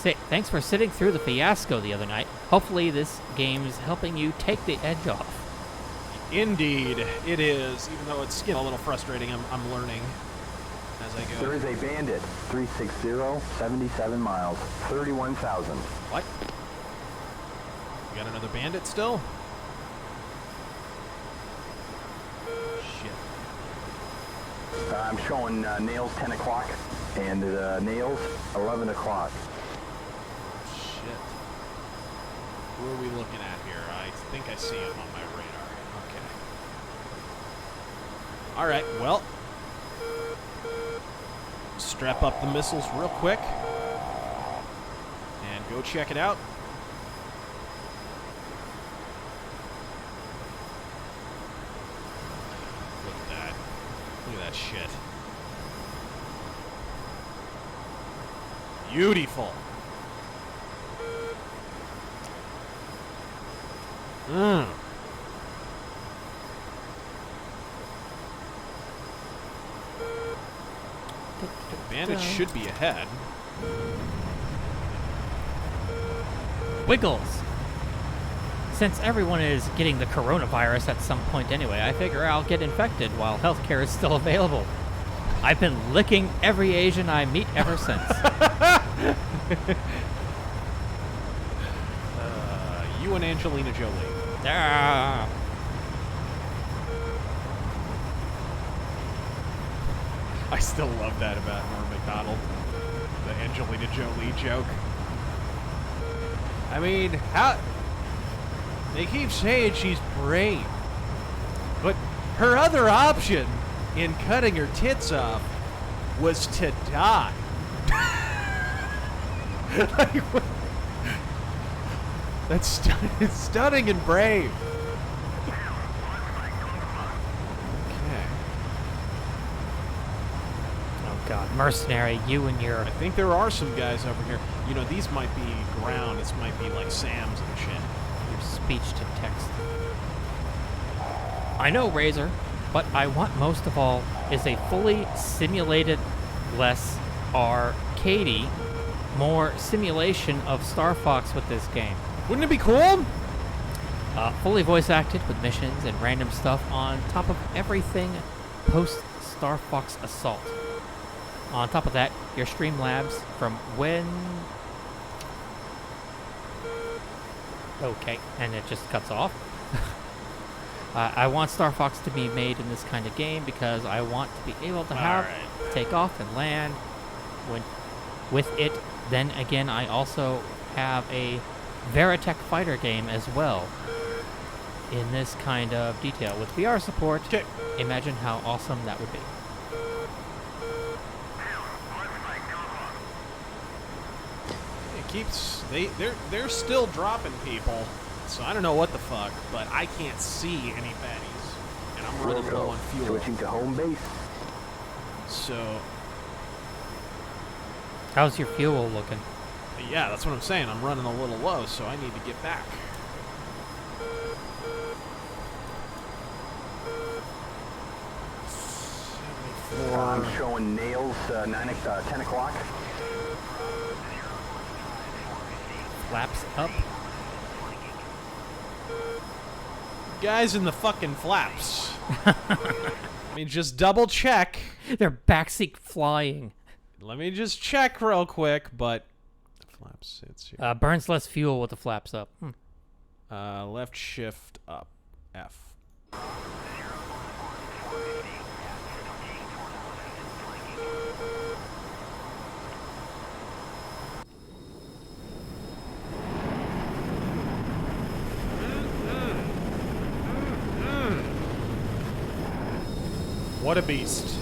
Thanks for sitting through the fiasco the other night. Hopefully this game's helping you take the edge off. Indeed, it is. Even though it's a little frustrating, I'm learning as I go. There is a Bandit, 360, 77 miles, 31,000. What? You got another bandit still? Shit. I'm showing Nails 10 o'clock and Nails 11 o'clock. Shit. Who are we looking at here? I think I see him on my radar. Okay. Alright, well. Strap up the missiles real quick. And go check it out. Look at that. Look at that shit. Beautiful. Bandits should be ahead. Wiggles. Since everyone is getting the coronavirus at some point anyway, I figure I'll get infected while healthcare is still available. I've been licking every Asian I meet ever since. You and Angelina Jolie. Ah. I still love that about Norm Macdonald. The Angelina Jolie joke. I mean, how... They keep saying she's brave. But her other option in cutting her tits off was to die. Like, that's stunning and brave. Okay. God, mercenary, you and your I think there are some guys over here. You know, these might be ground. This might be like Sam's and shit. speech to text. I know, Razor, but I want most of all is a fully simulated, less arcadey, more simulation of Star Fox with this game. Wouldn't it be cool? Fully voice acted with missions and random stuff on top of everything post Star Fox Assault. On top of that, your Streamlabs from when... Okay, and it just cuts off. I want Star Fox to be made in this kind of game because I want to be able to have take off and land with it. Then again, I also have a Veritech fighter game as well in this kind of detail. With VR support, imagine how awesome that would be. It keeps they're still dropping people, so I don't know what the fuck, but I can't see any baddies, and I'm running low on fuel. Switching to home base. So how's your fuel looking? yeah, that's what I'm saying. I'm running a little low, so I need to get back. I'm showing nails 10 o'clock. Flaps up. Guys in the fucking flaps. I mean, just double check. They're backseat flying. Let me just check real quick, but flaps, it's here. Burns less fuel with the flaps up. Left shift up, F. What a beast.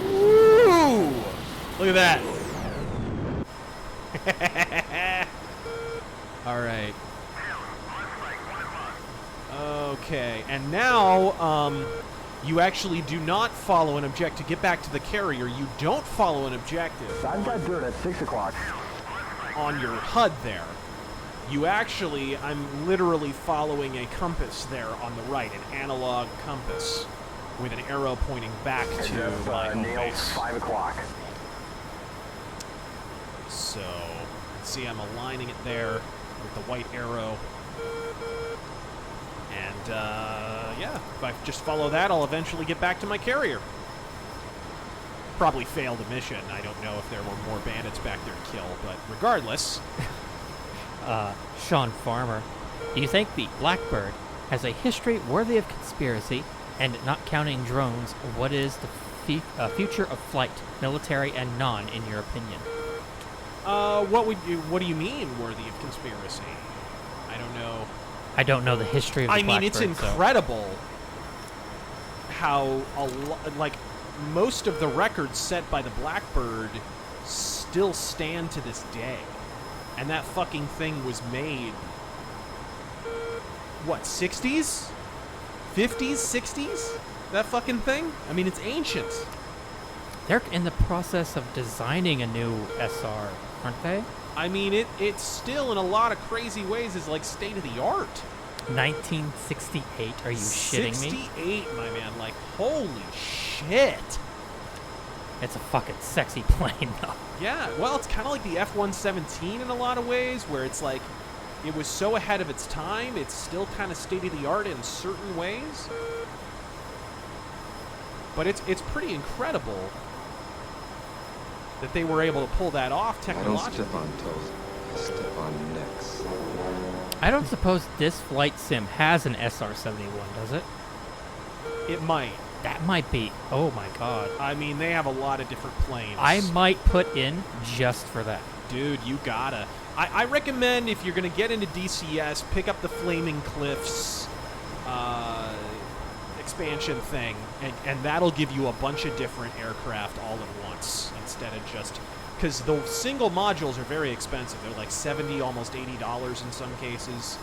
Woo! Look at that. All right. Okay, and now you actually do not follow an objective. To get back to the carrier, you don't follow an objective. I've got dirt at 6 o'clock. On your HUD there. You actually, I'm literally following a compass there on the right, an analog compass with an arrow pointing back to my home nails base. 5 o'clock. So, see, I'm aligning it there with the white arrow. And, yeah, if I just follow that, I'll eventually get back to my carrier. Probably failed a mission. I don't know if there were more bandits back there to kill, but regardless... Sean Farmer, do you think the Blackbird has a history worthy of conspiracy? And not counting drones, what is the future of flight, military and non, in your opinion? What do you mean worthy of conspiracy? I don't know. I don't know the history of the Blackbird. It's incredible how like most of the records set by the Blackbird still stand to this day. And that fucking thing was made, what, 60s? 50s? 60s? That fucking thing? I mean, it's ancient. They're in the process of designing a new SR, aren't they? I mean, it still, in a lot of crazy ways, is like state-of-the-art. 1968, are you shitting me? 68, my man, like, holy shit. It's a fucking sexy plane, though. Yeah, well, it's kind of like the F-117 in a lot of ways, where it's like, it was so ahead of its time, it's still kind of state-of-the-art in certain ways. But it's pretty incredible that they were able to pull that off technologically. I don't step on toes, I step on necks. I don't suppose this flight sim has an SR-71, does it? It might. That might be. Oh my god. I mean, they have a lot of different planes. I might put in just for that. Dude, you gotta. I recommend if you're gonna get into DCS, pick up the Flaming Cliffs expansion thing, and that'll give you a bunch of different aircraft all at once instead of just. Because the single modules are very expensive. They're like $70, almost $80 in some cases.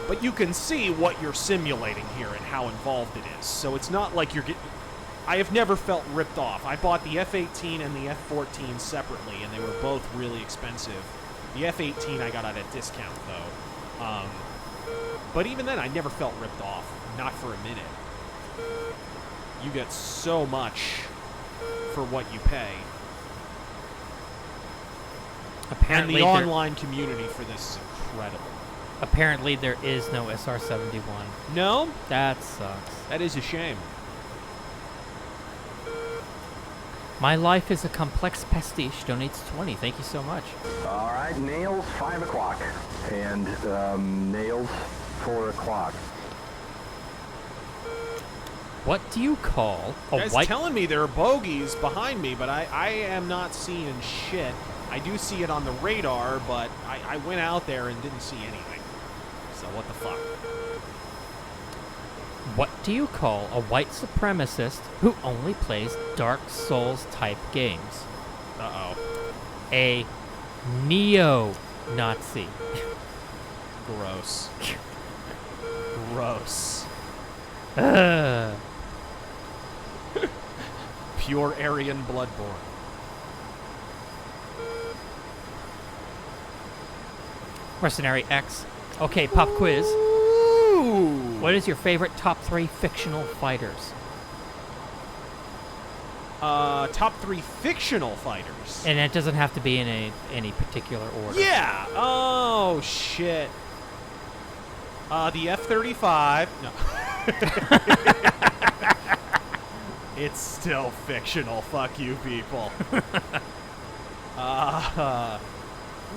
But you can see what you're simulating here and how involved it is. So it's not like you're getting... I have never felt ripped off. I bought the F-18 and the F-14 separately, and they were both really expensive. The F-18 I got at a discount, though. But even then, I never felt ripped off. Not for a minute. You get so much for what you pay. Apparently, and the online community for this is incredible. Apparently, there is no SR-71. No? That sucks. That is a shame. My life is a complex pastiche. Donates 20. Thank you so much. All right, nails, 5 o'clock. And nails, 4 o'clock. What do you call a Guys white... telling me there are bogeys behind me, but I am not seeing shit. I do see it on the radar, but I went out there and didn't see anything. So what the fuck? What do you call a white supremacist who only plays Dark Souls type games? Uh-oh. A neo-Nazi. Gross. Gross. Pure Aryan bloodborne. Mercenary X. Okay, pop quiz. Ooh. What is your favorite top 3 fictional fighters? Top 3 fictional fighters. And it doesn't have to be in any particular order. Yeah. Oh shit. The F-35. No. It's still fictional. Fuck you, people.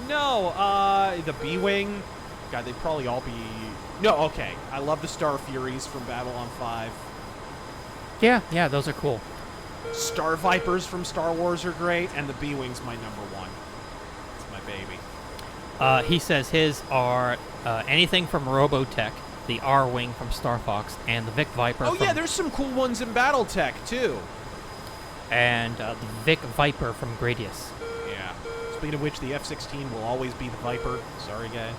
No. The B-wing. God, they'd probably all be. No. Okay. I love the Star Furies from Babylon 5. Yeah, those are cool. Star Vipers from Star Wars are great, and the B-wing's my number 1. It's my baby. He says his are anything from Robotech, the R-Wing from Star Fox, and the Vic Viper. Oh yeah, there's some cool ones in BattleTech too. And the Vic Viper from Gradius. Yeah. Speaking of which, the F-16 will always be the Viper. Sorry, guys.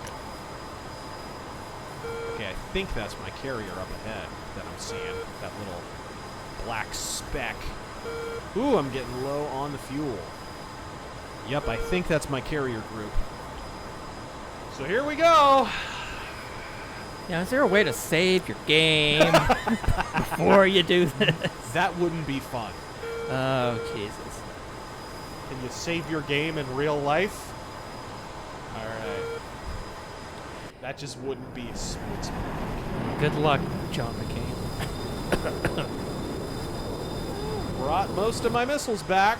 Okay, I think that's my carrier up ahead that I'm seeing. That little black speck. Ooh, I'm getting low on the fuel. Yep, I think that's my carrier group. So here we go. Yeah, is there a way to save your game before you do this? That wouldn't be fun. Oh, Jesus. Can you save your game in real life? Alright. That just wouldn't be smooth. Good luck, John McCain. Brought most of my missiles back.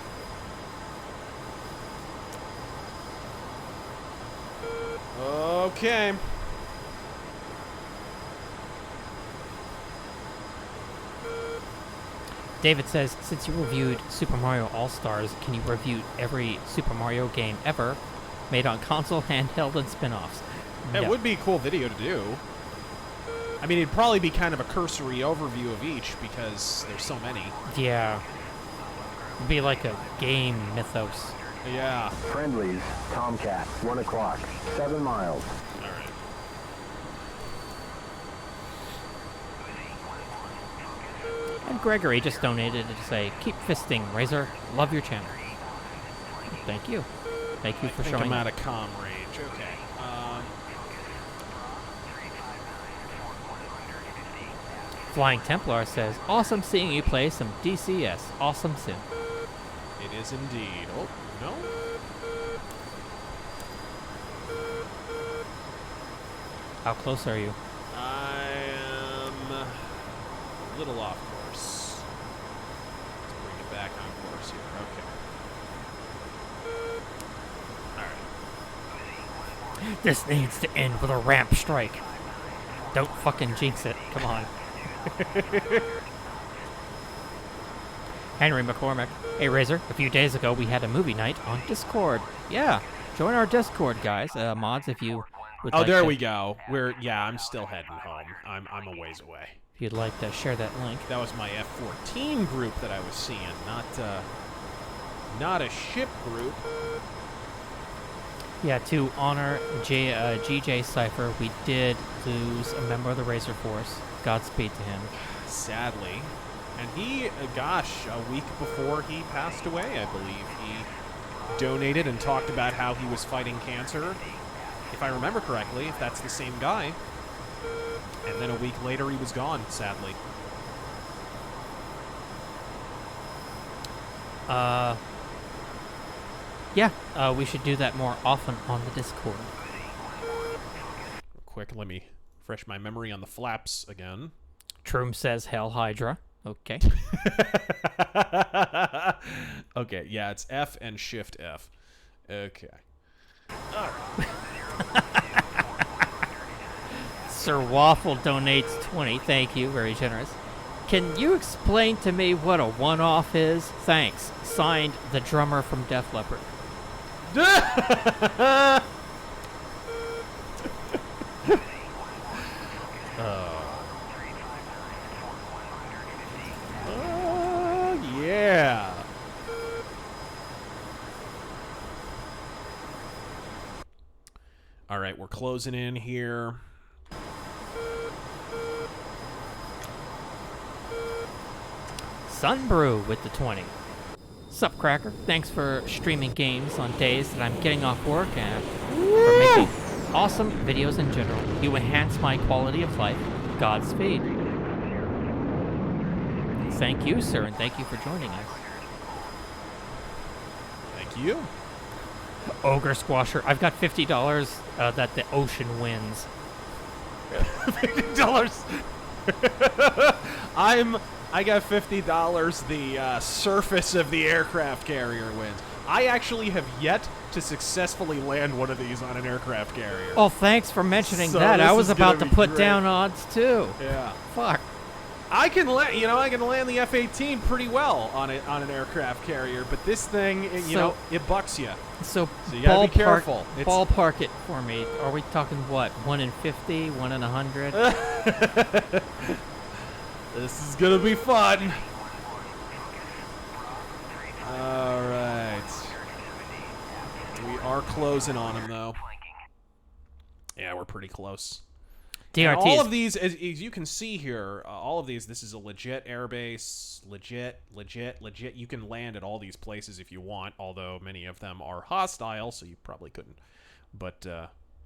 Okay. David says, since you reviewed Super Mario All-Stars, can you review every Super Mario game ever made on console, handheld, and spin-offs? It would be a cool video to do. I mean, it'd probably be kind of a cursory overview of each because there's so many. Yeah. It'd be like a game mythos. Yeah. Friendlies, Tomcat, 1 o'clock, 7 miles. All right. And Gregory just donated to say, keep fisting, Razor. Love your channel. Thank you. Thank you for I think showing I'm up. out of comm range. Okay. Flying Templar says, awesome seeing you play some DCS. Awesome sim. It is indeed. Oh, no? How close are you? I am a little off course. Let's bring it back on course here. Okay. Alright. This needs to end with a ramp strike. Don't fucking jinx it. Come on. Henry McCormick. Hey, Razor. A few days ago, we had a movie night on Discord. Yeah. Join our Discord, guys. Mods, if you would like there to, we go. I'm still heading home. I'm a ways away. If you'd like to share that link. That was my F-14 group that I was seeing, not a ship group. Yeah, to honor GJ Cypher, we did lose a member of the RazörForce. Godspeed to him. Sadly. And he, gosh, a week before he passed away, I believe, he donated and talked about how he was fighting cancer, if I remember correctly, if that's the same guy. And then a week later, he was gone, sadly. Yeah, we should do that more often on the Discord. Quick, let me refresh my memory on the flaps again. Troom says Hell Hydra. Okay. Okay, yeah, it's F and Shift F. Okay. Sir Waffle donates 20. Thank you, very generous. Can you explain to me what a one-off is? Thanks. Signed, the drummer from Def Leppard. Yeah. All right, we're closing in here. Sunbrew with the 20. Sup, Cracker? Thanks for streaming games on days that I'm getting off work and for making awesome videos in general. You enhance my quality of life. Godspeed. Thank you, sir, and thank you for joining us. Thank you. Ogre Squasher. I've got $50 that the ocean wins. $50. I got $50 the surface of the aircraft carrier wins. I actually have yet to successfully land one of these on an aircraft carrier. Oh, thanks for mentioning So that. this I was is gonna about to be put great. down odds too. Yeah. Fuck. I can land the F-18 pretty well on an aircraft carrier, but this thing, it bucks you. So you gotta be careful. Ballpark it for me. Are we talking what? 1 in 50? 1 in 100? This is gonna be fun. All right. We are closing on him, though. Yeah, we're pretty close. DRT. And all of these, as you can see here, all of these, this is a legit airbase. Legit. You can land at all these places if you want, although many of them are hostile, so you probably couldn't. But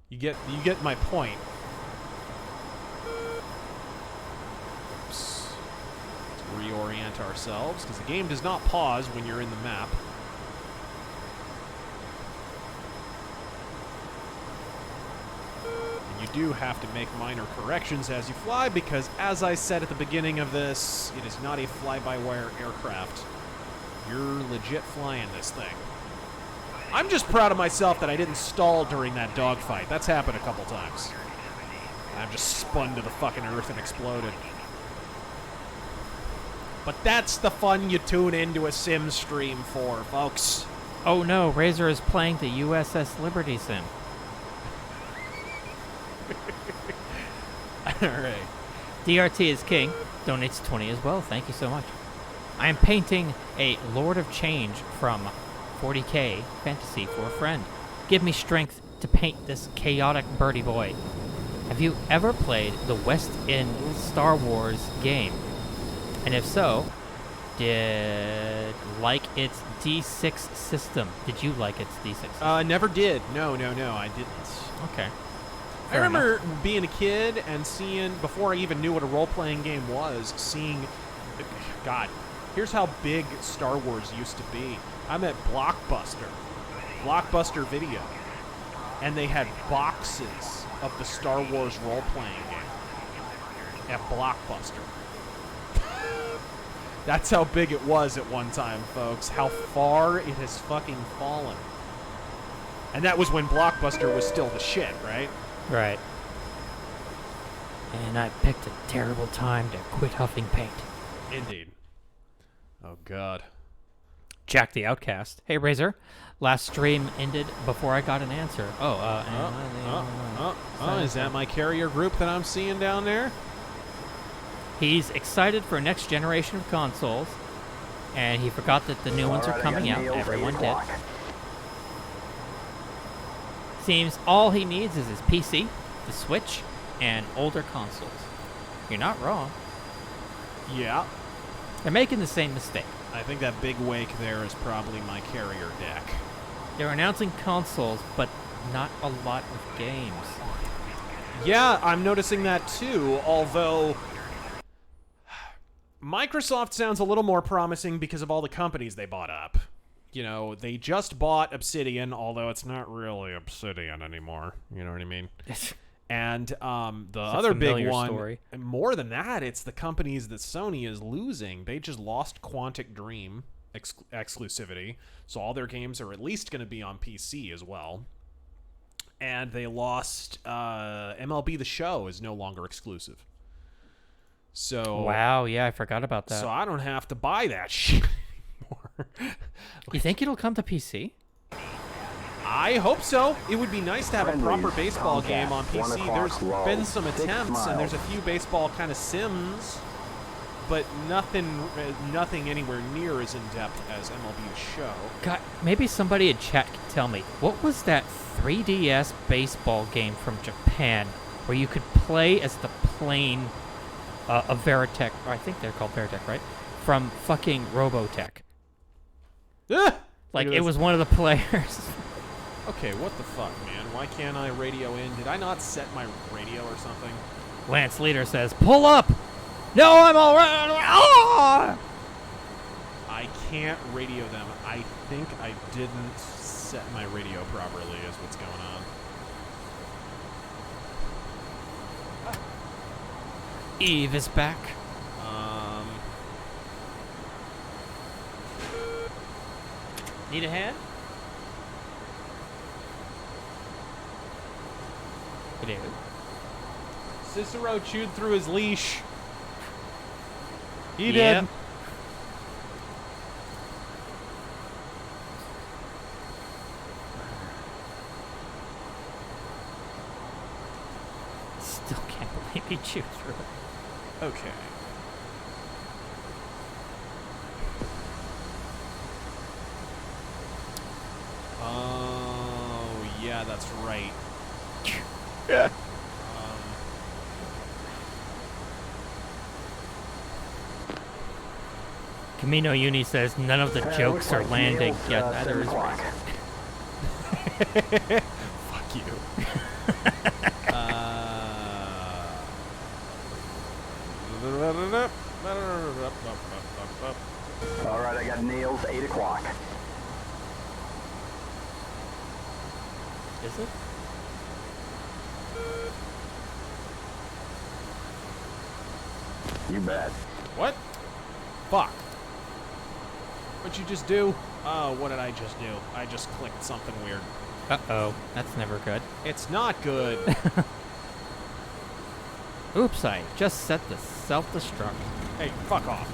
you get my point. Oops. Let's reorient ourselves, because the game does not pause when you're in the map. You do have to make minor corrections as you fly because, as I said at the beginning of this, it is not a fly-by-wire aircraft. You're legit flying this thing. I'm just proud of myself that I didn't stall during that dogfight. That's happened a couple times. I've just spun to the fucking earth and exploded. But that's the fun you tune into a sim stream for, folks. Oh no, Razor is playing the USS Liberty Sim. Alright. DRT is king. Donates 20 as well. Thank you so much. I am painting a Lord of Change from 40K Fantasy for a friend. Give me strength to paint this chaotic birdie boy. Have you ever played the West End Star Wars game? And if so, did like its D6 system? Did you like its D6 system? Never did. No, I didn't. Okay. I remember being a kid and seeing, before I even knew what a role-playing game was, seeing, God, here's how big Star Wars used to be. I'm at Blockbuster Video, and they had boxes of the Star Wars role-playing game at Blockbuster. That's how big it was at one time, folks. How far it has fucking fallen. And that was when Blockbuster was still the shit, right? Right. And I picked a terrible time to quit huffing paint. Indeed. Oh, God. Jack the Outcast. Hey, Razor. Last stream ended before I got an answer. Is that my carrier group that I'm seeing down there? He's excited for next generation of consoles, and he forgot that the new ones are coming out. Everyone did. Seems all he needs is his PC, the Switch, and older consoles. You're not wrong. Yeah. They're making the same mistake. I think that big wake there is probably my carrier deck. They're announcing consoles, but not a lot of games. Yeah, I'm noticing that too, although Microsoft sounds a little more promising because of all the companies they bought up. You know, they just bought Obsidian, although it's not really Obsidian anymore. You know what I mean? And the other big one, story. More than that, it's the companies that Sony is losing. They just lost Quantic Dream exclusivity, so all their games are at least going to be on PC as well. And they lost MLB The Show is no longer exclusive. So Wow, yeah, I forgot about that. So I don't have to buy that shit anymore. You think it'll come to PC? I hope so. It would be nice to have a proper baseball Tomcat, game on 1 PC. o'clock There's low, been some 6 attempts, and there's a miles. few baseball kind of sims, but nothing anywhere near as in-depth as MLB The Show. God, maybe somebody in chat can tell me, what was that 3DS baseball game from Japan where you could play as the plane of Veritech, or I think they're called Veritech, right? From fucking Robotech. Ah! Like, Look at it this. was one of the players. Okay, what the fuck, man? Why can't I radio in? Did I not set my radio or something? Lance Leader says, pull up! No, I'm all right! Ah! I can't radio them. I think I didn't set my radio properly is what's going on. Eve is back. Need a hand? It is. Cicero chewed through his leash. He Yep. did. Still can't believe he chewed through it. Okay. Oh, yeah, that's right. Yeah. Camino Uni says none of the jokes are landing. Yeah, neither is Fuck you. All right, I got nails, 8 o'clock. Is it? You bet. What? Fuck. What'd you just do? Oh, what did I just do? I just clicked something weird. Uh-oh. That's never good. It's not good. Oops, I just set the self-destruct. Hey, fuck off.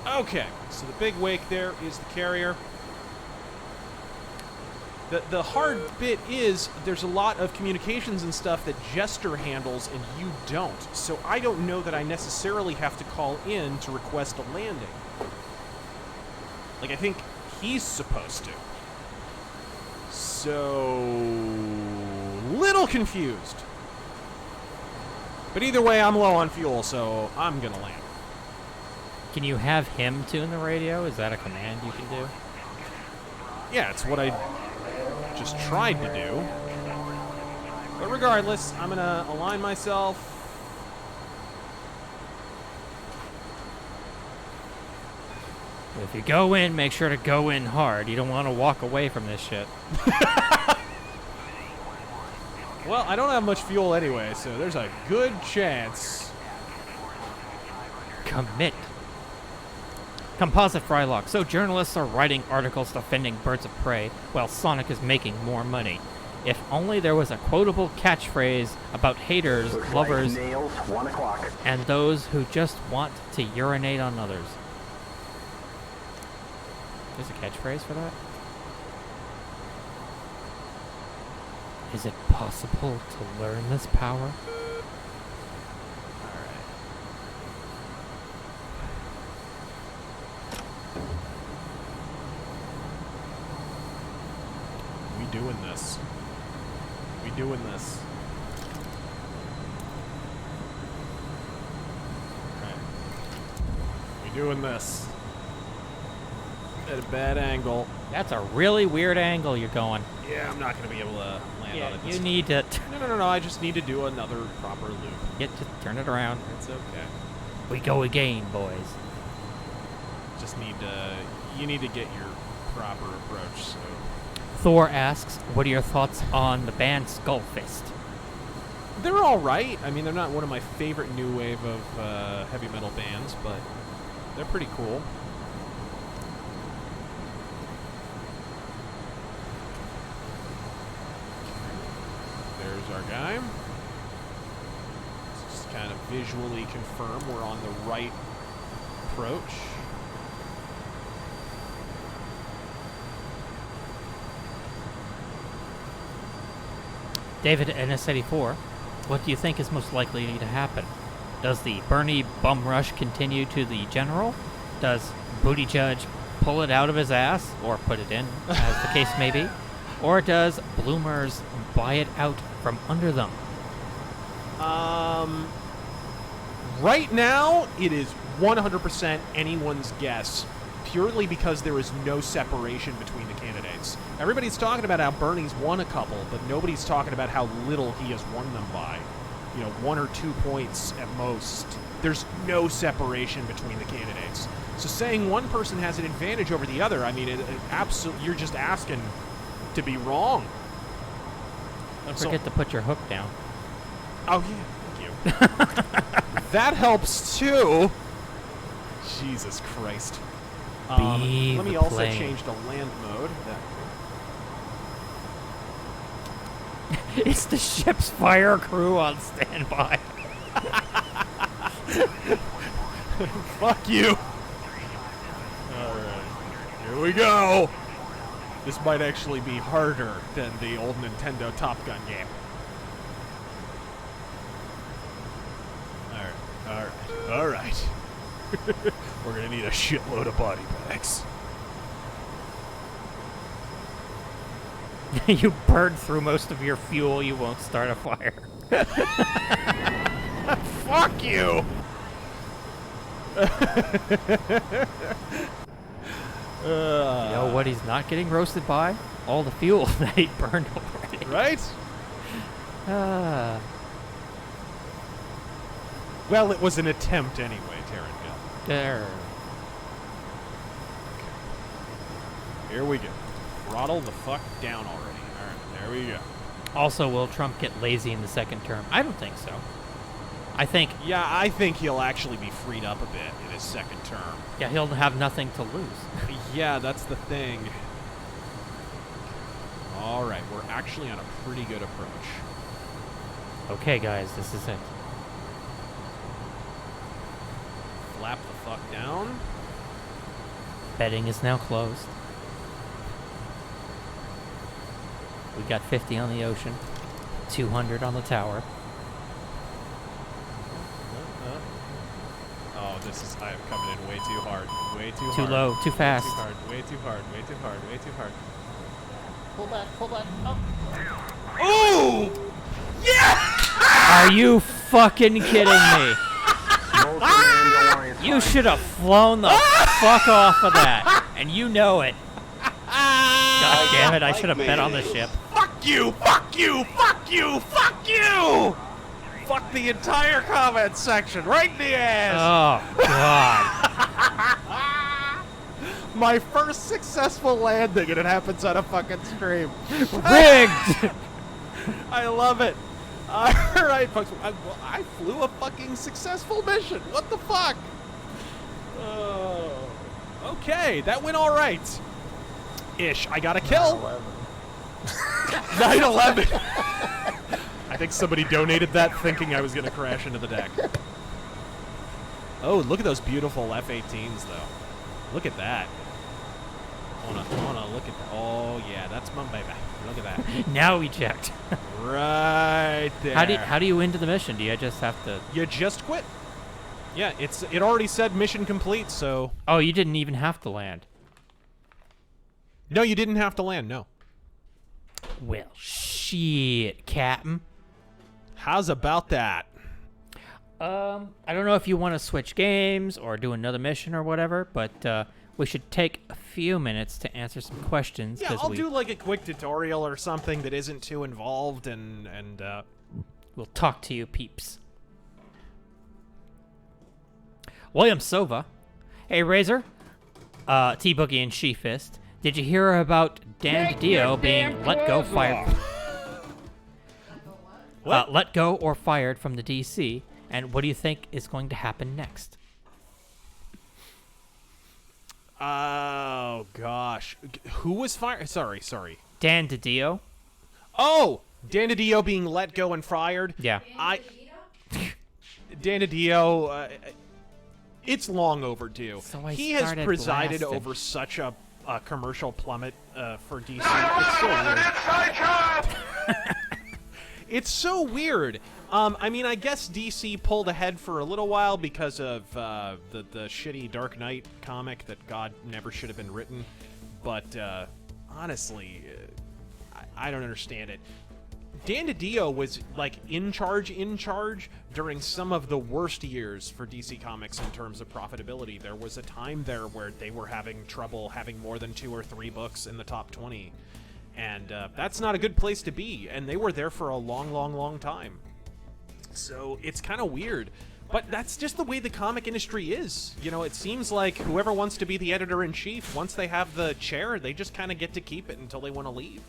Alright. Okay, so the big wake there is the carrier. The hard bit is there's a lot of communications and stuff that Jester handles and you don't. So I don't know that I necessarily have to call in to request a landing. Like, I think he's supposed to. So... little confused. But either way, I'm low on fuel, so I'm gonna land. Can you have him tune the radio? Is that a command you can do? Yeah, it's what I just tried to do. But regardless, I'm gonna align myself. If you go in, make sure to go in hard. You don't want to walk away from this shit. Well, I don't have much fuel anyway, so there's a good chance. Commit. Composite Frylock. So journalists are writing articles defending birds of prey while Sonic is making more money. If only there was a quotable catchphrase about haters, Looks lovers, like nails, 1 o'clock. and those who just want to urinate on others. There's a catchphrase for that? Is it possible to learn this power? We doing this. We doing this. Okay. Doing this at a bad angle. That's a really weird angle you're going. Yeah, I'm not going to be able to land on it. You need to... No. I just need to do another proper loop. Just turn it around. It's okay. We go again, boys. Just need to... You need to get your proper approach, so... Thor asks, what are your thoughts on the band Skullfist? They're all right. I mean, they're not one of my favorite new wave of heavy metal bands, but they're pretty cool. There's our guy. Let's just kind of visually confirm we're on the right approach. David NS84, what do you think is most likely to happen? Does the Bernie bum rush continue to the general? Does Booty Judge pull it out of his ass, or put it in, as the case may be? Or does Bloomers buy it out from under them? Right now, it is 100% anyone's guess, purely because there is no separation between the candidates. Everybody's talking about how Bernie's won a couple, but nobody's talking about how little he has won them by. 1 or 2 points at most. There's no separation between the candidates. So saying one person has an advantage over the other, I mean, it absolutely, you're just asking to be wrong. Don't forget to put your hook down. Oh, yeah, thank you. That helps, too. Jesus Christ. Let me also change to land mode. It's the ship's fire crew on standby. Fuck you. Alright. Here we go. This might actually be harder than the old Nintendo Top Gun game. Alright. We're gonna need a shitload of body bags. You burned through most of your fuel, you won't start a fire. Fuck you! You know what he's not getting roasted by? All the fuel that he burned already. Right? Well, it was an attempt anyway, Terranville. There. Here we go. Throttle the fuck down already. Alright, there we go. Also, will Trump get lazy in the second term? I don't think so. I think he'll actually be freed up a bit in his second term. Yeah, he'll have nothing to lose. Yeah, that's the thing. Alright, we're actually on a pretty good approach. Okay, guys, this is it. Flap the fuck down. Bedding is now closed. We got 50 on the ocean, 200 on the tower. Oh, I am coming in way too hard. Way too hard. Too low, too fast. Way too hard, way too hard, way too hard, way too hard. Pull back, pull back. Oh. Ooh! Yeah! Are you fucking kidding me? You should have flown the fuck off of that. And you know it. God damn it, I should have bet on the ship. Fuck you! Fuck you! Fuck you! Fuck you! Fuck the entire comment section right in the ass! Oh, God. My first successful landing, and it happens on a fucking stream. Rigged! I love it. Alright, folks. I flew a fucking successful mission. What the fuck? Okay, that went alright. Ish. I got a kill. 9/11. I think somebody donated that thinking I was going to crash into the deck. Oh, look at those beautiful F-18s, though. Look at that. I wanna look at that. Oh, yeah, that's my baby. Look at that. Now eject. Right there. How do you end the mission? Do you just have to... You just quit. Yeah, it already said mission complete, so... Oh, you didn't even have to land. No, you didn't have to land, no. Well, shit, Captain. How's about that? I don't know if you want to switch games or do another mission or whatever, but we should take a few minutes to answer some questions. Yeah, I'll do like a quick tutorial or something that isn't too involved, and we'll talk to you, peeps. William Sova. Hey, Razor. T-Boogie and She-Fist. Did you hear about Dan DiDio being let go, fired? Let go or fired from the DC, and what do you think is going to happen next? Oh, gosh. Who was fired? Sorry. Dan DiDio. Oh! Dan DiDio being let go and fired? Yeah. Dan DiDio, it's long overdue. So he has presided blasting. over such a commercial plummet for DC. It's so weird. It's so weird. I mean, I guess DC pulled ahead for a little while because of the shitty Dark Knight comic that God never should have been written. But honestly, I don't understand it. Dan DiDio was like in charge during some of the worst years for DC Comics in terms of profitability. There was a time there where they were having trouble having more than 2 or 3 books in the top 20. And that's not a good place to be. And they were there for a long time. So it's kind of weird. But that's just the way the comic industry is. You know, it seems like whoever wants to be the editor-in-chief, once they have the chair, they just kind of get to keep it until they want to leave.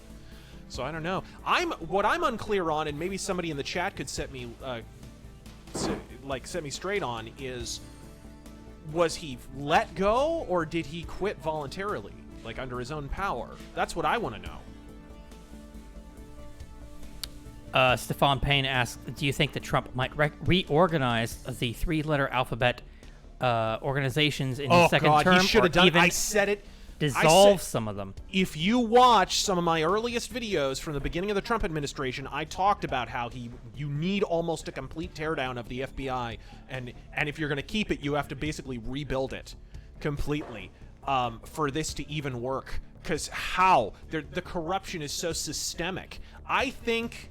So I don't know. What I'm unclear on, and maybe somebody in the chat could set me straight on, is was he let go or did he quit voluntarily, like under his own power? That's what I want to know. Stefan Payne asks, do you think that Trump might reorganize the 3-letter alphabet organizations in his second term? He should have done it. I said it. Dissolve some of them. If you watch some of my earliest videos from the beginning of the Trump administration, I talked about how you need almost a complete teardown of the FBI, and if you're going to keep it, you have to basically rebuild it completely for this to even work. Because the corruption is so systemic. I think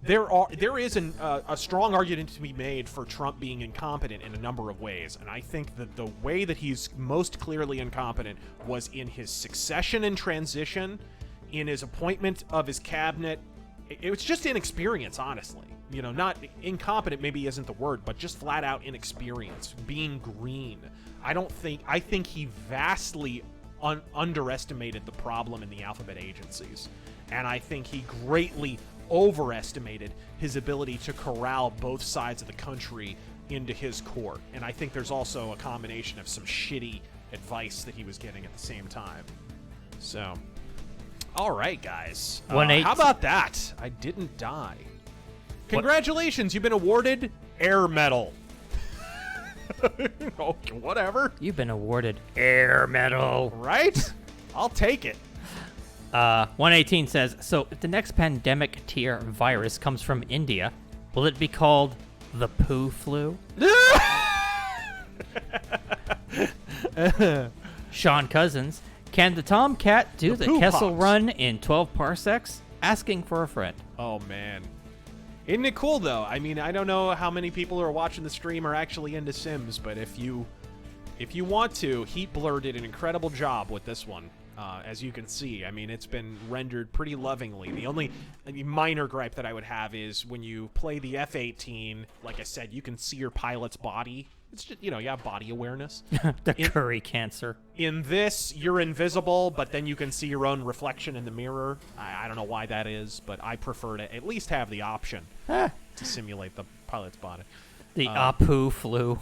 there is a strong argument to be made for Trump being incompetent in a number of ways, and I think that the way that he's most clearly incompetent was in his succession and transition, in his appointment of his cabinet. It was just inexperience, honestly. You know, not incompetent maybe isn't the word, but just flat out inexperience, being green. I think he vastly underestimated the problem in the alphabet agencies, and I think he greatly overestimated his ability to corral both sides of the country into his court. And I think there's also a combination of some shitty advice that he was getting at the same time. So, all right, guys. How about that? I didn't die. Congratulations, you've been awarded Air Medal. Okay, whatever. You've been awarded Air Medal. Right? I'll take it. 118 says, so if the next pandemic tier virus comes from India, will it be called the poo flu? Sean Cousins, can the Tomcat do the Kessel pops. run in 12 parsecs? Asking for a friend. Oh, man. Isn't it cool, though? I mean, I don't know how many people who are watching the stream are actually into Sims, but if you want to, Heat Blur did an incredible job with this one. As you can see, I mean, it's been rendered pretty lovingly. The only minor gripe that I would have is when you play the F-14, like I said, you can see your pilot's body. It's just, you have body awareness. Curry cancer. In this, you're invisible, but then you can see your own reflection in the mirror. I don't know why that is, but I prefer to at least have the option to simulate the pilot's body. The Apu flu.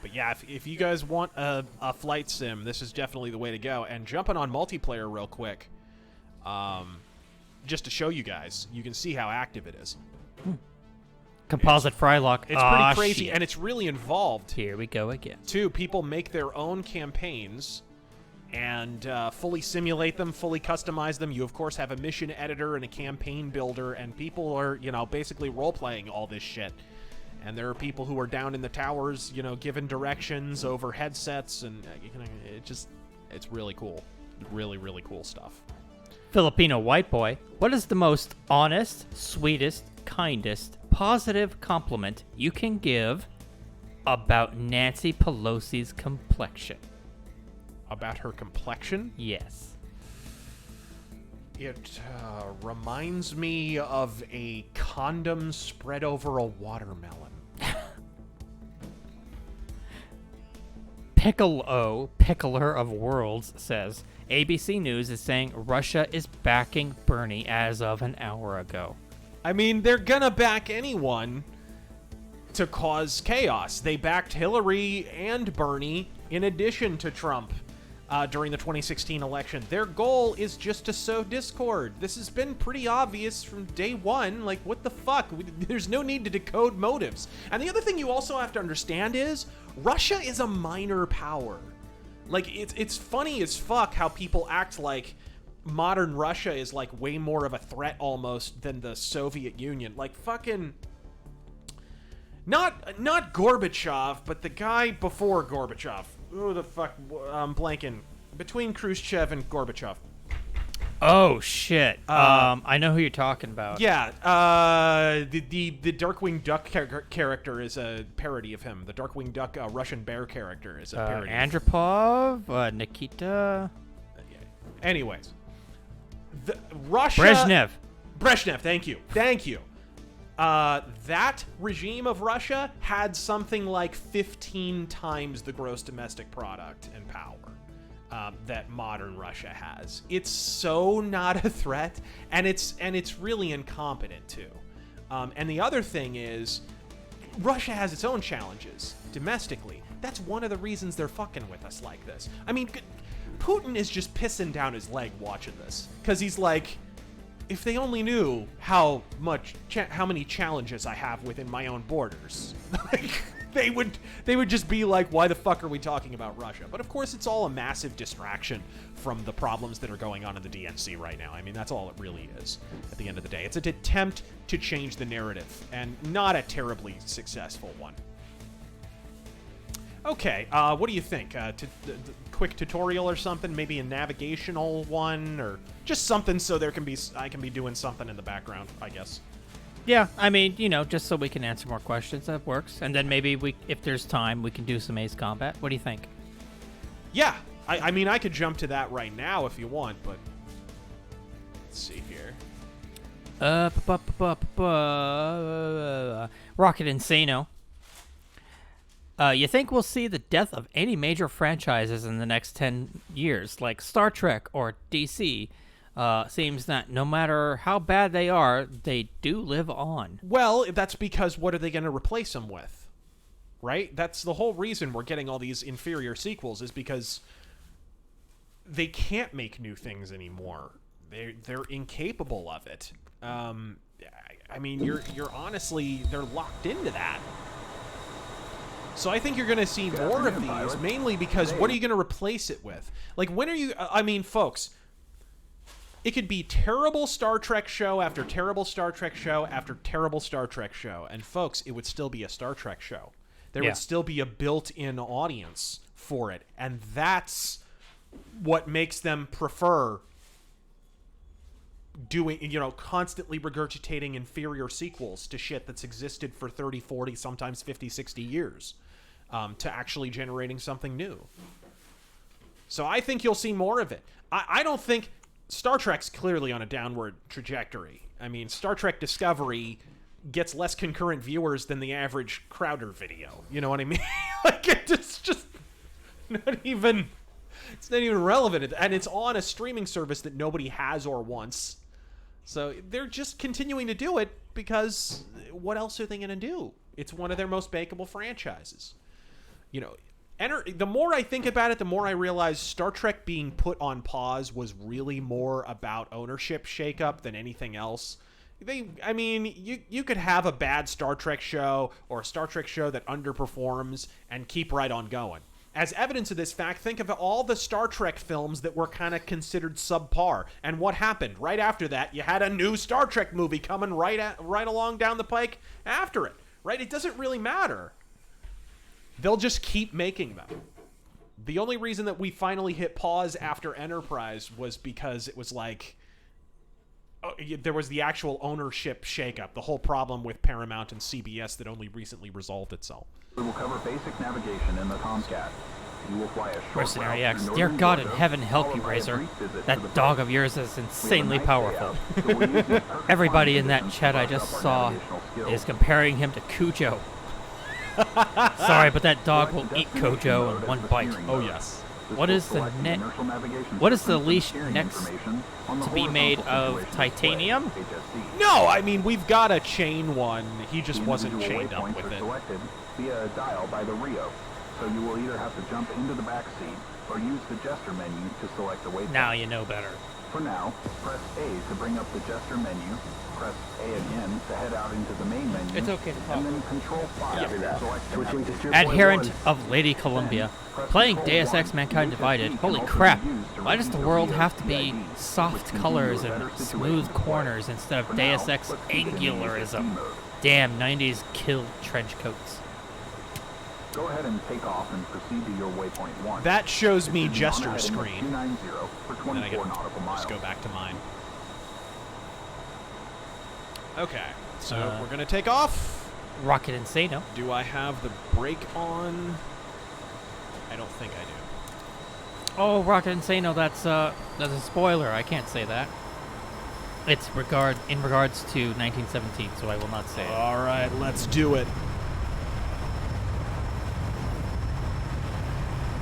But yeah, if you guys want a flight sim, this is definitely the way to go. And jumping on multiplayer real quick, just to show you guys, you can see how active it is. Composite Frylock. It's pretty crazy, and it's really involved. Here we go again. Too, people make their own campaigns and fully simulate them, fully customize them. You, of course, have a mission editor and a campaign builder, and people are, basically role-playing all this shit. And there are people who are down in the towers, given directions over headsets, and it's really cool. Really, really cool stuff. Filipino White Boy, what is the most honest, sweetest, kindest, positive compliment you can give about Nancy Pelosi's complexion? About her complexion? Yes. It reminds me of a condom spread over a watermelon. Pickler of Worlds, says, ABC News is saying Russia is backing Bernie as of an hour ago. I mean, they're gonna back anyone to cause chaos. They backed Hillary and Bernie in addition to Trump during the 2016 election. Their goal is just to sow discord. This has been pretty obvious from day one. Like, what the fuck? There's no need to decode motives. And the other thing you also have to understand is Russia is a minor power. Like, it's funny as fuck how people act like modern Russia is like way more of a threat almost than the Soviet Union. Like, fucking not Gorbachev, but the guy before Gorbachev. Who the fuck? I'm blanking. Between Khrushchev and Gorbachev. Oh shit! I know who you're talking about. Yeah, the Darkwing Duck character is a parody of him. The Darkwing Duck Russian bear character is a parody. Andropov, Nikita. Anyways, Russia. Brezhnev. Thank you. That regime of Russia had something like 15 times the gross domestic product and power that modern Russia has. It's so not a threat, and it's really incompetent too. And the other thing is, Russia has its own challenges domestically. That's one of the reasons they're fucking with us like this. I mean, Putin is just pissing down his leg watching this, because he's like, if they only knew how many challenges I have within my own borders, like, they would just be like, why the fuck are we talking about Russia? But of course, it's all a massive distraction from the problems that are going on in the DNC right now. I mean, that's all it really is at the end of the day. It's an attempt to change the narrative, and not a terribly successful one. Okay, what do you think? Quick tutorial or something? Maybe a navigational one, or just something so I can be doing something in the background, I guess. Yeah, I mean, just so we can answer more questions, that works. And then maybe if there's time, we can do some Ace Combat. What do you think? Yeah, I mean, I could jump to that right now if you want, but let's see here. Rocket Insano. You think we'll see the death of any major franchises in the next 10 years, like Star Trek or DC? Seems that no matter how bad they are, they do live on. Well, that's because what are they going to replace them with? Right? That's the whole reason we're getting all these inferior sequels, is because they can't make new things anymore. They're incapable of it. I mean, you're honestly, they're locked into that. So I think you're going to see more of these, mainly because what are you going to replace it with? Like, when are you... I mean, folks, it could be terrible Star Trek show after terrible Star Trek show after terrible Star Trek show. And, folks, it would still be a Star Trek show. There would still be a built-in audience for it. And that's what makes them prefer doing, constantly regurgitating inferior sequels to shit that's existed for 30, 40, sometimes 50, 60 years, to actually generating something new. So I think you'll see more of it. I don't think... Star Trek's clearly on a downward trajectory. I mean, Star Trek Discovery gets less concurrent viewers than the average Crowder video. You know what I mean? Like, it's just not even... It's not even relevant. And it's on a streaming service that nobody has or wants. So they're just continuing to do it because what else are they going to do? It's one of their most bankable franchises. The more I think about it, the more I realize Star Trek being put on pause was really more about ownership shakeup than anything else. You could have a bad Star Trek show or a Star Trek show that underperforms and keep right on going. As evidence of this fact, think of all the Star Trek films that were kind of considered subpar. And what happened? Right after that, you had a new Star Trek movie coming right along down the pike after it. Right? It doesn't really matter. They'll just keep making them. The only reason that we finally hit pause after Enterprise was because it was like, there was the actual ownership shakeup, the whole problem with Paramount and CBS that only recently resolved itself. We will cover basic navigation in the Tomcat. You will fly a short Mercenary route X, through dear northern God in Georgia, heaven help you, followed by a Razor. brief visit to That the dog port. of yours is insanely We have a nice powerful. day out, so we'll use these perfect Everybody in flying that chat I conditions to just brush up saw our navigational skills. is comparing him to Cujo. Sorry, but that dog will eat Kojo in one bite. Oh yes. What is the what is the leash next to be made of titanium? No, I mean we've got a chain one. He just wasn't chained up waypoints with are it. selected via a dial by the Rio, so you will either have to jump into the back seat or use the gesture menu to select the waypoint. Now you know better. For now, press A to bring up the gesture menu, press A again to head out into the main menu, It's okay to talk. and then Control 5 to select the Switching to navigation. Adherent of Lady Columbia. Playing Deus Ex Mankind Divided. Holy crap. Why does the world have to be soft colors and smooth corners instead of Deus Ex angularism? Damn, 90s killed trench coats. Go ahead and take off and proceed to your waypoint 1. That shows me It should be on gesture heading of screen. 290 for And then I 24 can nautical miles. just go back to mine. Okay, so we're gonna take off. Rocket Insano. Do I have the brake on? I don't think I do. Oh, Rocket Insano, that's a spoiler. I can't say that. It's in regards to 1917, so I will not say it. All right, let's do it.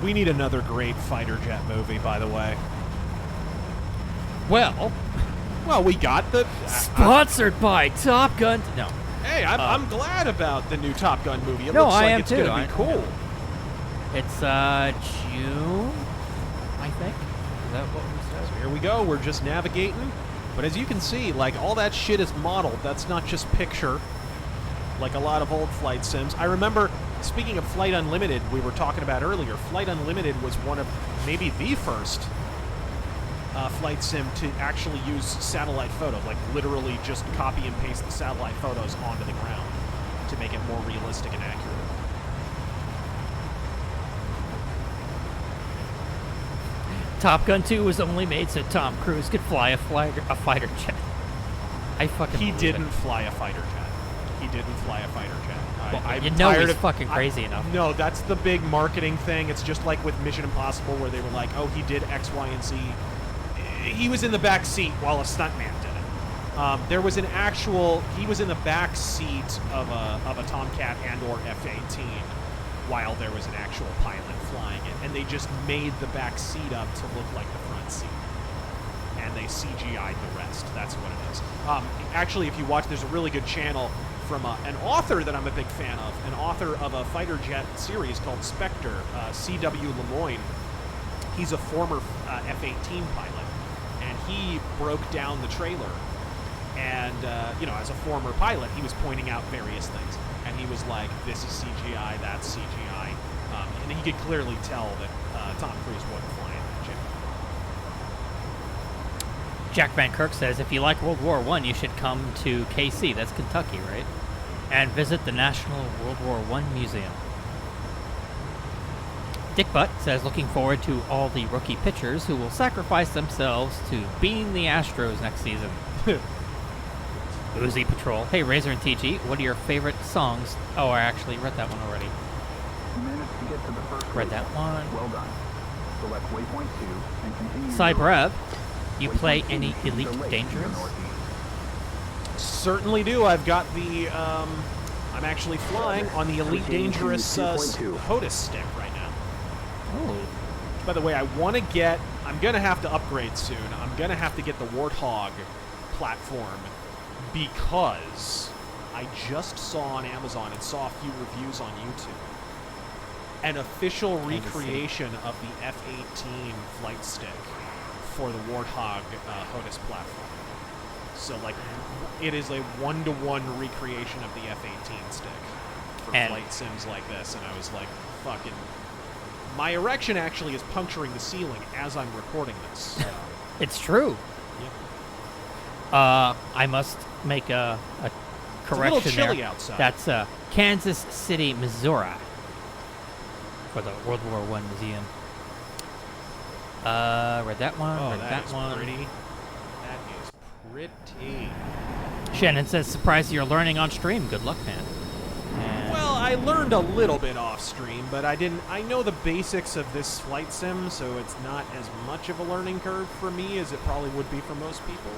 We need another great fighter jet movie, by the way. Well, we got the sponsored by Top Gun. No. Hey, I'm glad about the new Top Gun movie. It No, looks I like am it's too. gonna be cool. It's June, I think. Is that what we said? So here we go. We're just navigating. But as you can see, like, all that shit is modeled. That's not just picture, like a lot of old flight sims. I remember, speaking of Flight Unlimited, we were talking about earlier, Flight Unlimited was one of maybe the first flight sim to actually use satellite photo, like literally just copy and paste the satellite photos onto the ground to make it more realistic and accurate. Top Gun 2 was only made so Tom Cruise could fly a fighter jet. I fucking He believe didn't it. fly a fighter jet. He didn't fly a fighter jet. Well, I'm you know tired he's of- fucking crazy enough. No, that's the big marketing thing. It's just like with Mission Impossible, where they were like, "Oh, he did X, Y, and Z." He was in the back seat while a stuntman did it. There was an actual. He was in the back seat of a Tomcat and/or F-14 while there was an actual pilot flying it, and they just made the back seat up to look like the front seat, and they CGI'd the rest. That's what it is. Actually, if you watch, there's a really good channel from an author that I'm a big fan of, an author of a fighter jet series called Spectre, C.W. Lemoyne. He's a former F-18 pilot, and he broke down the trailer. And, as a former pilot, he was pointing out various things. And he was like, this is CGI, that's CGI. And he could clearly tell that Tom Cruise wasn't flying that jet. Jack Van Kirk says, if you like World War I, you should come to KC, that's Kentucky, right? And visit the National World War I Museum. Dick Butt says, looking forward to all the rookie pitchers who will sacrifice themselves to beam the Astros next season. Uzi Patrol. Hey, Razor and TG, what are your favorite songs? Oh, I actually read that one already. Minutes to get to the first Read that waypoint. one. Well done. Select waypoint 2 and continue. Cybrev, you Waypoint play 2 any is the Elite lake to the Dangerous? northeast. Certainly do. I've got the, I'm actually flying on the Elite Dangerous HOTUS stick right now. Oh. By the way, I'm going to have to upgrade soon. I'm going to have to get the Warthog platform because I just saw on Amazon and saw a few reviews on YouTube an official recreation of the F-18 flight stick for the Warthog HOTUS platform. So, like, it is a one-to-one recreation of the F-18 stick for flight sims like this, and I was like, fucking... My erection actually is puncturing the ceiling as I'm recording this. So. It's true. Yeah. I must make a correction It's a little chilly there. outside. That's Kansas City, Missouri, for the World War I Museum. Read that one. Oh, read that is one. pretty. That is Pretty. Shannon says, surprised you're learning on stream. Good luck, man. And Well, I learned a little bit off stream, but I know the basics of this flight sim, so it's not as much of a learning curve for me as it probably would be for most people.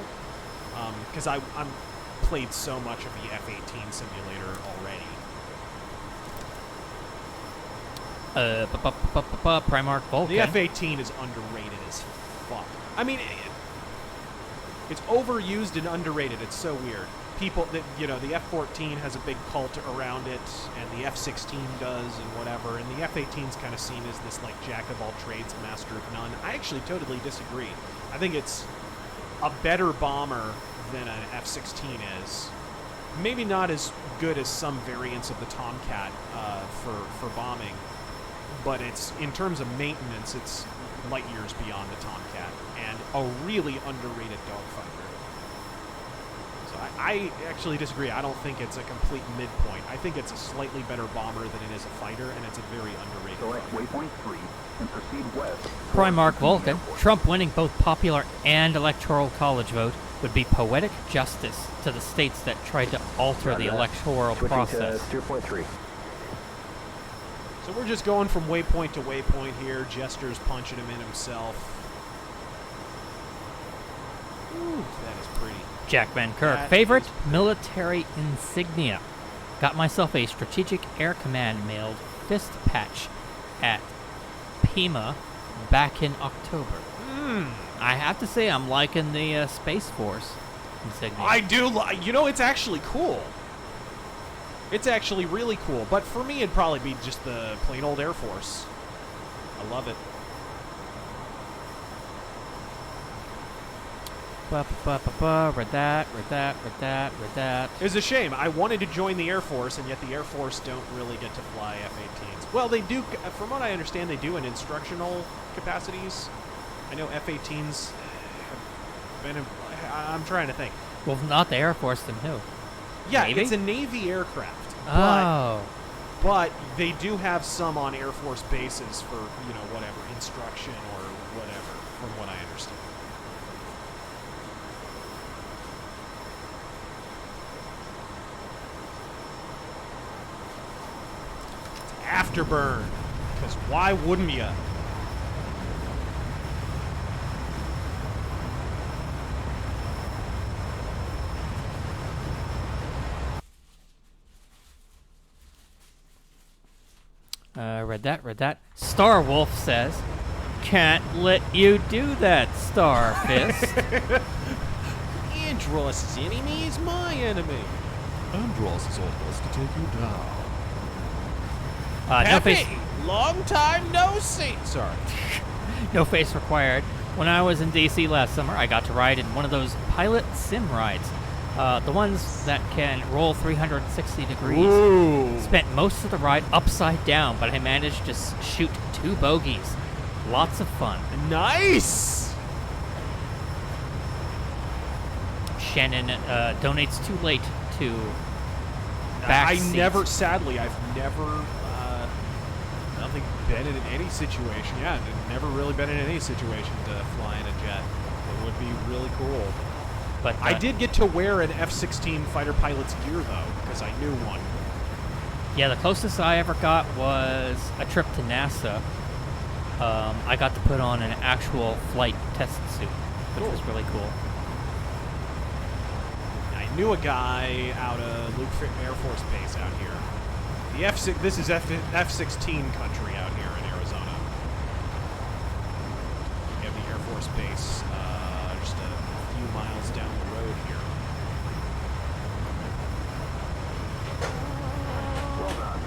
Because I'm played so much of the F-18 simulator already. Primarch Vulcan. The F-18 is underrated as fuck. I mean, it's overused and underrated. It's so weird. People that the F-14 has a big cult around it, and the F-16 does, and whatever. And the F-18 is kind of seen as this like jack of all trades, master of none. I actually totally disagree. I think it's a better bomber than an F-16 is. Maybe not as good as some variants of the Tomcat for bombing, but it's in terms of maintenance, it's light years beyond the Tomcat, and a really underrated dogfighter. So I actually disagree. I don't think it's a complete midpoint. I think it's a slightly better bomber than it is a fighter, and it's a very underrated Select fighter. waypoint 3 and proceed west. Primarch Vulcan. Trump winning both popular and electoral college vote would be poetic justice to the states that tried to alter the electoral process. Switching to 2.3. So we're just going from waypoint to waypoint here. Jester's punching him in himself. Ooh, that is pretty. Jack Van Kirk. That Favorite is- military insignia. Got myself a Strategic Air Command mailed fist patch at Pima back in October. I have to say I'm liking the Space Force insignia. I do like. It's actually cool. It's actually really cool. But for me, it'd probably be just the plain old Air Force. I love it. Read that. It's a shame. I wanted to join the Air Force, and yet the Air Force don't really get to fly F-18s. Well, they do. From what I understand, they do in instructional capacities. I know F-18s have been. I'm trying to think. Well, if not the Air Force, then who? Yeah, Navy? it's a Navy aircraft. Oh. But they do have some on Air Force bases for, whatever, instruction or whatever, from what I understand. It's Afterburn. Because why wouldn't you? Read that. Star Wolf says, can't let you do that, RazörFist. Andros' enemy is my enemy. Andros is almost to take you down. No face, Pepe, long time no see. Sorry. no face required. When I was in DC last summer, I got to ride in one of those pilot sim rides. The ones that can roll 360 degrees. Ooh. Spent most of the ride upside down, but I managed to shoot 2 bogeys. Lots of fun. Nice. Shannon donates too late to I've backseat. never, I don't think been in any situation. Yeah, never really been in any situation to fly in a jet. It would be really cool. But I did get to wear an F-16 fighter pilot's gear, though, because I knew one. Yeah, the closest I ever got was a trip to NASA. I got to put on an actual flight test suit, which was really cool. I knew a guy out of Luke Air Force Base out here. The this is F-16 country out here in Arizona. We have the Air Force Base just a few miles down the road here. Well done.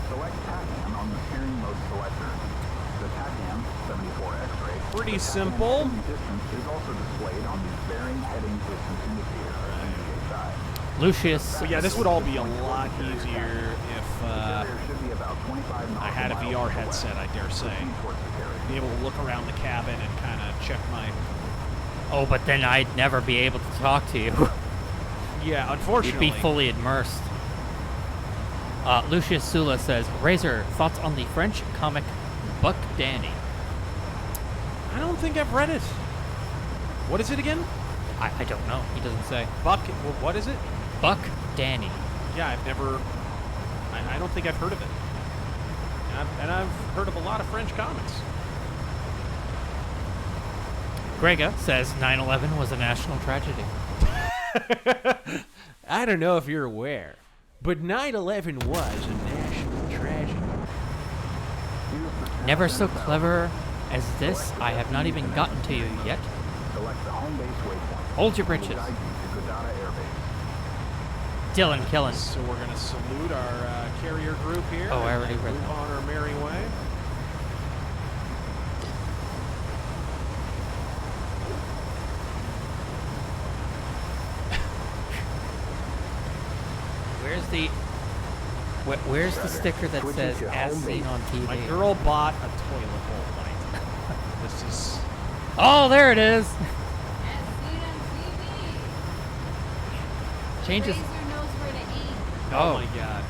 Select TACAM on the steering mode selector. The TACAM 74 X-ray. Pretty The simple. TACAM distance is also displayed on the bearing heading distance indicator on the side. Lucius. But yeah, this would all be a lot easier if There should be about 25 I had a VR headset, I dare say. Be able to look around the cabin and kind of check my... Oh, but then I'd never be able to talk to you. Yeah, You'd unfortunately. be fully immersed. Lucius Sula says, Razor, thoughts on the French comic Buck Danny? I don't think I've read it. What is it again? I don't know. He doesn't say. Buck, what is it? Buck Danny. Yeah, I've never... I don't think I've heard of it. And I've heard of a lot of French comics. Grega says 9/11 was a national tragedy. I don't know if you're aware, but 9/11 was a national tragedy. Never so clever as this. I have not even gotten to you yet. Select the home base waypoint. Hold your Will britches. guide you to Godata Air Base. Dylan Killen. So we're going to salute our carrier group here. Oh, I already and read move that. on our merry way. Where's the sticker that Switching says to "as home seen base. on TV"? My girl bought a toilet bowl light. This is... Oh, there it is. Changes. Razor knows where to eat. Oh, Oh. my god.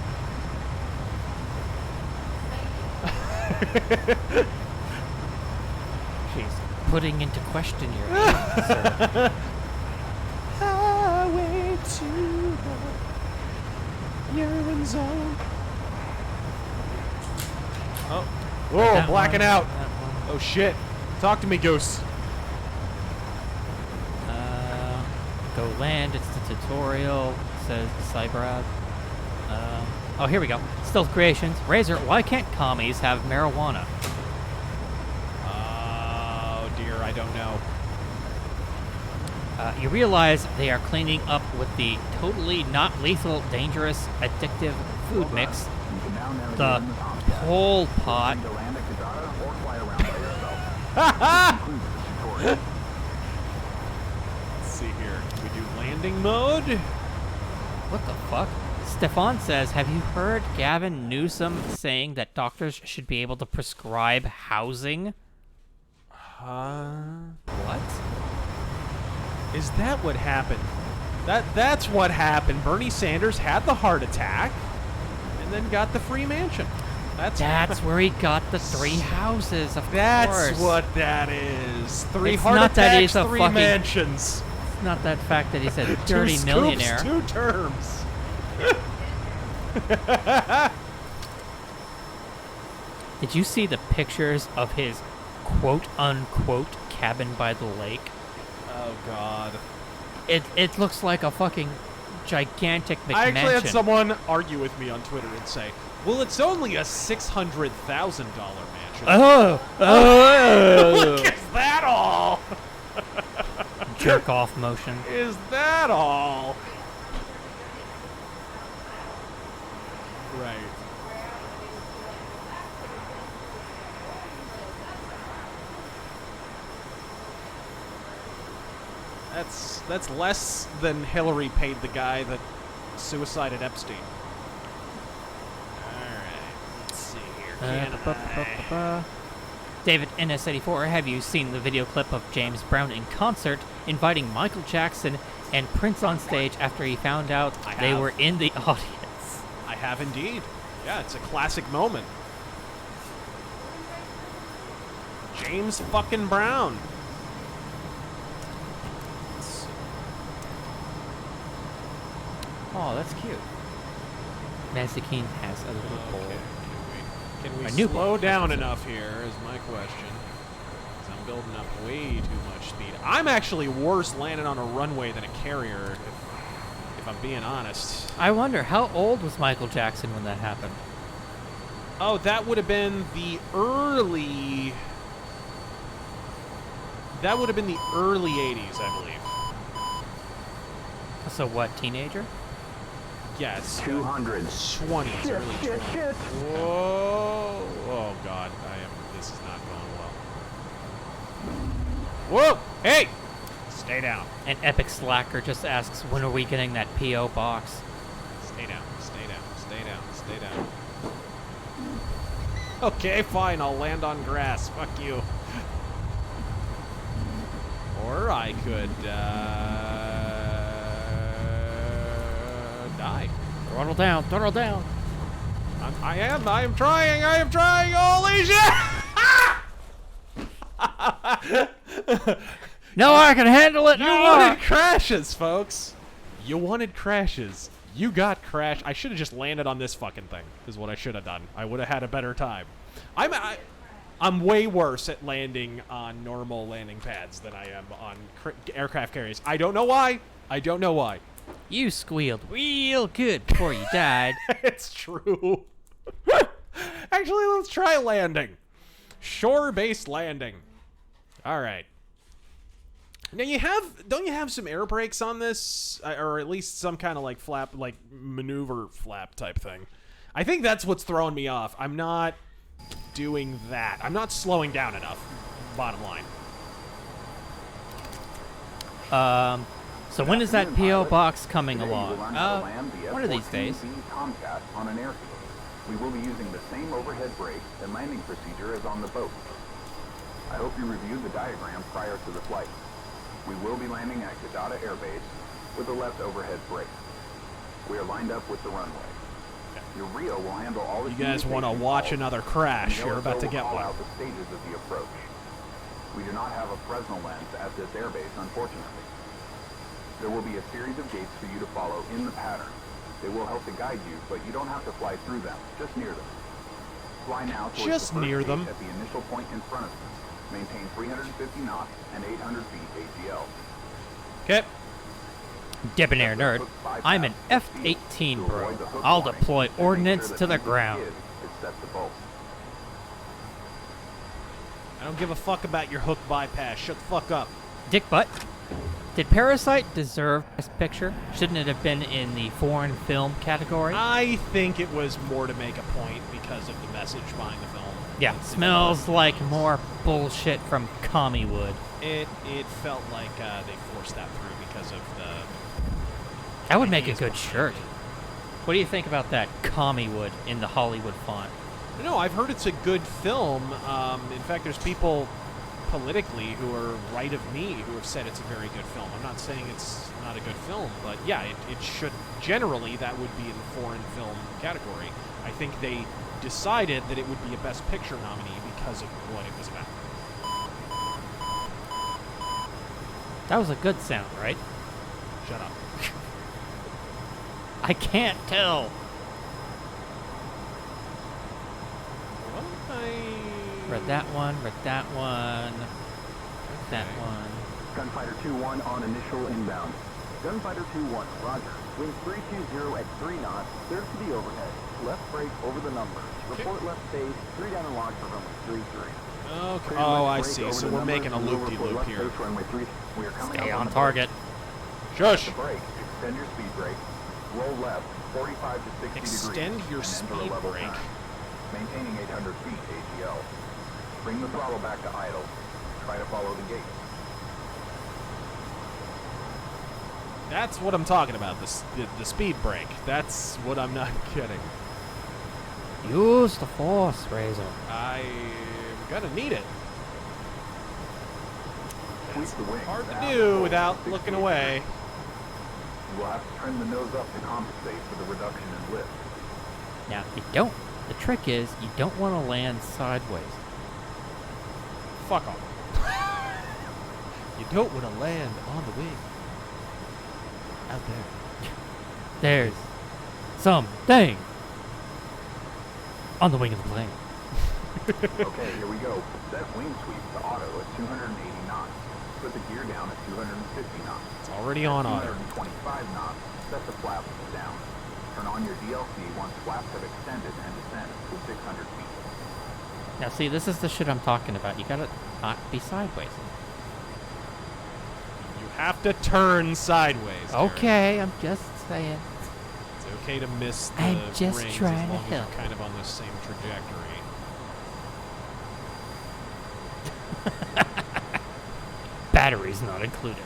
She's putting into question your answer. Highway to the urine zone. Oh. Whoa, That blacking one, out. that one. Oh, shit. Talk to me, Goose. Go land. It's the tutorial. Says Cybrad. Oh, here we go. Stealth Creations. Razor, why can't commies have marijuana? Oh, dear, I don't know. You realize they are cleaning up with the totally not lethal, dangerous, addictive food mix, You can now navigate the in the Tomcat. Pol Pot. You can land at Godata or fly around by yourself. This concludes the tutorial. Let's see here. We do landing mode. What the fuck? Stefan says, have you heard Gavin Newsom saying that doctors should be able to prescribe housing? What? Is that what happened? That's what happened. Bernie Sanders had the heart attack and then got the free mansion. That's where he got the 3 houses, of course. That's what that is. 3 It's heart not that attacks, he's a 3 fucking- mansions. It's not that fact that he's a 2 dirty scoops, millionaire. 2 terms. Did you see the pictures of his quote-unquote cabin by the lake? Oh, God. It looks like a fucking gigantic McMansion. I actually had someone argue with me on Twitter and say, well, it's only a $600,000 mansion. Oh! Look, is that all? Jerk off motion. Is that all? Right. That's less than Hillary paid the guy that suicided Epstein. Alright, let's see here. David NS84, have you seen the video clip of James Brown in concert inviting Michael Jackson and Prince on stage after he found out they have. were in the audience? I have indeed. Yeah, it's a classic moment. James fucking Brown. Oh, that's cute. Mazikeen has a little bowl. Can A we new slow bowl. down enough here is my question. 'Cause I'm building up way too much speed. I'm actually worse landing on a runway than a carrier, if I'm being honest. I wonder, how old was Michael Jackson when that happened? Oh, that would have been the early... That would have been the early 80s, I believe. So what, teenager? Yes. 200. 20s, Shit, early shit, 20s. shit. Whoa. Oh, God. This is not going well. Whoa! Hey! Stay down. An epic slacker just asks, when are we getting that P.O. box? Stay down. Stay down. Stay down. Stay down. Okay, fine. I'll land on grass. Fuck you. Or I could, die. Throttle down, throttle down. I am trying. Holy shit! No, I can handle it. You wanted crashes, folks. You wanted crashes. You got crash. I should have just landed on this fucking thing. Is what I should have done. I would have had a better time. I'm way worse at landing on normal landing pads than I am on aircraft carriers. I don't know why. I don't know why. You squealed real good before you died. It's true. Actually, let's try landing. Shore-based landing. All right. Now don't you have some air brakes on this, or at least some kind of like flap, like maneuver flap type thing? I think that's what's throwing me off. I'm not doing that. I'm not slowing down enough. Bottom line. So when is that PO box coming along? One of these days. Tomcat on an airfield. We will be using the same overhead brake and landing procedure as on the boat. I hope you reviewed the diagram prior to the flight. We will be landing at Gadada Air Base with the left overhead brake. We are lined up with the runway. Your Rio will handle all the You guys want to watch another crash? You're about to get one. Out the stages of the approach. We do not have a Fresnel lens at this airbase, unfortunately. There will be a series of gates for you to follow in the pattern. They will help to guide you, but you don't have to fly through them, just near them. Fly now towards Just the first near gate them. at the initial point in front of you. Maintain 350 knots and 800 feet AGL. Okay. Debonair nerd. I'm an F-18, bro. I'll deploy ordnance to the ground. I don't give a fuck about your hook bypass. Shut the fuck up. Dick butt. Did Parasite deserve Best Picture? Shouldn't it have been in the foreign film category? I think it was more to make a point because of the message behind the film. Yeah, smells like more bullshit from Commiewood. It felt like they forced that through because of the... That would make a good shirt. What do you think about that? Commiewood in the Hollywood font. No, I've heard it's a good film. In fact, there's people politically who are right of me who have said it's a very good film. I'm not saying it's not a good film, but yeah, it should... Generally, that would be in the foreign film category. I think they decided that it would be a Best Picture nominee because of what it was about. That was a good sound, right? Shut up. I can't tell. Well, Read that one, read that one, read that one. Gunfighter 2-1 on initial inbound. Gunfighter 2-1, roger. Wind 320 at 3 knots, clear to the overhead. Left brake over the numbers. Report left base, 3 down and lock for runway 33. Okay. Oh, I see. So we're making a loop-de-loop here. Stay on target. Shush. Brake. Extend your speed brake. Roll left 45 to 60 degrees. Extend your and enter a speed level brake. turn. Maintaining 800 feet AGL. Bring the throttle back to idle. Try to follow the gate. That's what I'm talking about, the speed brake. That's what I'm not getting. Use the force, Razor. I'm gonna need it. Sweep the wings. Hard to down do forward without 60 looking degrees. away. You will have to trim the nose up to compensate for the reduction in lift. Now, you don't. The trick is, you don't want to land sideways. Fuck off. You don't want to land on the wing. Out there. There's something on the wing of the plane. Okay, here we go. Set wing sweep to auto at 280 knots. Put the gear down at 250 knots. It's already on auto. 225 knots. Set the flaps down. Turn on your DLC once flaps have extended and descend to 600 feet. Now, see, this is the shit I'm talking about. You gotta not be sideways. You have to turn sideways. Derek. Okay, I'm just saying. It's okay to miss the I'm just rings trying as to long as help. you're kind of on the same trajectory. Batteries not included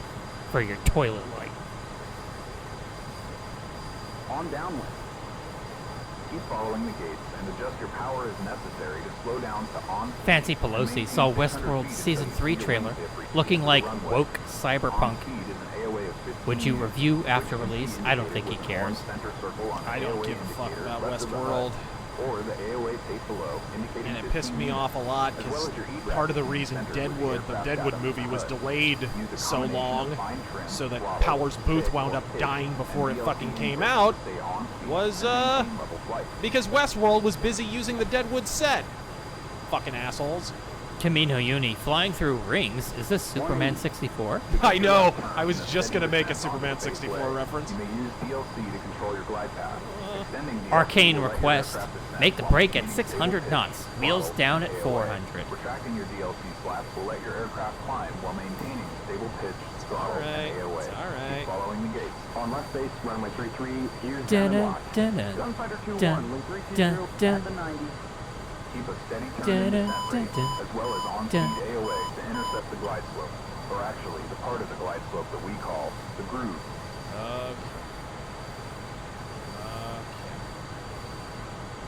for your toilet light. On downwind. Keep following the gates and adjust your power as necessary to slow down to on. Fancy Pelosi saw Westworld Season 3 trailer looking like woke cyberpunk. Would you review after release? I don't think he cares. I don't give a fuck about Westworld. or the AOA tape below indicating And it pissed me off a lot because part of the reason the Deadwood movie was delayed so long, so that Powers Booth wound up dying before it fucking came out, was because Westworld was busy using the Deadwood set. Fucking assholes. Camino Uni, flying through rings. Is this Superman 64? I know. I was just gonna make a Superman 64 reference. You may use DLC to control your glide path. Extending DLC Arcane will let your request. aircraft descend Make the while break at maintaining 600 stable knots. pitch. Wheels Follow down at AOA. 400. Retracting your DLC flaps will let your aircraft climb while maintaining stable pitch, throttle, Alright, and AOA. it's alright. Keep following the gates. On left base, runway 33, ears down and Dun-dun, locked. dun-dun, Gunfighter 2-1, dun, link dun, 320 dun. at the 90. Keep a steady turn Dun, and dun, descent rate, dun, as well as on-speed dun. AOA to intercept the glide slope. Or actually, the part of the glide slope that we call the groove. Okay.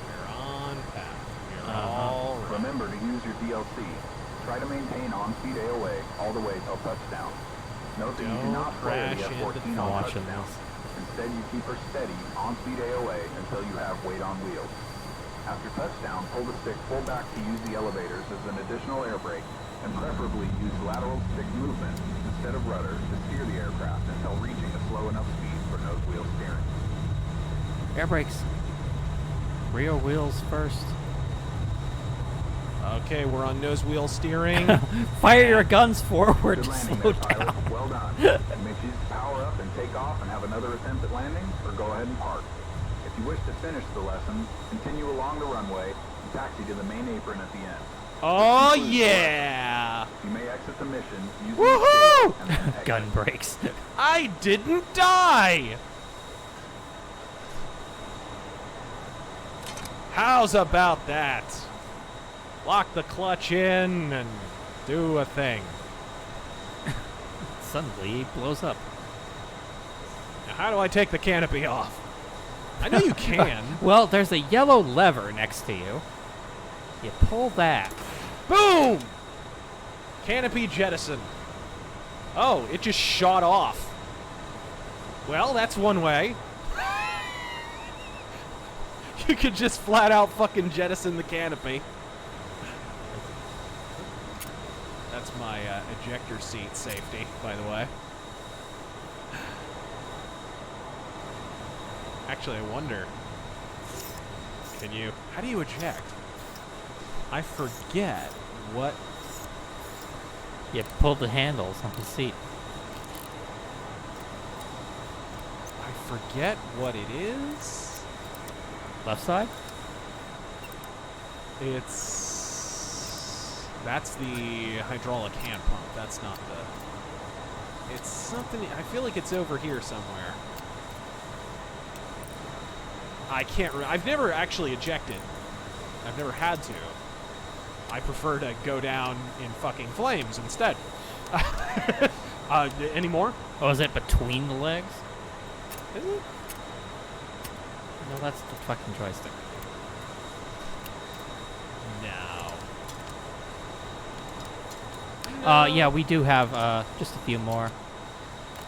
We're on path. We're all right. Remember to use your DLC. Try to maintain on-speed AOA all the way till touchdown. Note that you do Don't not fire the crash into F-14 I'm on watching touchdown. this. Instead, you keep her steady on-speed AOA until you have weight on wheels. After touchdown, pull the stick full back to use the elevators as an additional air brake, and preferably use lateral stick movement instead of rudder to steer the aircraft until reaching a slow enough speed for nose wheel steering. Air brakes. Rear wheels first. Okay, we're on nose wheel steering. Fire your guns forward Good to landing slow there, pilot. down. Well done. You may choose to power up and take off and have another attempt at landing, or go ahead and park. If you wish to finish the lesson, continue along the runway and taxi to the main apron at the end. Oh yeah! You may exit the mission using Woohoo! escape and then exit. Gun brakes. I didn't die! How's about that? Lock the clutch in and do a thing. Suddenly he blows up. Now, how do I take the canopy off? I know you can. Well, there's a yellow lever next to you. You pull that. Boom! Canopy jettison. Oh, it just shot off. Well, that's one way. You could just flat out fucking jettison the canopy. That's my ejector seat safety, by the way. Actually, I wonder. How do you eject? I forget what. You pull the handles on the seat. I forget what it is. Left side? That's the hydraulic hand pump. That's not the. It's something. I feel like it's over here somewhere. I can't. I've never actually ejected. I've never had to. I prefer to go down in fucking flames instead. Any more? Oh, is it between the legs? Is it? No, that's the fucking joystick. No. Yeah, we do have just a few more.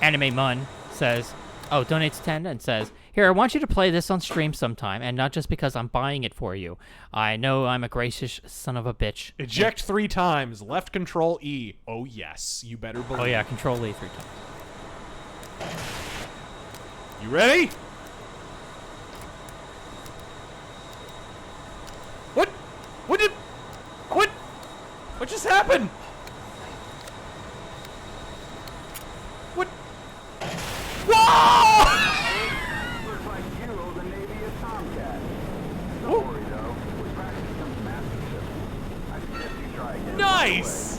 Anime Mun says, donates 10 and says, here, I want you to play this on stream sometime, and not just because I'm buying it for you. I know I'm a gracious son of a bitch. Eject 3 times. Left control E. Oh, yes. You better believe. Oh, yeah, control E 3 times. You ready? What? What just happened? What? Whoa! Looks like you owe the Navy a Tomcat. Don't worry though, with practice comes mastership. I suggest you try again. Nice!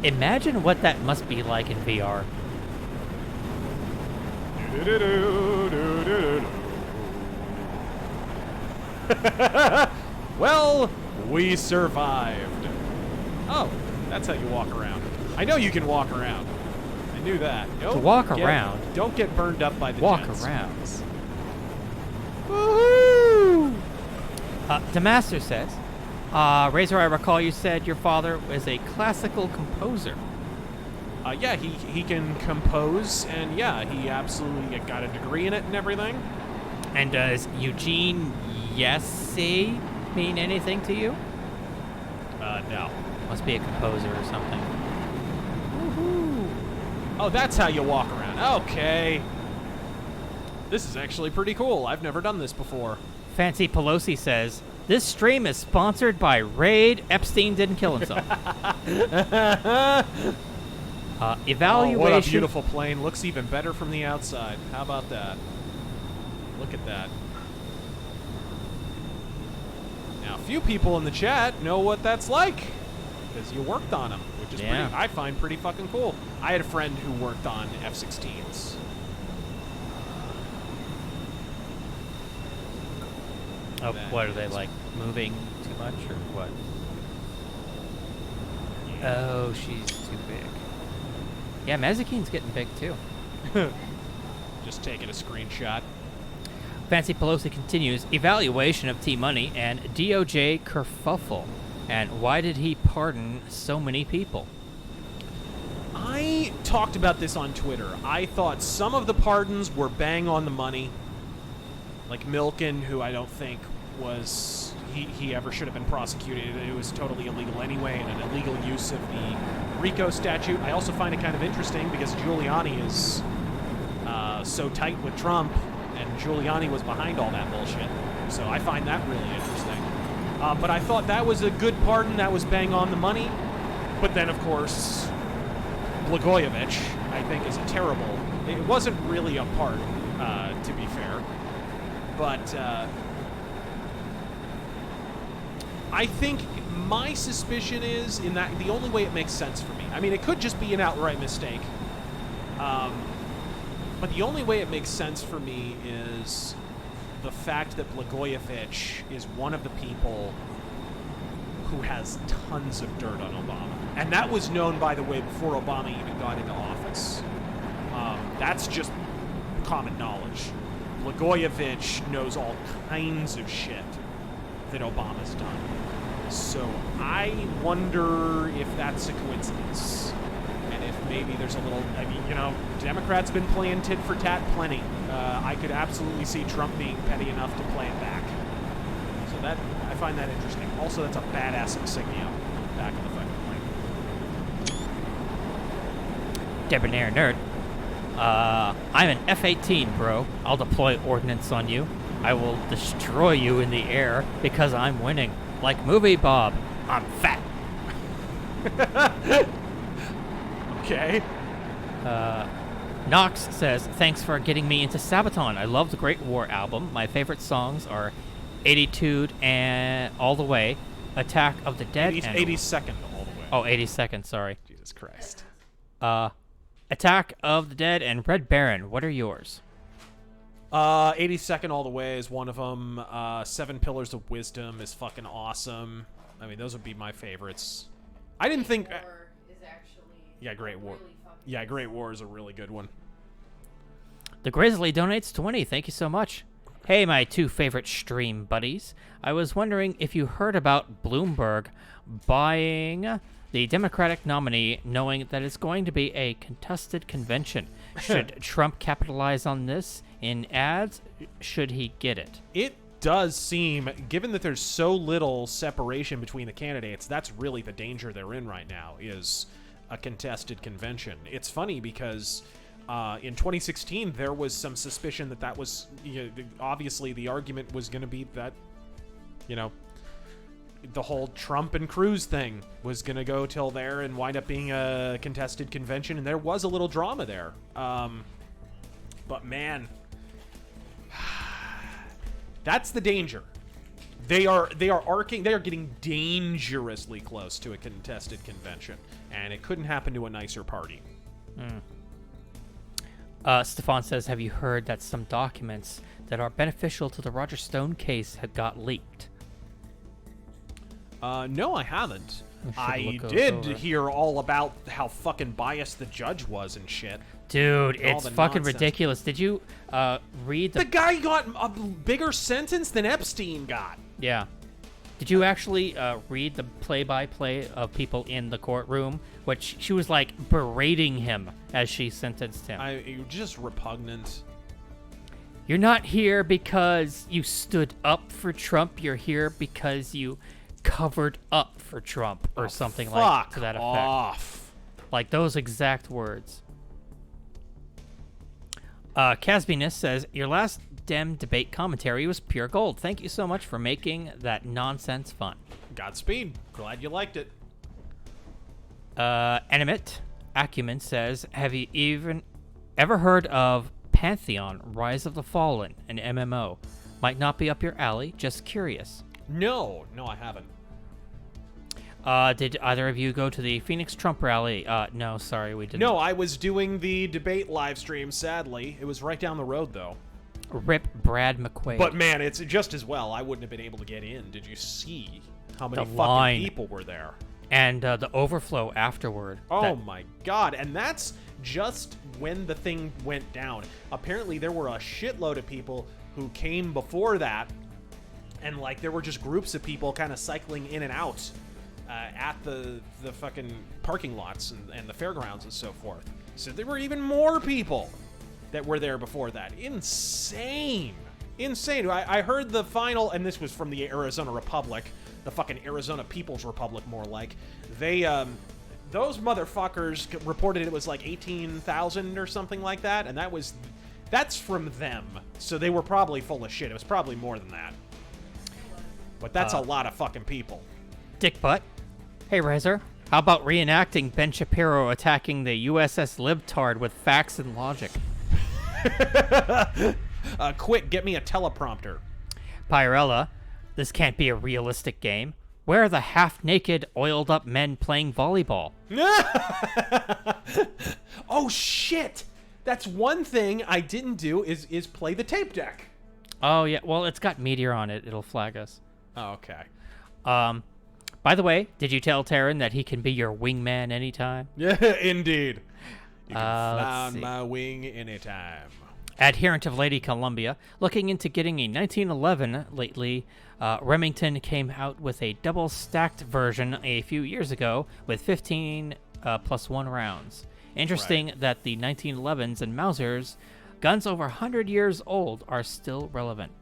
Imagine what that must be like in VR. Well, we survived. Oh, that's how you walk around. I know you can walk around. I knew that. To walk around? Don't get burned up by the Walk jets. around. Woohoo! Demaster says, Razor, I recall you said your father was a classical composer. Yeah, he can compose, and yeah, he absolutely got a degree in it and everything. And does Eugene yesy mean anything to you? No. Must be a composer or something. Oh, that's how you walk around. Okay. This is actually pretty cool. I've never done this before. Fancy Pelosi says, this stream is sponsored by Raid. Epstein didn't kill himself. Evaluation. Oh, what a beautiful plane. Looks even better from the outside. How about that? Look at that. Now, a few people in the chat know what that's like, because you worked on them, which is pretty, I find pretty fucking cool. I had a friend who worked on F-16s. Oh, what are they, like, moving too much, or what? Oh, she's too big. Yeah, Mazakine's getting big, too. Just taking a screenshot. Fancy Pelosi continues, evaluation of T-Money and DOJ kerfuffle. And why did he pardon so many people? I talked about this on Twitter. I thought some of the pardons were bang on the money. Like Milken, who I don't think was... He ever should have been prosecuted. It was totally illegal anyway, and an illegal use of the RICO statute. I also find it kind of interesting because Giuliani is so tight with Trump, and Giuliani was behind all that bullshit. So I find that really interesting. But I thought that was a good pardon. That was bang on the money. But then, of course, Blagojevich, I think, is a terrible... It wasn't really a pardon, to be fair. But I think my suspicion is in that the only way it makes sense for me. I mean, it could just be an outright mistake. But the only way it makes sense for me is the fact that Blagojevich is one of the people who has tons of dirt on Obama. And that was known, by the way, before Obama even got into office. That's just common knowledge. Blagojevich knows all kinds of shit that Obama's done. So I wonder if that's a coincidence. And if maybe there's a little... I mean, you know, Democrats been playing tit for tat plenty. I could absolutely see Trump being petty enough to play it back. So that... I find that interesting. Also, that's a badass insignia back of the fucking plane. Debonair nerd. I'm an F-18, bro. I'll deploy ordnance on you. I will destroy you in the air because I'm winning. Like Movie Bob, I'm fat. Okay. Knox says, thanks for getting me into Sabaton. I love the Great War album. My favorite songs are 82 and All the Way, Attack of the Dead, 82nd All the Way. Oh, 82nd, sorry. Jesus Christ. Attack of the Dead and Red Baron. What are yours? 82nd All the Way is one of them. 7 Pillars of Wisdom is fucking awesome. I mean, those would be my favorites. I didn't think... yeah, Great War. Yeah, Great War is a really good one. The Grizzly donates 20. Thank you so much. Hey, my 2 favorite stream buddies. I was wondering if you heard about Bloomberg buying the Democratic nominee, knowing that it's going to be a contested convention. Should Trump capitalize on this in ads? Should he get it? It does seem, given that there's so little separation between the candidates, that's really the danger they're in right now, is a contested convention. It's funny because in 2016 there was some suspicion that that was, you know, obviously the argument was going to be that, you know, the whole Trump and Cruz thing was going to go till there and wind up being a contested convention, and there was a little drama there. But man, that's the danger. They are getting dangerously close to a contested convention, and it couldn't happen to a nicer party. Stefan says, have you heard that some documents that are beneficial to the Roger Stone case had got leaked? No, I haven't. I did hear all about how fucking biased the judge was and shit. Dude, it's fucking ridiculous. Did you read the guy got a bigger sentence than Epstein got. Yeah. Did you actually read the play-by-play of people in the courtroom? Which she was like berating him as she sentenced him. Just repugnant. You're not here because you stood up for Trump. You're here because you covered up for Trump or something like to that effect. Off. Like those exact words. Casbinus says, your last Dem debate commentary was pure gold. Thank you so much for making that nonsense fun. Godspeed. Glad you liked it. Animate Acumen says, have you even ever heard of Pantheon, Rise of the Fallen, an MMO? Might not be up your alley, just curious. No, I haven't. Did either of you go to the Phoenix Trump rally? No, sorry, we didn't. No, I was doing the debate live stream, sadly. It was right down the road, though. Rip Brad McQuaid. But, man, it's just as well. I wouldn't have been able to get in. Did you see how many fucking line. people were there? And the overflow afterward. Oh, my God. And that's just when the thing went down. Apparently, there were a shitload of people who came before that. And, like, there were just groups of people kind of cycling in and out. At the fucking parking lots and the fairgrounds and so forth. So there were even more people that were there before that. Insane. I heard the final, and this was from the Arizona Republic, the fucking Arizona People's Republic more like. They, those motherfuckers reported it was like 18,000 or something like that, and that's from them. So they were probably full of shit. It was probably more than that. But that's a lot of fucking people. Dick Butt. Hey, Razor. How about reenacting Ben Shapiro attacking the USS Libtard with facts and logic? Quick, get me a teleprompter. Pyrella. This can't be a realistic game. Where are the half-naked, oiled-up men playing volleyball? Oh, shit! That's one thing I didn't do is play the tape deck. Oh, yeah. Well, it's got Meteor on it. It'll flag us. Oh, okay. By the way, did you tell Taryn that he can be your wingman anytime? Yeah, indeed. You can fly on my wing anytime. Adherent of Lady Columbia, looking into getting a 1911 lately, Remington came out with a double-stacked version a few years ago with 15 plus 1 rounds. Interesting that the 1911s and Mausers, guns over 100 years old, are still relevant.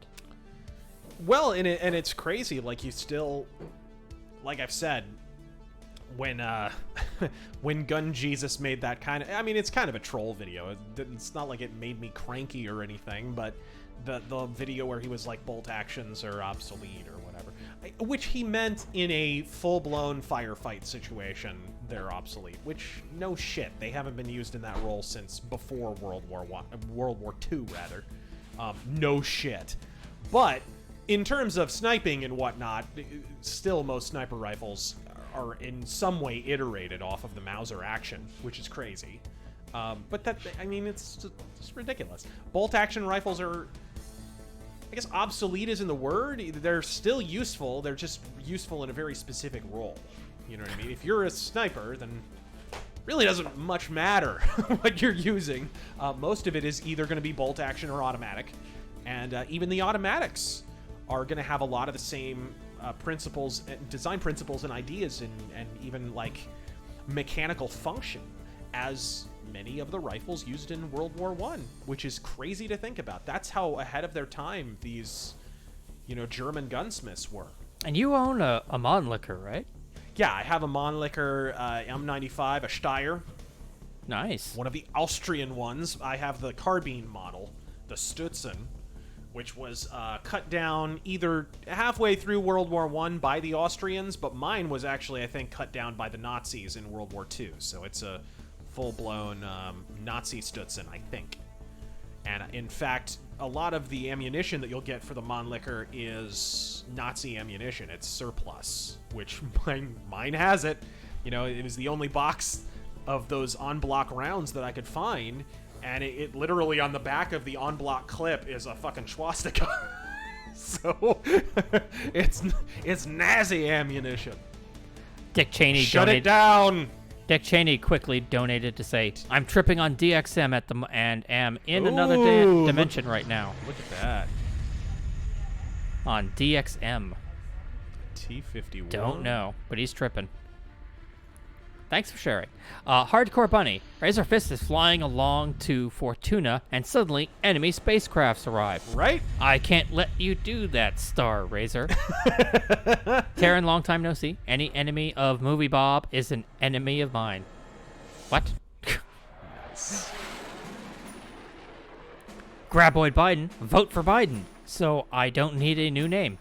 Well, and it's crazy. Like, you still... Like I've said, when Gun Jesus made that kind of... I mean, it's kind of a troll video. It's not like it made me cranky or anything, but the video where he was like, bolt actions are obsolete or whatever. Which he meant in a full-blown firefight situation, they're obsolete. Which, no shit. They haven't been used in that role since before World War II, rather. No shit. But... in terms of sniping and whatnot, still most sniper rifles are in some way iterated off of the Mauser action, which is crazy. But that, I mean, it's just ridiculous. Bolt action rifles are, I guess obsolete isn't the word. They're still useful. They're just useful in a very specific role. You know what I mean? If you're a sniper, then really doesn't much matter what you're using. Most of it is either going to be bolt action or automatic. And even the automatics are going to have a lot of the same principles, design principles and ideas and even like mechanical function as many of the rifles used in World War I, which is crazy to think about. That's how ahead of their time these, German gunsmiths were. And you own a Mannlicher, right? Yeah, I have a Mannlicher M95, a Steyr. Nice. One of the Austrian ones. I have the carbine model, the Stutzen, which was cut down either halfway through World War I by the Austrians, but mine was actually, I think, cut down by the Nazis in World War II. So it's a full-blown Nazi Stutzen, I think. And in fact, a lot of the ammunition that you'll get for the Mannlicher is Nazi ammunition. It's surplus, which mine has it. It was the only box of those en-bloc rounds that I could find. And it literally on the back of the on-block clip is a fucking swastika. So it's Nazi ammunition. Dick Cheney Shut it down. Dick Cheney quickly donated to say, "I'm tripping on DXM and am in another dimension right now." Look at that. On DXM. T51. Don't know, but he's tripping. Thanks for sharing. Hardcore Bunny. RazörFist is flying along to Fortuna, and suddenly enemy spacecrafts arrive. Right? I can't let you do that, Star Razor. Taryn, long time no see. Any enemy of Movie Bob is an enemy of mine. What? Graboid Biden. Vote for Biden. So I don't need a new name.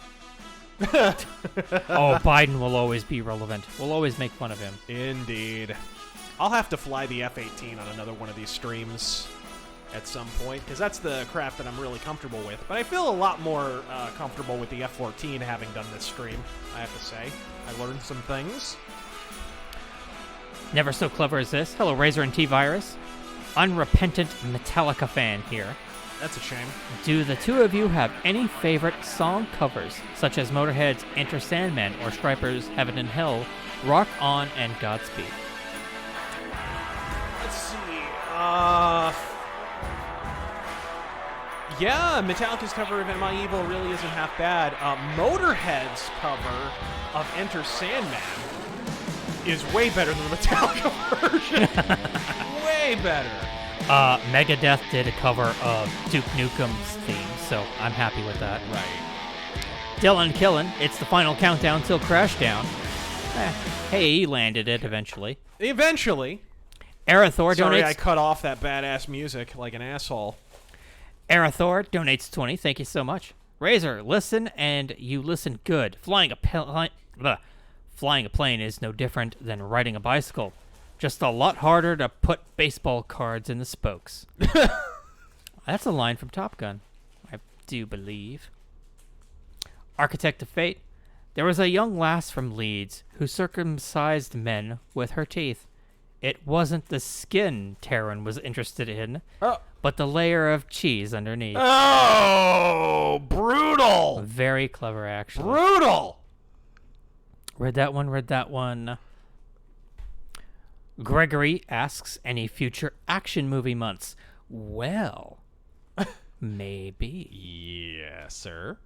Oh, Biden will always be relevant. We'll always make fun of him. Indeed. I'll have to fly the F-18 on another one of these streams at some point, because that's the craft that I'm really comfortable with. But I feel a lot more comfortable with the F-14 having done this stream, I have to say. I learned some things. Never so clever as this. Hello, Razor and T-Virus. Unrepentant Metallica fan here. That's a shame. Do the two of you have any favorite song covers, such as Motorhead's Enter Sandman or Stryper's Heaven and Hell, Rock On and Godspeed? Let's see. Yeah, Metallica's cover of Am I Evil really isn't half bad. Motorhead's cover of Enter Sandman is way better than the Metallica version. Way better. Megadeth did a cover of Duke Nukem's theme, so I'm happy with that. Right. Dylan Killen, it's the final countdown till Crashdown. Hey, he landed it eventually. Eventually. Arathor Sorry, donates... I cut off that badass music like an asshole. Arathor donates 20. Thank you so much. Razor, listen, and you listen good. Flying a plane is no different than riding a bicycle. Just a lot harder to put baseball cards in the spokes. That's a line from Top Gun, I do believe. Architect of Fate. There was a young lass from Leeds who circumcised men with her teeth. It wasn't the skin Taryn was interested in, but the layer of cheese underneath. Oh, brutal. Very clever, actually. Brutal. Read that one. Gregory asks, any future action movie months? Well, maybe. Yes, sir.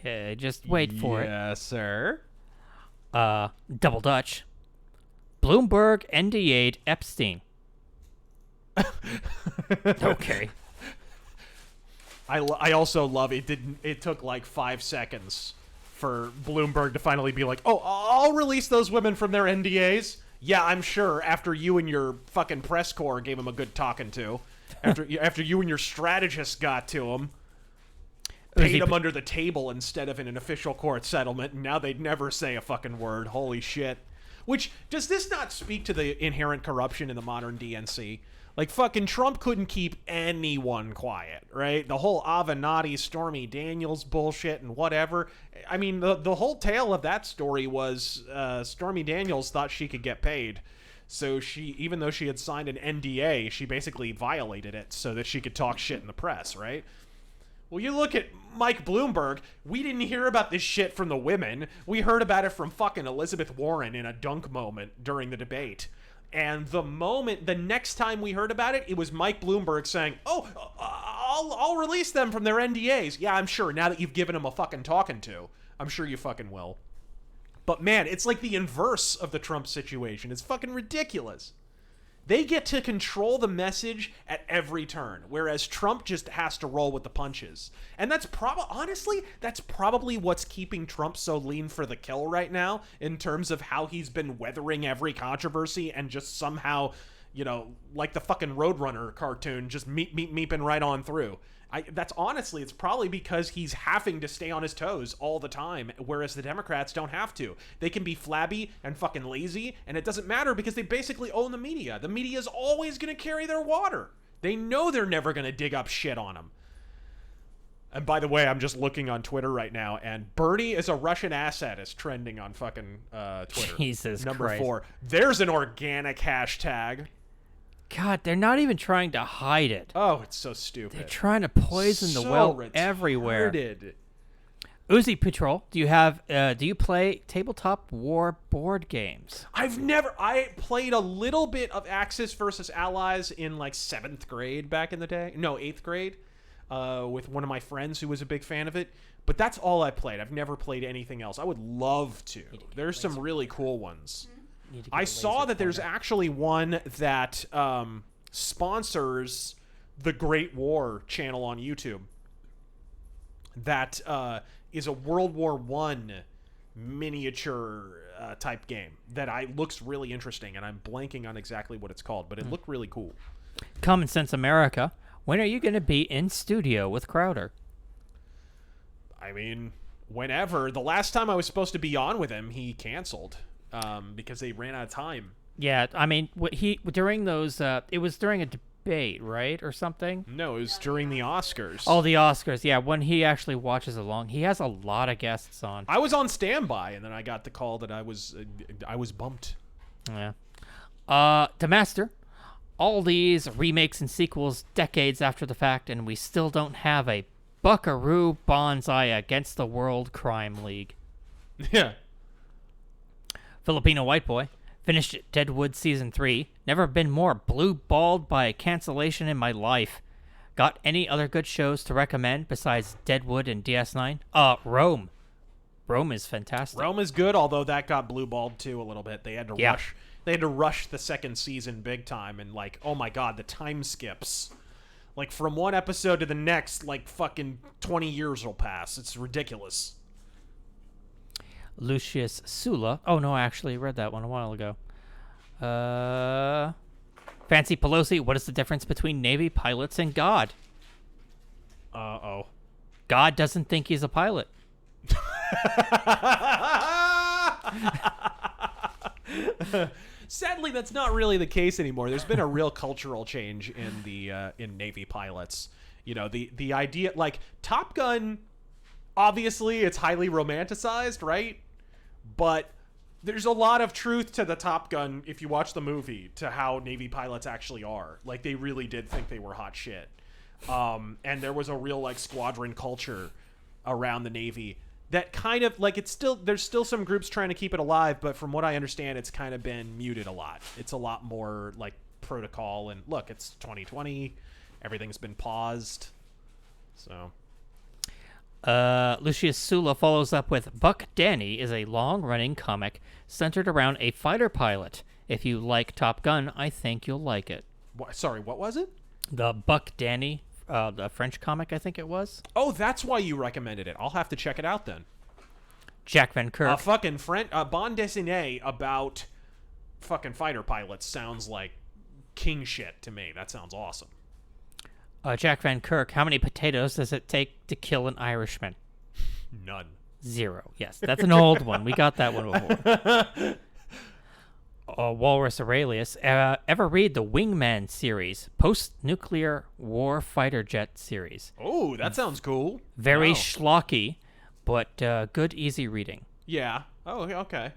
Yeah, just wait for it. Yes, sir. Double Dutch. Bloomberg NDA'd Epstein. Okay. I also love it. It took like 5 seconds for Bloomberg to finally be like, oh, I'll release those women from their NDAs. Yeah, I'm sure, after you and your fucking press corps gave him a good talking to. After you and your strategists got to him. Paid him under the table instead of in an official court settlement, and now they'd never say a fucking word. Holy shit. Which, does this not speak to the inherent corruption in the modern DNC? Like, fucking Trump couldn't keep anyone quiet, right? The whole Avenatti, Stormy Daniels bullshit and whatever. I mean, the whole tale of that story was Stormy Daniels thought she could get paid. So she, even though she had signed an NDA, she basically violated it so that she could talk shit in the press, right? Well, you look at Mike Bloomberg, we didn't hear about this shit from the women. We heard about it from fucking Elizabeth Warren in a dunk moment during the debate. And the next time we heard about it, it was Mike Bloomberg saying, oh, I'll release them from their NDAs. Yeah, I'm sure. Now that you've given them a fucking talking to, I'm sure you fucking will. But man, it's like the inverse of the Trump situation. It's fucking ridiculous. They get to control the message at every turn, whereas Trump just has to roll with the punches. And that's probably what's keeping Trump so lean for the kill right now, in terms of how he's been weathering every controversy and just somehow, you know, like the fucking Roadrunner cartoon, just meeping right on through. It's probably because he's having to stay on his toes all the time, whereas the Democrats don't have to. They can be flabby and fucking lazy, and it doesn't matter because they basically own the media. The media is always going to carry their water. They know they're never going to dig up shit on them. And by the way, I'm just looking on Twitter right now, and Bernie is a Russian asset is trending on fucking Twitter. Jesus Number Christ. 4. There's an organic hashtag. God, they're not even trying to hide it. Oh, it's so stupid. They're trying to poison the well everywhere. Retarded. Uzi Patrol, do you play tabletop war board games? I played a little bit of Axis versus Allies in like 7th grade back in the day. No, 8th grade, with one of my friends who was a big fan of it. But that's all I played. I've never played anything else. I would love to. There's some really cool ones. need to get I a saw laser that there's pointer. actually one that sponsors the Great War channel on YouTube. That is a World War One miniature type game that looks really interesting, and I'm blanking on exactly what it's called, but it looked really cool. Common Sense America, when are you going to be in studio with Crowder? I mean, whenever. The last time I was supposed to be on with him, he canceled because they ran out of time. Yeah, I mean, during those, it was during a debate, right, or something? No, it was during the Oscars. Oh, the Oscars, yeah, when he actually watches along. He has a lot of guests on. I was on standby, and then I got the call that I was bumped. Yeah. Demaster, all these remakes and sequels decades after the fact, and we still don't have a Buckaroo Banzai Against the World Crime League. Yeah. Filipino White Boy, finished Deadwood Season 3. Never been more blue-balled by a cancellation in my life. Got any other good shows to recommend besides Deadwood and DS9? Rome. Rome is fantastic. Rome is good, although that got blue-balled too a little bit. They had to rush. They had to rush the second season big time, and like, oh my god, the time skips. Like, from one episode to the next, like, fucking 20 years will pass. It's ridiculous. Lucius Sula. Oh, no, I actually read that one a while ago. Fancy Pelosi, what is the difference between Navy pilots and God? Uh-oh. God doesn't think he's a pilot. Sadly, that's not really the case anymore. There's been a real cultural change in the in Navy pilots. You know, the idea, like, Top Gun, obviously it's highly romanticized, right? But there's a lot of truth to the Top Gun, if you watch the movie, to how Navy pilots actually are. Like, they really did think they were hot shit. And there was a real, like, squadron culture around the Navy that kind of, like, there's still some groups trying to keep it alive, but from what I understand, it's kind of been muted a lot. It's a lot more, like, protocol, and look, it's 2020, everything's been paused, so... Lucius Sula follows up with Buck Danny is a long-running comic centered around a fighter pilot. If you like Top Gun, I think you'll like it. Sorry, what was it? The Buck Danny, the French comic, I think it was. Oh, that's why you recommended it. I'll have to check it out then. Jack Van Kirk. Fucking bande dessinée about fucking fighter pilots sounds like king shit to me. That sounds awesome. Jack Van Kirk, how many potatoes does it take to kill an Irishman? None. 0. Yes, that's an old one. We got that one before. Walrus Aurelius, ever read the Wingman series, post-nuclear war fighter jet series? Oh, that sounds cool. Very Wow. schlocky, but good, easy reading. Yeah. Oh, okay.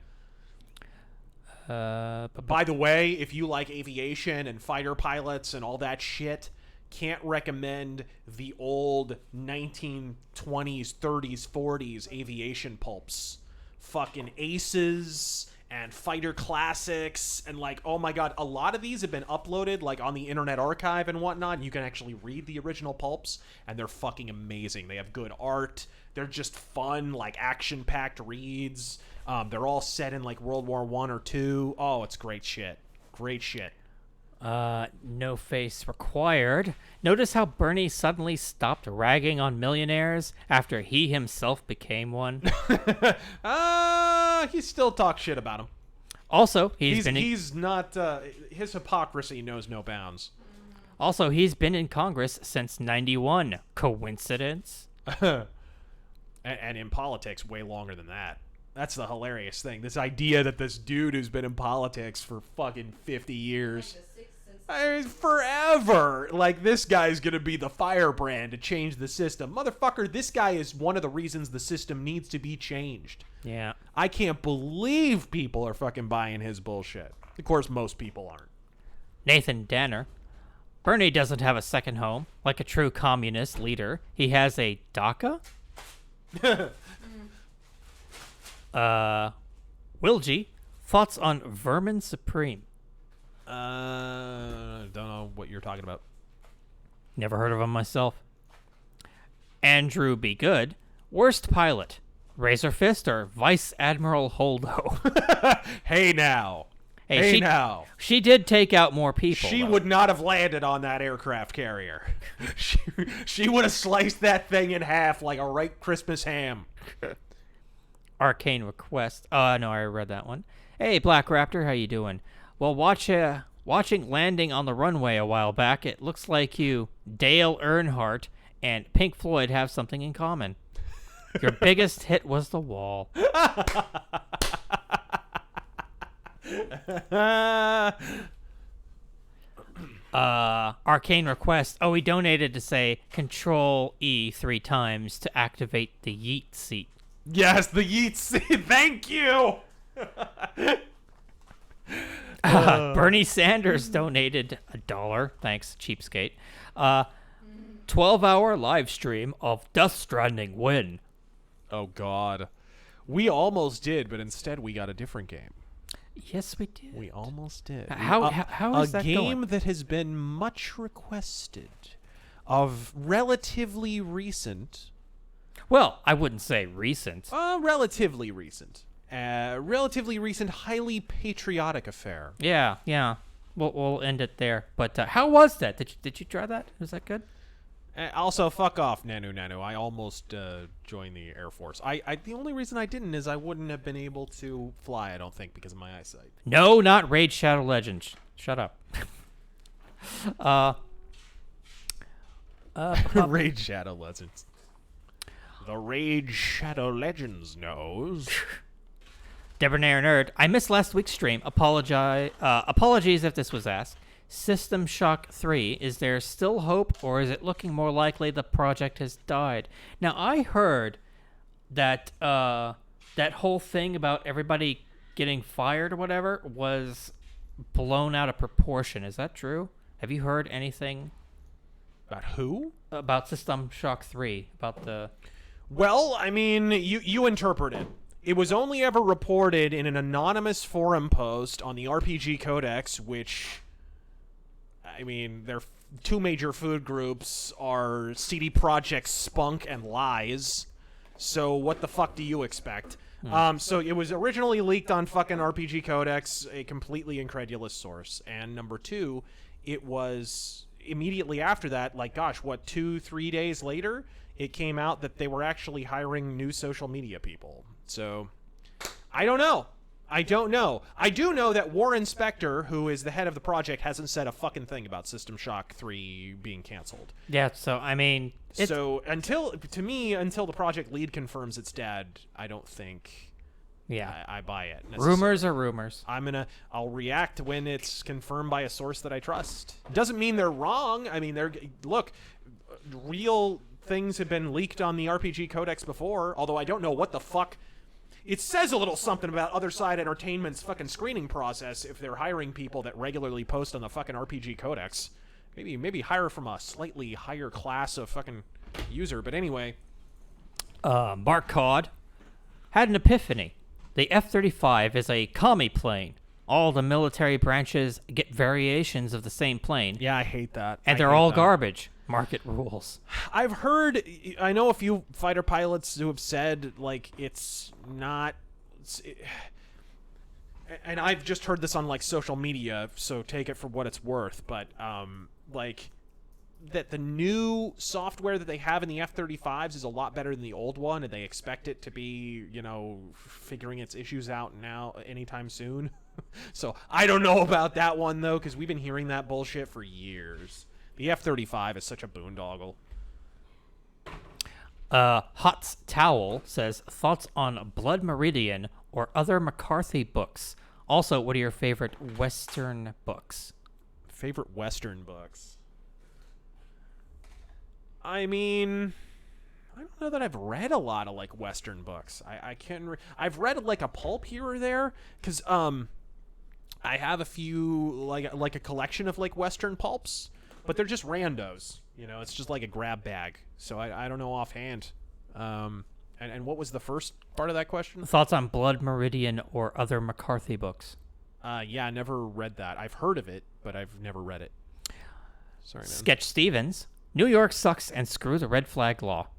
But By the way, if you like aviation and fighter pilots and all that shit, can't recommend the old 1920s, 30s, 40s aviation pulps. Fucking Aces and Fighter Classics, and like, oh my god, a lot of these have been uploaded like on the Internet Archive and whatnot, and you can actually read the original pulps, and they're fucking amazing. They have good art. They're just fun, like, action-packed reads. They're all set in like World War I or II. Oh, it's great shit. Great shit. No face required. Notice how Bernie suddenly stopped ragging on millionaires after he himself became one? He still talks shit about him. Also, He's not, his hypocrisy knows no bounds. Also, he's been in Congress since 91. Coincidence? and in politics way longer than that. That's the hilarious thing. This idea that this dude who's been in politics for fucking 50 years... forever. Like, this guy's gonna be the firebrand to change the system. Motherfucker, this guy is one of the reasons the system needs to be changed. Yeah. I can't believe people are fucking buying his bullshit. Of course, most people aren't. Nathan Danner. Bernie doesn't have a second home. Like a true communist leader, he has a DACA? Wilgie, thoughts on Vermin Supreme? Don't know what you're talking about. Never heard of him myself. Andrew Be Good, worst pilot, RazörFist or Vice Admiral Holdo? Hey now. Hey, now. She did take out more people. She though. would not have landed on that aircraft carrier. she would have sliced that thing in half like a ripe Christmas ham. Arcane request. No, I read that one. Hey, Black Raptor, how you doing? Well, watching landing on the runway a while back, it looks like you, Dale Earnhardt, and Pink Floyd have something in common. Your biggest hit was The Wall. Arcane request. Oh, he donated to say Control E 3 times to activate the yeet seat. Yes, the yeet seat. Thank you. Bernie Sanders donated $1. Thanks, cheapskate. 12-hour live stream of Death Stranding win. Oh, God. We almost did, but instead we got a different game. Yes, we did. We almost did. How is that going? A game going? that has been much requested, of relatively recent. Well, I wouldn't say recent. Relatively recent. Relatively recent, highly patriotic affair. Yeah. We'll end it there. But how was that? Did you try that? Was that good? Also, fuck off, Nanu. I almost joined the Air Force. The only reason I didn't is I wouldn't have been able to fly, I don't think, because of my eyesight. No, not Raid Shadow Legends. Shut up. Raid Shadow Legends. The Raid Shadow Legends knows. Debonair Nerd, I missed last week's stream. Apologies if this was asked. System Shock 3, is there still hope, or is it looking more likely the project has died? Now, I heard that that whole thing about everybody getting fired or whatever was blown out of proportion. Is that true? Have you heard anything? About who? About System Shock 3, about the... Well, I mean, you interpret it. It was only ever reported in an anonymous forum post on the RPG Codex, which... I mean, their two major food groups are CD Projekt Spunk and Lies. So what the fuck do you expect? So it was originally leaked on fucking RPG Codex, a completely incredulous source. And number two, it was immediately after that, like, gosh, what, 2-3 days later, it came out that they were actually hiring new social media people. So I don't know. I don't know. I do know that Warren Spector, who is the head of the project, hasn't said a fucking thing about System Shock 3 being canceled. Yeah, so, I mean... So, until the project lead confirms it's dead, I don't think I buy it. Rumors are rumors. I'll react when it's confirmed by a source that I trust. Doesn't mean they're wrong. I mean, look, real things have been leaked on the RPG Codex before, although I don't know what the fuck... It says a little something about Other Side Entertainment's fucking screening process if they're hiring people that regularly post on the fucking RPG Codex. Maybe hire from a slightly higher class of fucking user. But anyway. Mark Cod had an epiphany. The F-35 is a commie plane. All the military branches get variations of the same plane. Yeah, I hate that. And they're all garbage. Market rules. I know a few fighter pilots who have said, like, it's not... and I've just heard this on, like, social media, so take it for what it's worth, but, like, that the new software that they have in the F-35s is a lot better than the old one, and they expect it to be, figuring its issues out now anytime soon. So, I don't know about that one, though, because we've been hearing that bullshit for years. The F-35 is such a boondoggle. Hot's Towel says, thoughts on Blood Meridian or other McCarthy books? Also, what are your favorite Western books? Favorite Western books? I mean, I don't know that I've read a lot of, like, Western books. I've read, like, a pulp here or there, because, I have a few, like a collection of, like, Western pulps. But they're just randos, it's just like a grab bag. So I don't know offhand. And what was the first part of that question? Thoughts on Blood Meridian or other McCarthy books? Yeah, I never read that. I've heard of it, but I've never read it. Sorry, man. Sketch Stevens, New York sucks and screw the red flag law.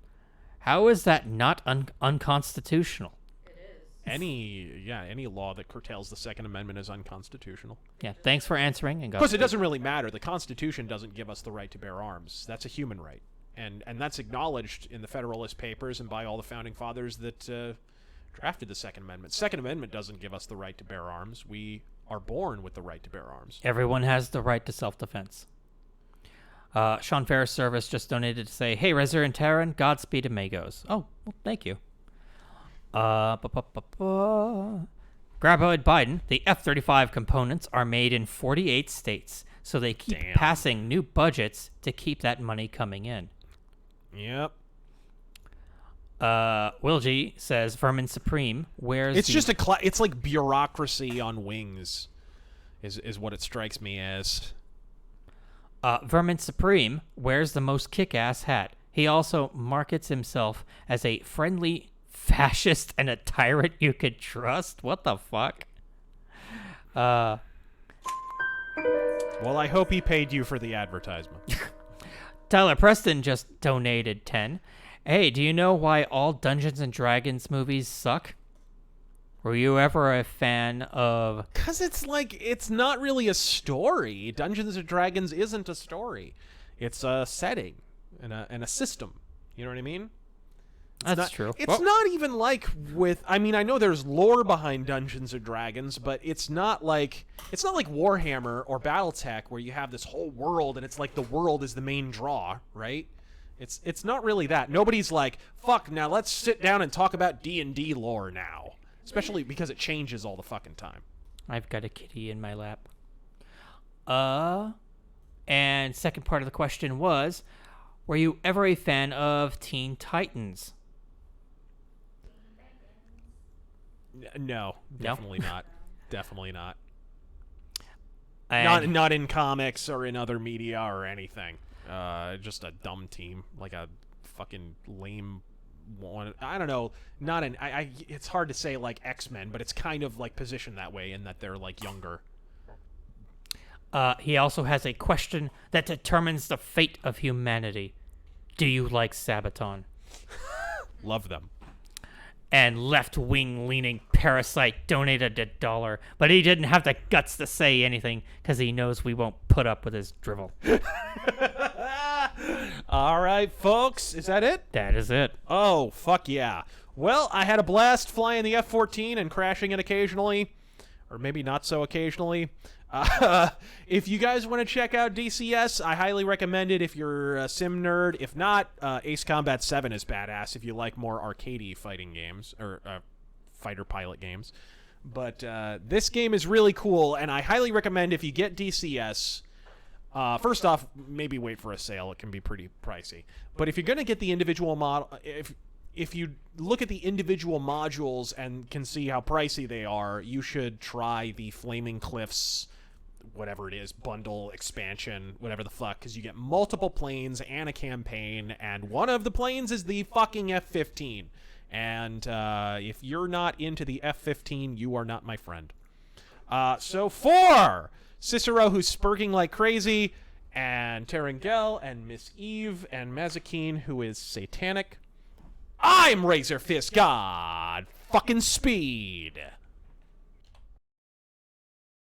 How is that not unconstitutional? It is. Any law that curtails the Second Amendment is unconstitutional. Yeah, thanks for answering. And Plus, it doesn't really matter. The Constitution doesn't give us the right to bear arms. That's a human right. And that's acknowledged in the Federalist Papers and by all the Founding Fathers that drafted the Second Amendment. Second Amendment doesn't give us the right to bear arms. We are born with the right to bear arms. Everyone has the right to self-defense. Sean Ferris Service just donated to say, "Hey, Razor and Terran, Godspeed, amigos." Oh, well, thank you. Graboid Biden, the F-35 components are made in 48 states, so they keep passing new budgets to keep that money coming in. Yep. Will G says, "Vermin Supreme, where's It's just it's like bureaucracy on wings, is what it strikes me as." Vermin Supreme wears the most kick-ass hat. He also markets himself as a friendly fascist and a tyrant you could trust. What the fuck? Well, I hope he paid you for the advertisement. Tyler Preston just donated 10. Hey, do you know why all Dungeons and Dragons movies suck? Were you ever a fan of... Because it's not really a story. Dungeons and Dragons isn't a story. It's a setting and a system. You know what I mean? That's true. It's not even like with... I mean, I know there's lore behind Dungeons and Dragons, but it's not like Warhammer or BattleTech where you have this whole world and it's like the world is the main draw, right? It's not really that. Nobody's like, fuck, now let's sit down and talk about D&D lore now. Especially because it changes all the fucking time. I've got a kitty in my lap. And second part of the question was, were you ever a fan of Teen Titans? No, definitely not. Definitely not. And Not in comics or in other media or anything. Just a dumb team, like a fucking lame one. I don't know. Not an. It's hard to say like X-Men, but it's kind of like positioned that way in that they're like younger. He also has a question that determines the fate of humanity. Do you like Sabaton? Love them. And left-wing leaning parasite donated $1, but he didn't have the guts to say anything because he knows we won't put up with his drivel. All right, folks. Is that it? That is it. Oh, fuck yeah. Well, I had a blast flying the F-14 and crashing it occasionally, or maybe not so occasionally. If you guys want to check out DCS, I highly recommend it if you're a sim nerd. If not, Ace Combat 7 is badass if you like more arcadey fighting games, or fighter pilot games. But this game is really cool, and I highly recommend if you get DCS... first off, maybe wait for a sale. It can be pretty pricey. But if you're going to get the individual model... If you look at the individual modules and can see how pricey they are, you should try the Flaming Cliffs, whatever it is, bundle, expansion, whatever the fuck, because you get multiple planes and a campaign, and one of the planes is the fucking F-15. And if you're not into the F-15, you are not my friend. So for Cicero, who's spurking like crazy, and Terengel, and Miss Eve, and Mazakine, who is satanic, I'm RazörFist God fucking Speed.